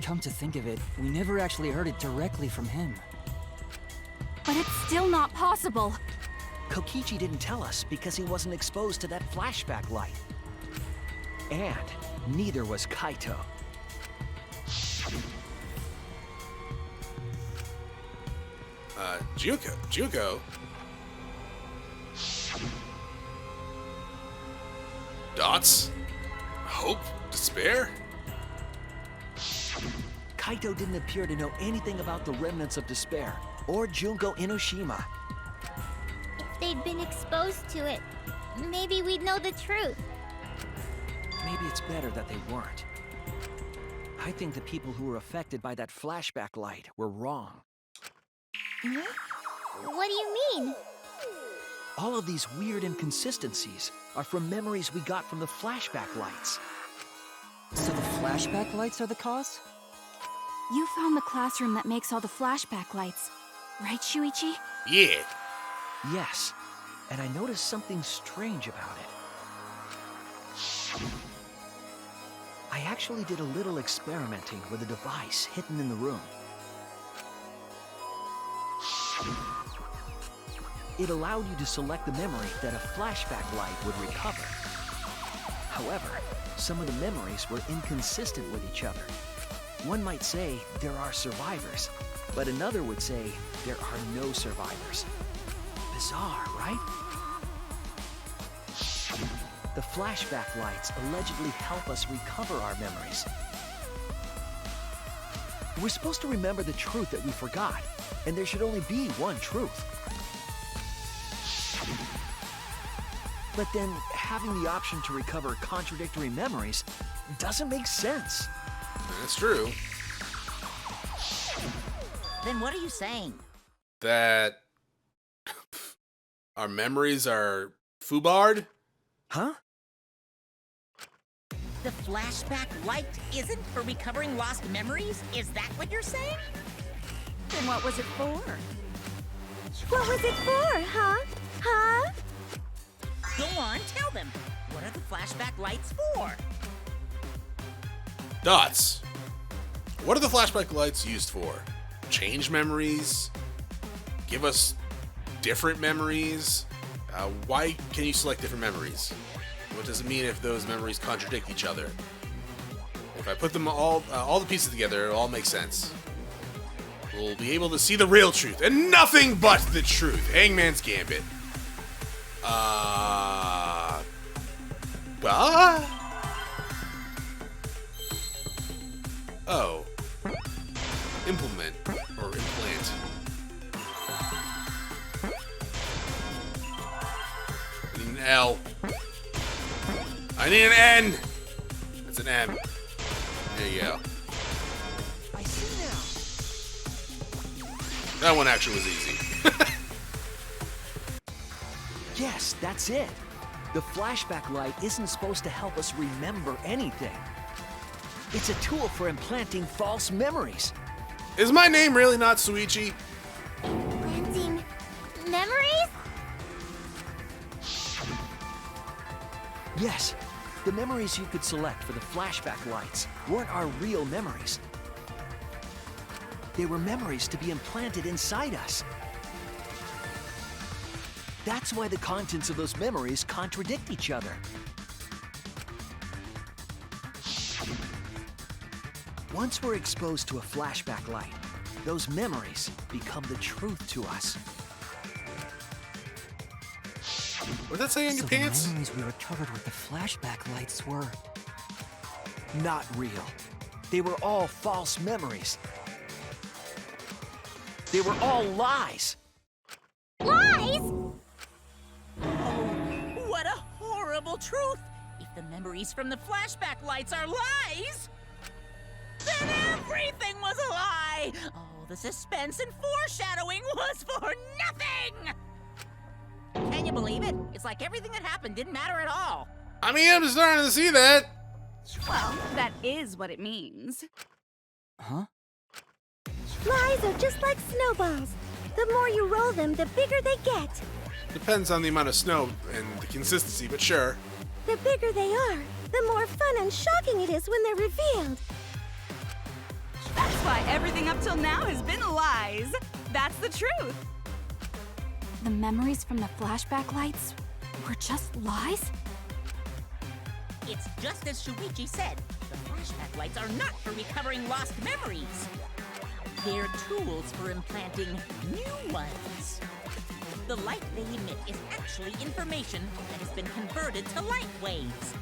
Come to think of it, we never actually heard it directly from him. But it's still not possible. Kokichi didn't tell us because he wasn't exposed to that flashback light. And neither was Kaito. Juko? Dots? Hope? Despair? Kaito didn't appear to know anything about the remnants of despair, or Junko Inoshima. If they'd been exposed to it, maybe we'd know the truth. Maybe it's better that they weren't. I think the people who were affected by that flashback light were wrong. What do you mean? All of these weird inconsistencies are from memories we got from the flashback lights. So the flashback lights are the cause? You found the classroom that makes all the flashback lights, right, Shuichi? Yeah. Yes, and I noticed something strange about it. I actually did a little experimenting with a device hidden in the room. It allowed you to select the memory that a flashback light would recover. However, some of the memories were inconsistent with each other. One might say there are survivors, but another would say there are no survivors. Bizarre, right? The flashback lights allegedly help us recover our memories. We're supposed to remember the truth that we forgot, and there should only be one truth. But then, having the option to recover contradictory memories doesn't make sense. That's true. Then what are you saying? That our memories are foobarred? Huh? The flashback light isn't for recovering lost memories? Is that what you're saying? Then what was it for? What was it for, huh? Huh? Go on, tell them. What are the flashback lights for? Dots. What are the flashback lights used for? Change memories? Give us different memories? Why can you select different memories? What does it mean if those memories contradict each other? If I put them all the pieces together, it'll all make sense. We'll be able to see the real truth and nothing but the truth. Hangman's Gambit. Oh. Implement or implant. I need an L. I need an N. It's an M. There you go. I see now. That one actually was easy. Yes, that's it. The flashback light isn't supposed to help us remember anything. It's a tool for implanting false memories. Is my name really not Suichi? Planting memories? Yes, the memories you could select for the flashback lights weren't our real memories. They were memories to be implanted inside us. That's why the contents of those memories contradict each other. Once we're exposed to a flashback light, those memories become the truth to us. What did that say on your So pants? the memories we recovered with the flashback lights were... Not real. They were all false memories. They were all lies. Lies? What a horrible truth! If the memories from the flashback lights are lies, then everything was a lie! Oh, the suspense and foreshadowing was for nothing! Can you believe it? It's like everything that happened didn't matter at all. I mean, I'm just starting to see that. Well, that is what it means. Huh? Lies are just like snowballs. The more you roll them, the bigger they get. Depends on the amount of snow and the consistency, but sure. The bigger they are, the more fun and shocking it is when they're revealed. That's why everything up till now has been lies. That's the truth. The memories from the flashback lights were just lies? It's just as Shuichi said. The flashback lights are not for recovering lost memories. They're tools for implanting new ones. The light they emit is actually information that has been converted to light waves.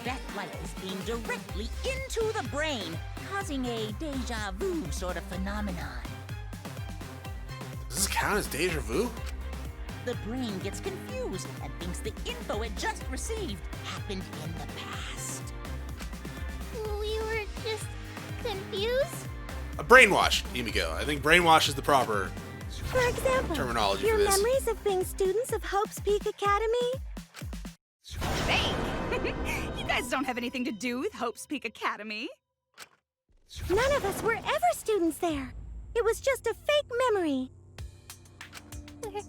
That light is being directly into the brain, causing a deja vu sort of phenomenon. Does this count as deja vu? The brain gets confused and thinks the info it just received happened in the past. We were just confused? A brainwash, Emiko. I think brainwash is the proper For example, terminology your for this. memories of being students of Hope's Peak Academy? Hey! You guys don't have anything to do with Hope's Peak Academy. None of us were ever students there. It was just a fake memory. We're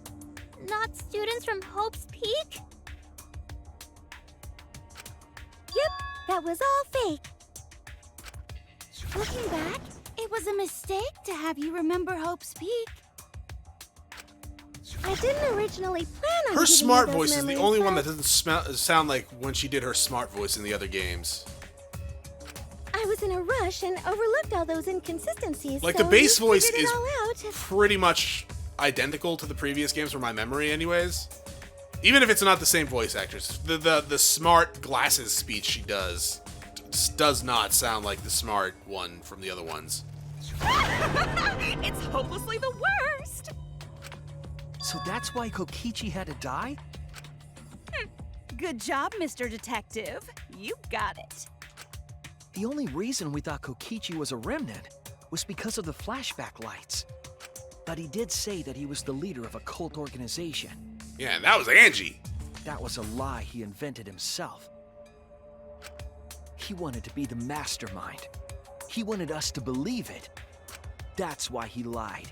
not students from Hope's Peak? Yep, that was all fake. Looking back, it was a mistake to have you remember Hope's Peak. I didn't originally plan on Her giving smart you those voice is the memories, only one but that doesn't sound like when she did her smart voice in the other games. I was in a rush and overlooked all those inconsistencies. Like, so the bass you voice figured it is all out. pretty much identical to the previous games from my memory anyways. Even if it's not the same voice actress. The smart glasses speech she does not sound like the smart one from the other ones. It's hopelessly the worst. So that's why Kokichi had to die? Good job, Mr. Detective. You got it. The only reason we thought Kokichi was a remnant was because of the flashback lights. But he did say that he was the leader of a cult organization. Yeah, and that was Angie. That was a lie he invented himself. He wanted to be the mastermind. He wanted us to believe it. That's why he lied.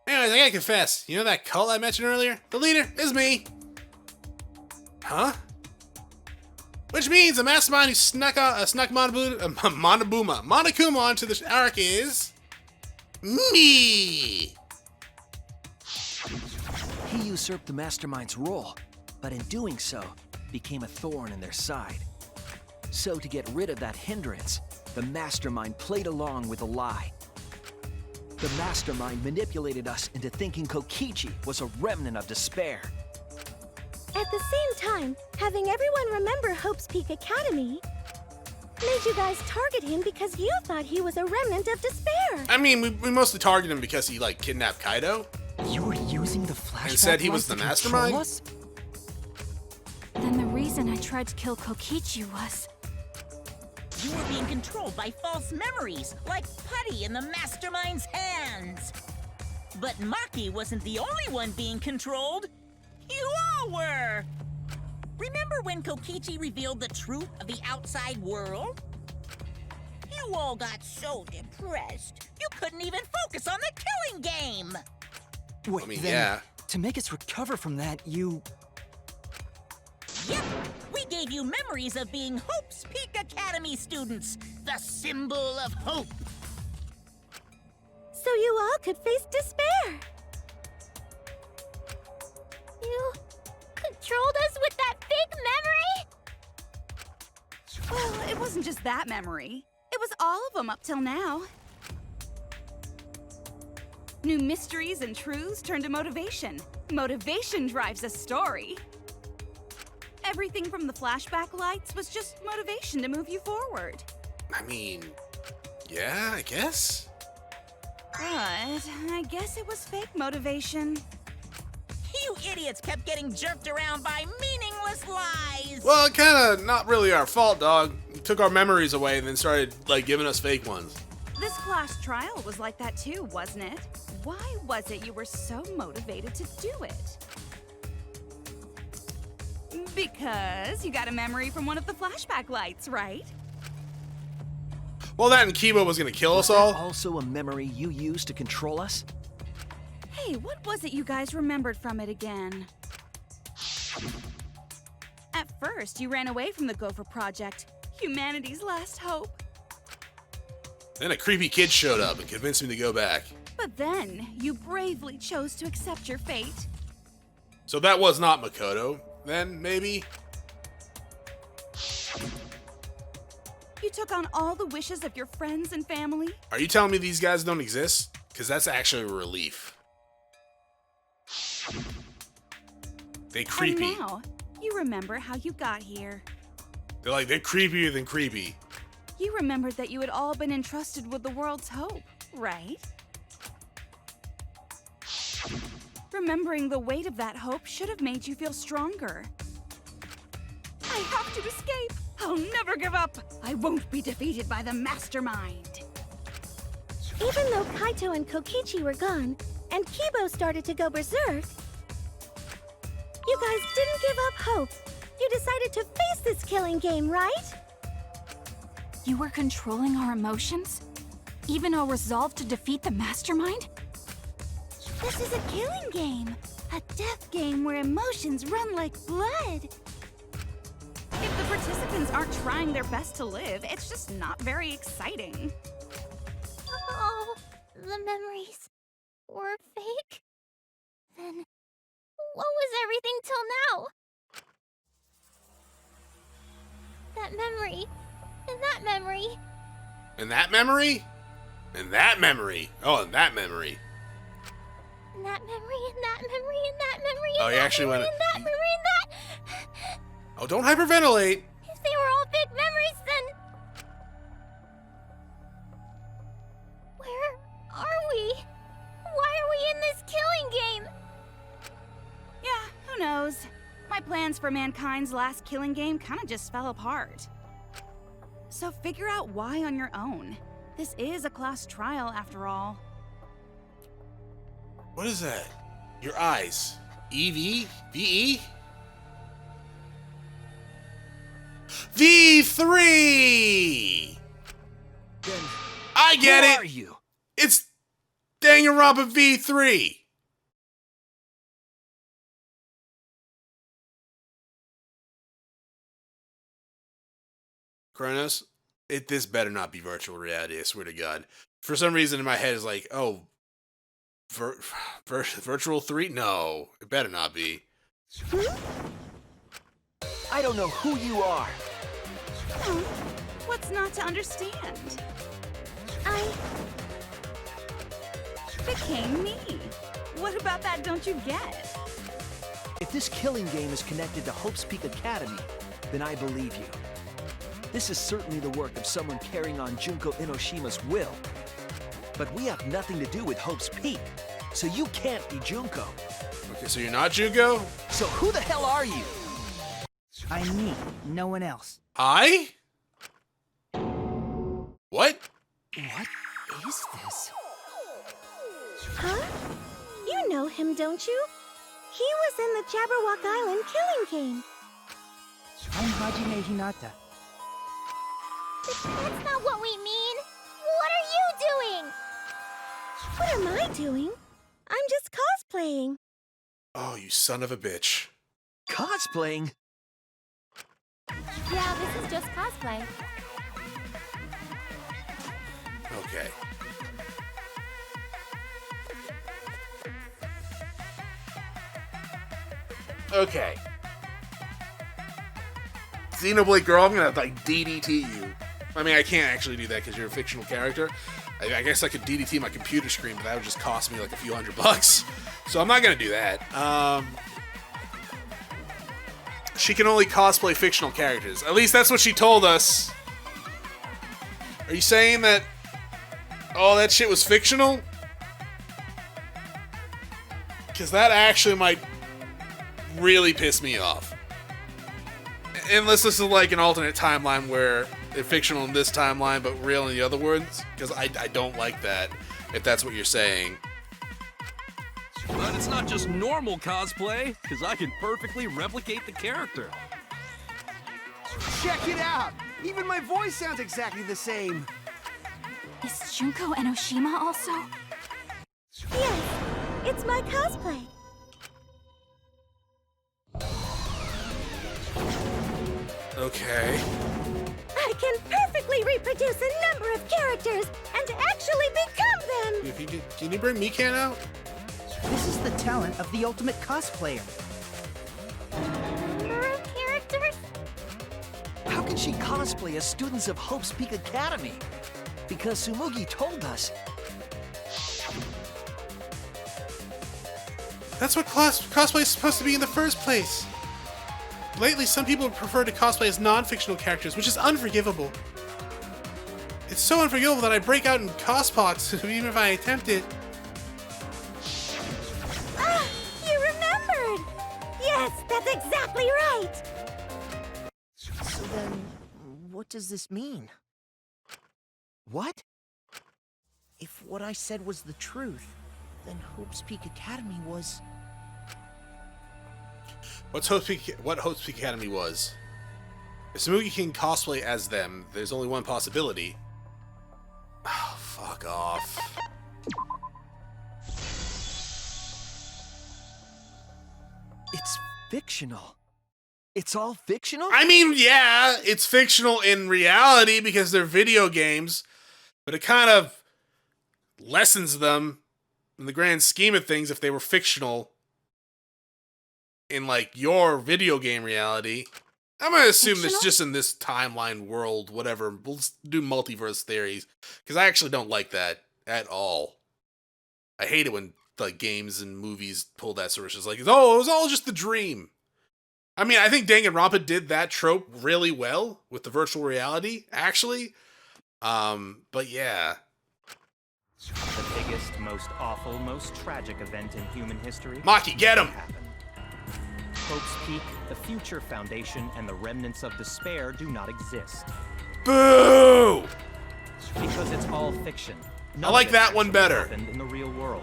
Anyways, I gotta confess, you know that cult I mentioned earlier? The leader is me. Huh? Which means the mastermind who snuck Monokuma onto the arc is me. He usurped the mastermind's role, but in doing so, became a thorn in their side. So to get rid of that hindrance, the mastermind played along with a lie. The mastermind manipulated us into thinking Kokichi was a remnant of despair. At the same time, having everyone remember Hope's Peak Academy made you guys target him because you thought he was a remnant of despair. I mean, we mostly targeted him because he, like, kidnapped Kaido. You were using the flashback And said he was lights the to control mastermind? us? Then the reason I tried to kill Kokichi was... You were being controlled by false memories, like putty in the mastermind's hands. But Maki wasn't the only one being controlled. You all were! Remember when Kokichi revealed the truth of the outside world? You all got so depressed, you couldn't even focus on the killing game! Wait, I mean, then, yeah. to make us recover from that, you... Yep, we gave you memories of being Hope's Peak Academy students, the symbol of hope. So you all could face despair. You controlled us with that fake memory? Well, it wasn't just that memory. It was all of them up till now. New mysteries and truths turn to motivation. Motivation drives a story. Everything from the flashback lights was just motivation to move you forward. I mean, yeah, I guess. But I guess it was fake motivation. You idiots kept getting jerked around by meaningless lies! Well, kinda not really our fault, dog. You took our memories away and then started, like, giving us fake ones. This class trial was like that too, wasn't it? Why was it you were so motivated to do it? Because you got a memory from one of the flashback lights, right? Well, that and Kibo was gonna kill us all. Also a memory you used to control us? Hey, what was it you guys remembered from it again? At first, you ran away from the Gopher Project, humanity's last hope. Then a creepy kid showed up and convinced me to go back. But then, you bravely chose to accept your fate. So that was not Makoto. Then, maybe? You took on all the wishes of your friends and family. Are you telling me these guys don't exist? Because that's actually a relief. They creepy. And now, you remember how you got here. They're creepier than creepy. You remembered that you had all been entrusted with the world's hope, right? Remembering the weight of that hope should have made you feel stronger. I have to escape! I'll never give up! I won't be defeated by the mastermind! Even though Kaito and Kokichi were gone, and Kibo started to go berserk, you guys didn't give up hope. You decided to face this killing game, right? You were controlling our emotions? Even our resolve to defeat the mastermind? This is a killing game. A death game where emotions run like blood. If the participants aren't trying their best to live, it's just not very exciting. Oh, the memories were fake? Then what was everything till now? That memory, and that memory. And that memory? And that memory. Oh, and that memory. And that memory, and that memory, and that memory, and Oh, you that actually memory, went. and that memory, and that. Oh, don't hyperventilate. If they were all fake memories, then where are we? Why are we in this killing game? Yeah, who knows? My plans for mankind's last killing game kinda just fell apart. So figure out why on your own. This is a class trial after all. What is that? Your eyes. EV? VE? V3! Then I get who it! are you? It's Danganronpa V3! Chronos, this better not be virtual reality, I swear to God. For some reason in my head is like, oh, virtual 3? No, it better not be. I don't know who you are. Oh, what's not to understand? I became me. What about that don't you get? If this killing game is connected to Hope's Peak Academy, then I believe you. This is certainly the work of someone carrying on Junko Inoshima's will. But we have nothing to do with Hope's Peak, so you can't be Junko. Okay, so you're not Junko? So who the hell are you? I'm me, no one else. I? What? What is this? Huh? You know him, don't you? He was in the Jabberwock Island killing game. I'm Hajime Hinata. That's not what we mean. What are you doing? What am I doing? I'm just cosplaying. Oh, you son of a bitch. Cosplaying? Yeah, this is just cosplay. Okay. Okay. Xenoblade Girl, I'm gonna like DDT you. I mean, I can't actually do that because you're a fictional character. I guess I could DDT my computer screen, but that would just cost me like a few $100. So I'm not gonna do that. she can only cosplay fictional characters. At least that's what she told us. Are you saying that all that shit was fictional? Because that actually might really piss me off. Unless this is like an alternate timeline where they're fictional in this timeline but real in the other ones. Because I don't like that, if that's what you're saying. But it's not just normal cosplay, because I can perfectly replicate the character. Check it out! Even my voice sounds exactly the same. Is Junko Enoshima also? Yes, it's my cosplay. Okay. I can perfectly reproduce a number of characters and actually become them! Can you bring Mikan out? This is the talent of the ultimate cosplayer. Number of characters? How can she cosplay as students of Hope's Peak Academy? Because Tsumugi told us. That's what cosplay is supposed to be in the first place. Lately, some people prefer to cosplay as non-fictional characters, which is unforgivable. It's so unforgivable that I break out in cospox, even if I attempt it. Ah, you remembered! Yes, that's exactly right! So then, what does this mean? What? If what I said was the truth, then Hope's Peak Academy was... What Hope's Peak Academy was? If Tsumugi can cosplay as them, there's only one possibility. Oh, fuck off. It's fictional. It's all fictional? I mean, yeah, it's fictional in reality because they're video games, but it kind of lessens them in the grand scheme of things if they were fictional in, like, your video game reality. I'm gonna assume it's just in this timeline world, whatever. We'll do multiverse theories, because I actually don't like that at all. I hate it when, like, games and movies pull that sort of shit. It's like, oh, it was all just the dream. I mean, I think Danganronpa did that trope really well with the virtual reality, actually. But yeah. The biggest, most awful, most tragic event in human history. Maki, get him! Happened. Hope's Peak, the future foundation, and the remnants of despair do not exist. Boo! Because it's all fiction. I like that one better. Happened in the real world.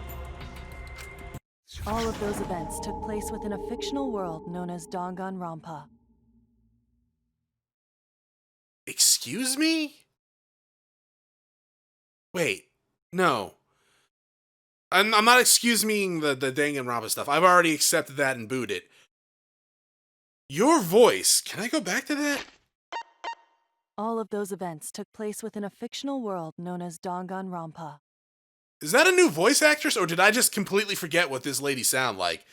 All of those events took place within a fictional world known as Danganronpa. Excuse me? Wait, no. I'm not excusing the Danganronpa stuff. I've already accepted that and booed it. Your voice, can I go back to that? All of those events took place within a fictional world known as Danganronpa. Is that a new voice actress, or did I just completely forget what this lady sound like?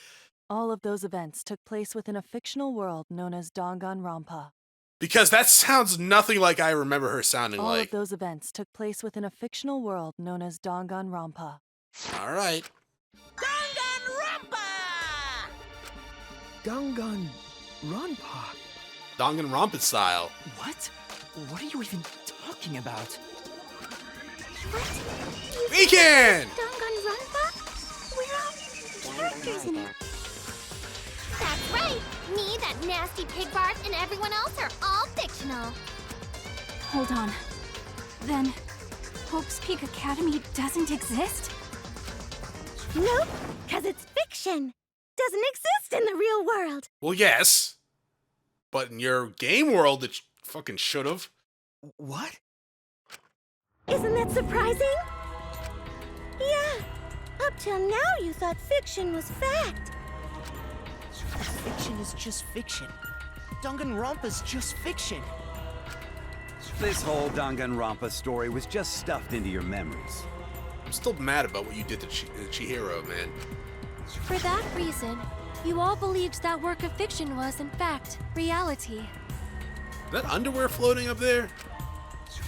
All of those events took place within a fictional world known as Danganronpa. Because that sounds nothing like I remember her sounding All like. of those events took place within a fictional world known as Danganronpa. All right. Danganronpa. Danganronpa style. What? What are you even talking about? What? Weekend! Danganronpa? We're all characters in it. That's right! Me, that nasty pig Bart, and everyone else are all fictional. Hold on. Then, Hope's Peak Academy doesn't exist? Nope, because it's fiction. Doesn't exist in the real world. Well, yes. But in your game world, it fucking should've. What? Isn't that surprising? Yeah, up till now you thought fiction was fact. Fiction is just fiction. Danganronpa's just fiction. This whole Danganronpa story was just stuffed into your memories. I'm still mad about what you did to Chihiro, man. For that reason, you all believed that work of fiction was, in fact, reality. Is that underwear floating up there?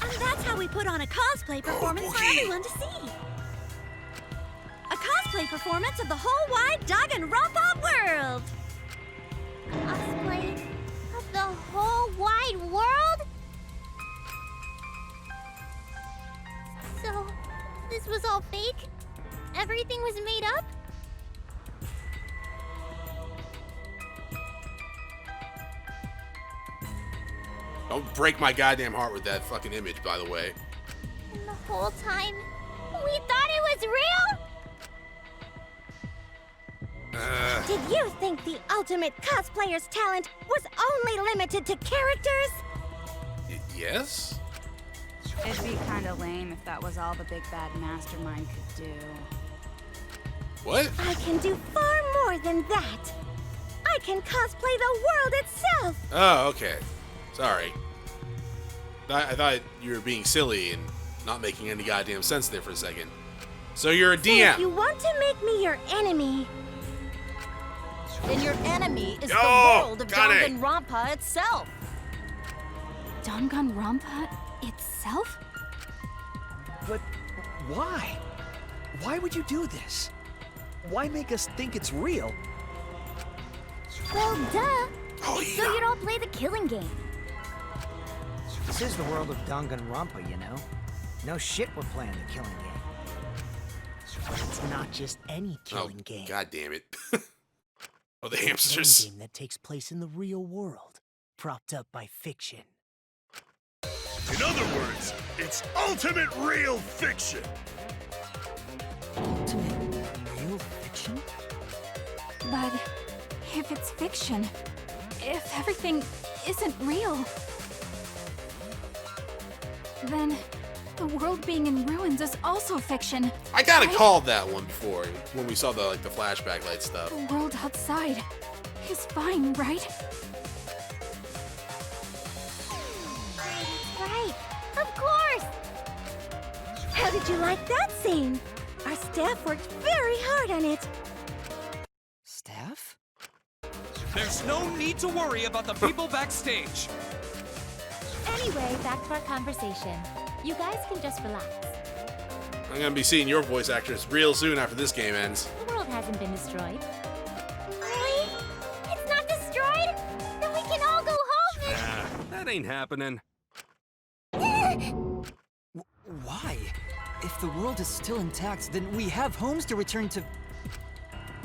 And that's how we put on a cosplay performance for everyone to see. A cosplay performance of the whole wide Danganronpa world. Cosplay whole wide world? So, this was all fake? Everything was made up? Don't break my goddamn heart with that fucking image, by the way. And the whole time, we thought it was real? Did you think the ultimate cosplayer's talent was only limited to characters? Yes? It'd be kinda lame if that was all the big bad mastermind could do. What? I can do far more than that. I can cosplay the world itself. Oh, okay. Sorry. I thought you were being silly and not making any goddamn sense there for a second. So you're a So DM. if you want to make me your enemy, Then your enemy is the Oh, world of got it. Danganronpa itself. Danganronpa itself? But why? Why would you do this? Why make us think it's real? Well, duh. Oh, It's so you don't play the killing game. This is the world of Danganronpa, you know? No shit we're playing the killing game. But it's not just any killing game. God damn it. Oh, the It's a hamsters. killing game that takes place in the real world, propped up by fiction. In other words, it's ultimate real fiction. Ultimate real fiction? But if it's fiction, if everything isn't real, then the world being in ruins is also fiction. I kinda right? called that one before when we saw the flashback light stuff. The world outside is fine, right? Right. Of course. how did you like that scene? Our staff worked very hard on it. Staff? There's no need to worry about the people backstage. Anyway, back to our conversation. You guys can just relax. I'm gonna be seeing your voice actress real soon after this game ends. The world hasn't been destroyed. Really? It's not destroyed? Then we can all go home and... That ain't happening. Why? If the world is still intact, then we have homes to return to.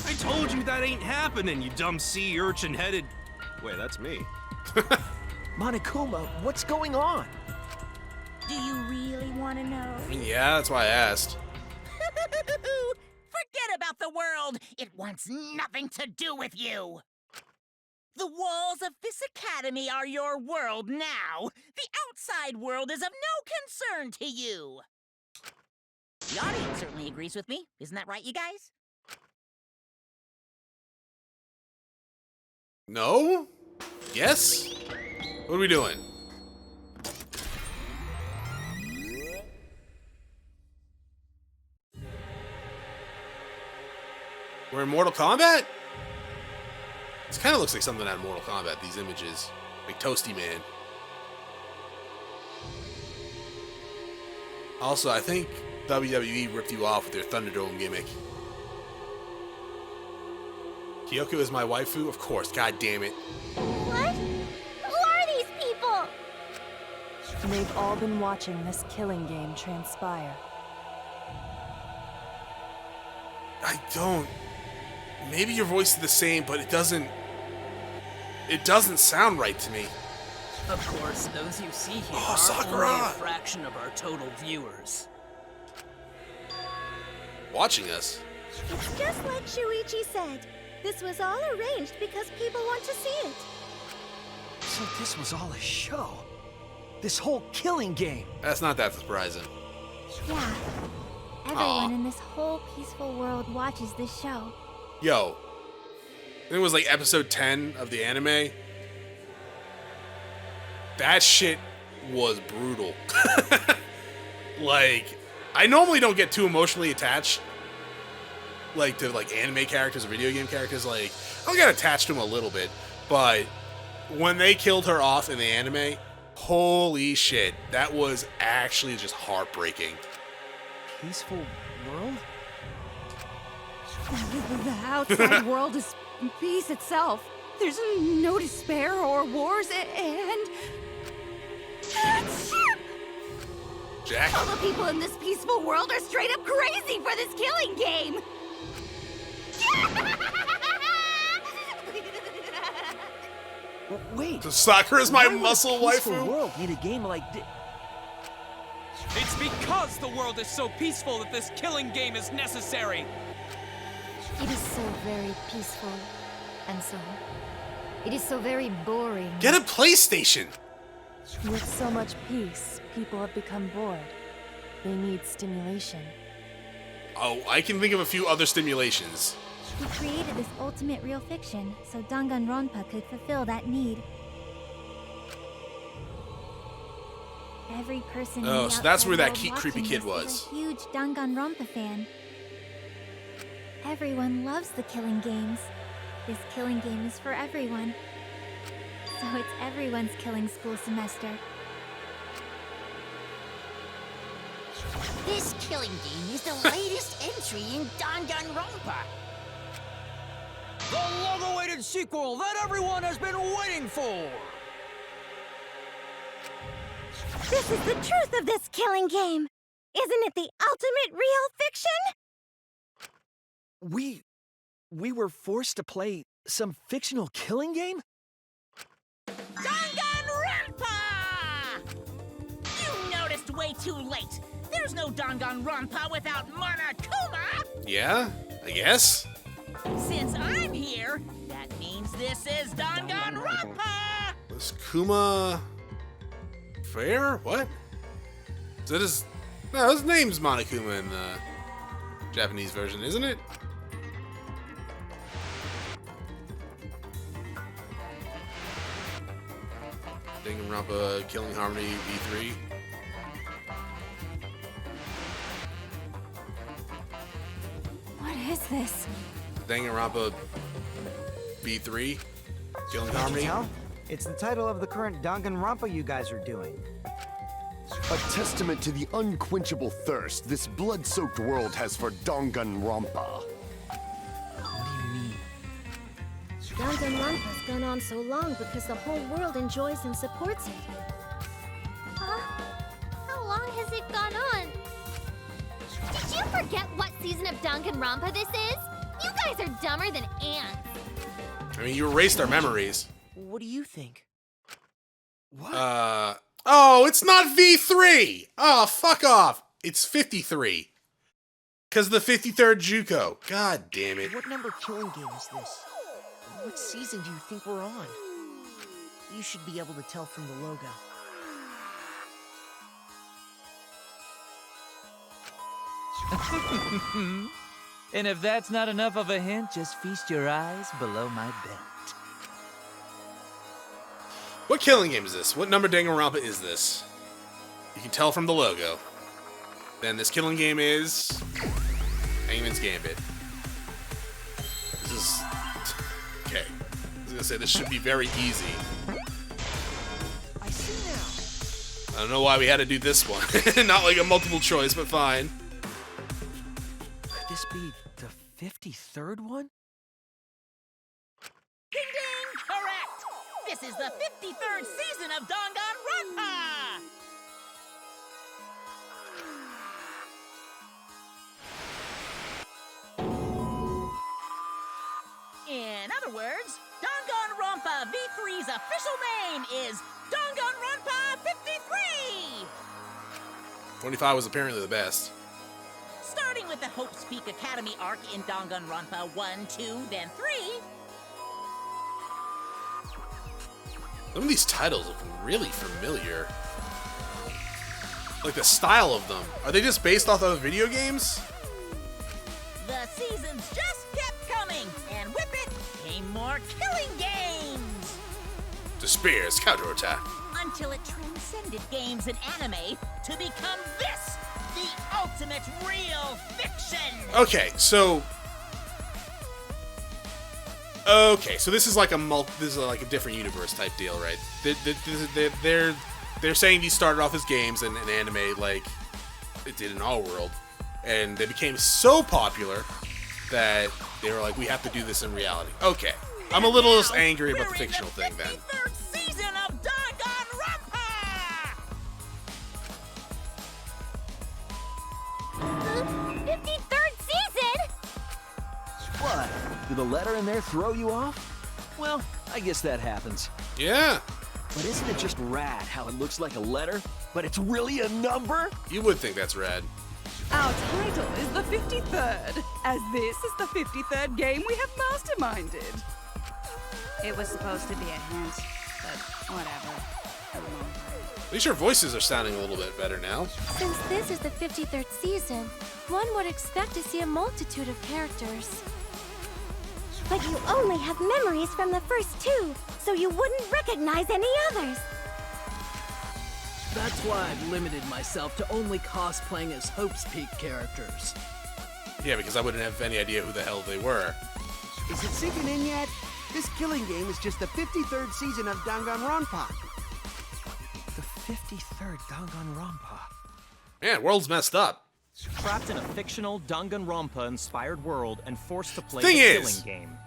I told you that ain't happening, you dumb sea urchin-headed... Wait, that's me. Monokuma, what's going on? Do you really want to know? I mean, yeah, that's why I asked. Forget about the world! It wants nothing to do with you! The walls of this academy are your world now! The outside world is of no concern to you! The audience certainly agrees with me. Isn't that right, you guys? No? Yes? What are we doing? We're in Mortal Kombat? This kind of looks like something out of Mortal Kombat, these images. Like Toasty Man. Also, I think WWE ripped you off with their Thunderdome gimmick. Kyoko is my waifu? Of course, god damn it. What? Who are these people? They've all been watching this killing game transpire. I don't... Maybe your voice is the same, but it doesn't sound right to me. Of course, those you see here Oh, are Sakura! only a fraction of our total viewers. Watching us? It's just like Shuichi said. This was all arranged because people want to see it. So this was all a show? This whole killing game? That's not that surprising. Yeah. Everyone in this whole peaceful world watches this show. Yo. I think it was like episode 10 of the anime. That shit was brutal. Like, I normally don't get too emotionally attached, like, to, like, anime characters or video game characters. Like, I'll get attached to them a little bit, but when they killed her off in the anime, holy shit, that was actually just heartbreaking. Peaceful world? The outside world is peace itself. There's no despair or wars, and... Jack? All the people in this peaceful world are straight up crazy for this killing game! Wait. So soccer is my why would a muscle peaceful waifu? world need a game like this? It's because the world is so peaceful that this killing game is necessary. It is so very peaceful. And so, it is so very boring. Get a PlayStation! With so much peace, people have become bored. They need stimulation. Oh, I can think of a few other stimulations. We created this ultimate real fiction so Danganronpa could fulfill that need. Every person in Oh, the so that's outside where that world creepy watching kid this was. is a huge Danganronpa fan. Everyone loves the killing games. This killing game is for everyone. So it's everyone's killing school semester. This killing game is the latest entry in Danganronpa. The long-awaited sequel that everyone has been waiting for! This is the truth of this killing game! Isn't it the ultimate real fiction? We were forced to play some fictional killing game? Danganronpa! You noticed way too late. There's no Danganronpa without Monokuma! Yeah, I guess. Since I'm here, that means this is Danganronpa! Was Kuma fair? What? Is that his? No, his name's Monokuma in the Japanese version, isn't it? Danganronpa Killing Harmony V3. What is this? Danganronpa V3 Killing Can't you Harmony. tell? It's the title of the current Danganronpa you guys are doing. A testament to the unquenchable thirst this blood-soaked world has for Danganronpa. Danganronpa's gone on so long because the whole world enjoys and supports it. Huh? How long has it gone on? Did you forget what season of Danganronpa this is? You guys are dumber than ants. I mean, you erased our memories. What do you think? Oh, it's not V3! Oh, fuck off! It's 53. Because the 53rd Juko. God damn it. What number killing game is this? What season do you think we're on? You should be able to tell from the logo. And if that's not enough of a hint, just feast your eyes below my belt. What killing game is this? What number Danganronpa is this? You can tell from the logo. Then this killing game is Hangman's Gambit. This is okay. I was gonna say this should be very easy. I see now. I don't know why we had to do this one. Not like a multiple choice, but fine. Could this be the 53rd one? Ding ding! Correct! This is the 53rd season of Danganronpa! In other words, Danganronpa V3's official name is Danganronpa 53! 25 was apparently the best. Starting with the Hope's Peak Academy arc in Danganronpa 1, 2, then 3, some of these titles look really familiar. Like the style of them. Are they just based off of video games? the seasons just kept coming, and with it came more killing games! Despairs counterattack. Until it transcended games and anime to become this, the ultimate real fiction! Okay, so this is like a different universe type deal, right? They're saying these started off as games and an anime like it did in our world, and they became so popular that they were like, we have to do this in reality. Okay, I'm a little less angry about the fictional thing then. 53rd season of Danganronpa! 53rd season? What? Did the letter in there throw you off? Well, I guess that happens. Yeah. But isn't it just rad how it looks like a letter, but it's really a number? You would think that's rad. Our title is the 53rd, as this is the 53rd game we have masterminded. It was supposed to be a hint, but whatever. At least your voices are sounding a little bit better now. Since this is the 53rd season, one would expect to see a multitude of characters. But you only have memories from the first two, so you wouldn't recognize any others. That's why I've limited myself to only cosplaying as Hope's Peak characters. Yeah, because I wouldn't have any idea who the hell they were. Is it sinking in yet? This killing game is just the 53rd season of Danganronpa. The 53rd Danganronpa. Man, world's messed up. Trapped in a fictional Danganronpa-inspired world and forced to play Thing the is, killing game.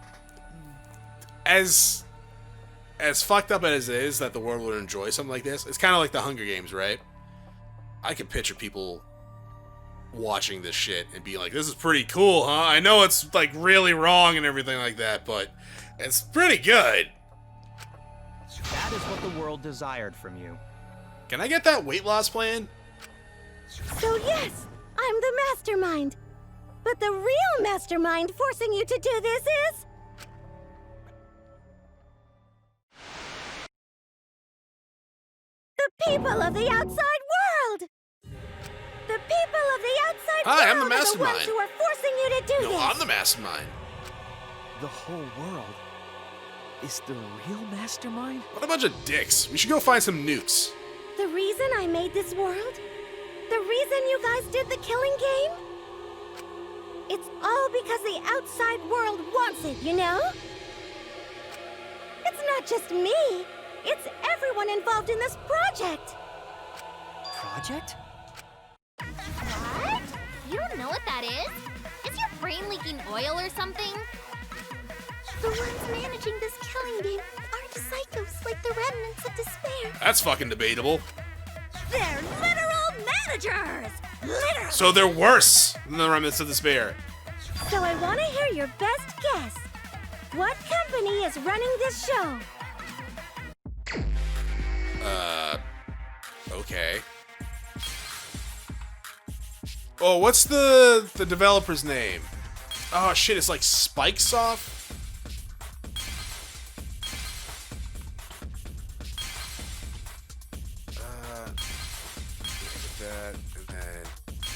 As fucked up as it is that the world would enjoy something like this, it's kind of like the Hunger Games, right? I can picture people watching this shit and being like, this is pretty cool, huh? I know it's like really wrong and everything like that, but it's pretty good. That is what the world desired from you. Can I get that weight loss plan? So yes, I'm the mastermind. But the real mastermind forcing you to do this is... the people of the outside world! The people of the outside Hi, I'm world the are the ones mastermind. who are forcing you to do No, this! I'm the mastermind. The whole world is the real mastermind? What a bunch of dicks. We should go find some nukes. The reason I made this world? The reason you guys did the killing game? It's all because the outside world wants it, you know? It's not just me. It's everyone involved in this project. Project? What? You don't know what that is? Is your brain leaking oil or something? The ones managing this killing game aren't psychos like the remnants of despair. That's fucking debatable. They're literal managers! Literal! So they're worse than the remnants of despair. So I want to hear your best guess. What company is running this show? Okay. Oh, what's the developer's name? Oh shit, it's like Spikesoft? That, and then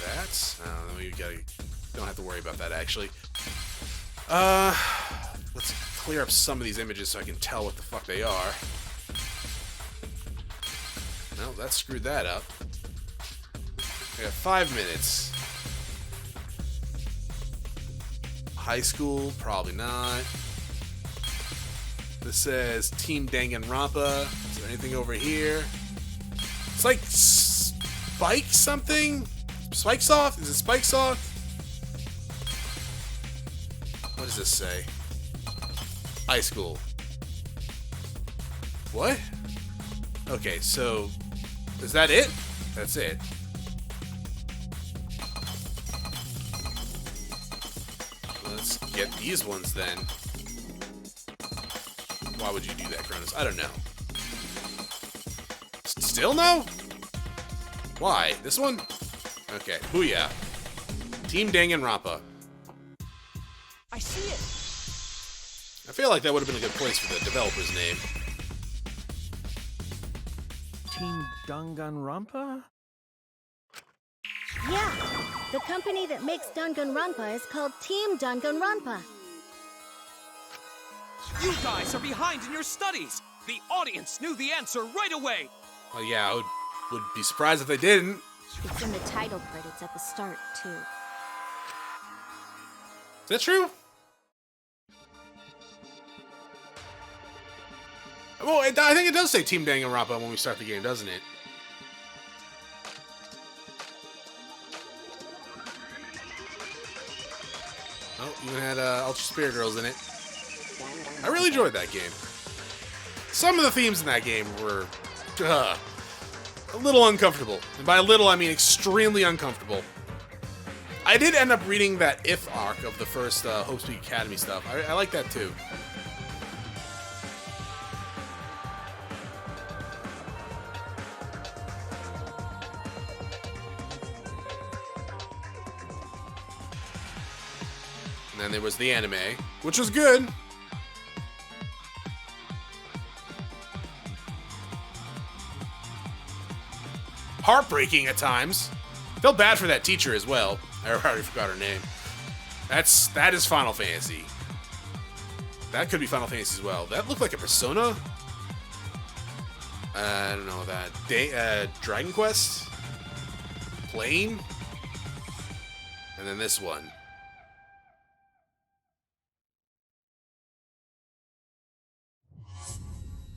that. Oh, we don't have to worry about that actually. Let's clear up some of these images so I can tell what the fuck they are. No, that screwed that up. We have 5 minutes. High school, probably not. This says Team Danganronpa. Is there anything over here? It's like Spike something? Spikesoft? Is it Spikesoft? What does this say? High school. What? Okay, so is that it? That's it. Let's get these ones then. Why would you do that, Chronos? I don't know. Still no? Why? This one? Okay, booyah. Team Danganronpa. I see it. I feel like that would have been a good place for the developer's name. Team Danganronpa? Yeah, the company that makes Danganronpa is called Team Danganronpa. You guys are behind in your studies! The audience knew the answer right away! Well, yeah, I would be surprised if they didn't. It's in the title credits at the start, too. Is that true? Well, I think it does say Team Danganronpa when we start the game, doesn't it? Oh, even had Ultra Spirit Girls in it. I really enjoyed that game. Some of the themes in that game were a little uncomfortable. And by little, I mean extremely uncomfortable. I did end up reading that If arc of the first Hope's Peak Academy stuff. I like that too. And then there was the anime, which was good. Heartbreaking at times. Felt bad for that teacher as well. I already forgot her name. That is Final Fantasy. That could be Final Fantasy as well. That looked like a Persona. I don't know that. Dragon Quest. Plane. And then this one.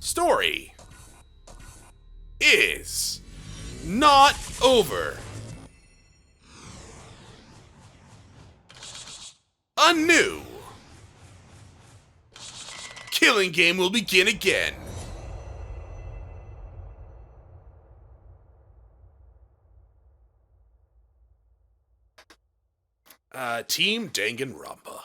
Story is not over. A new killing game will begin again. Team Danganronpa.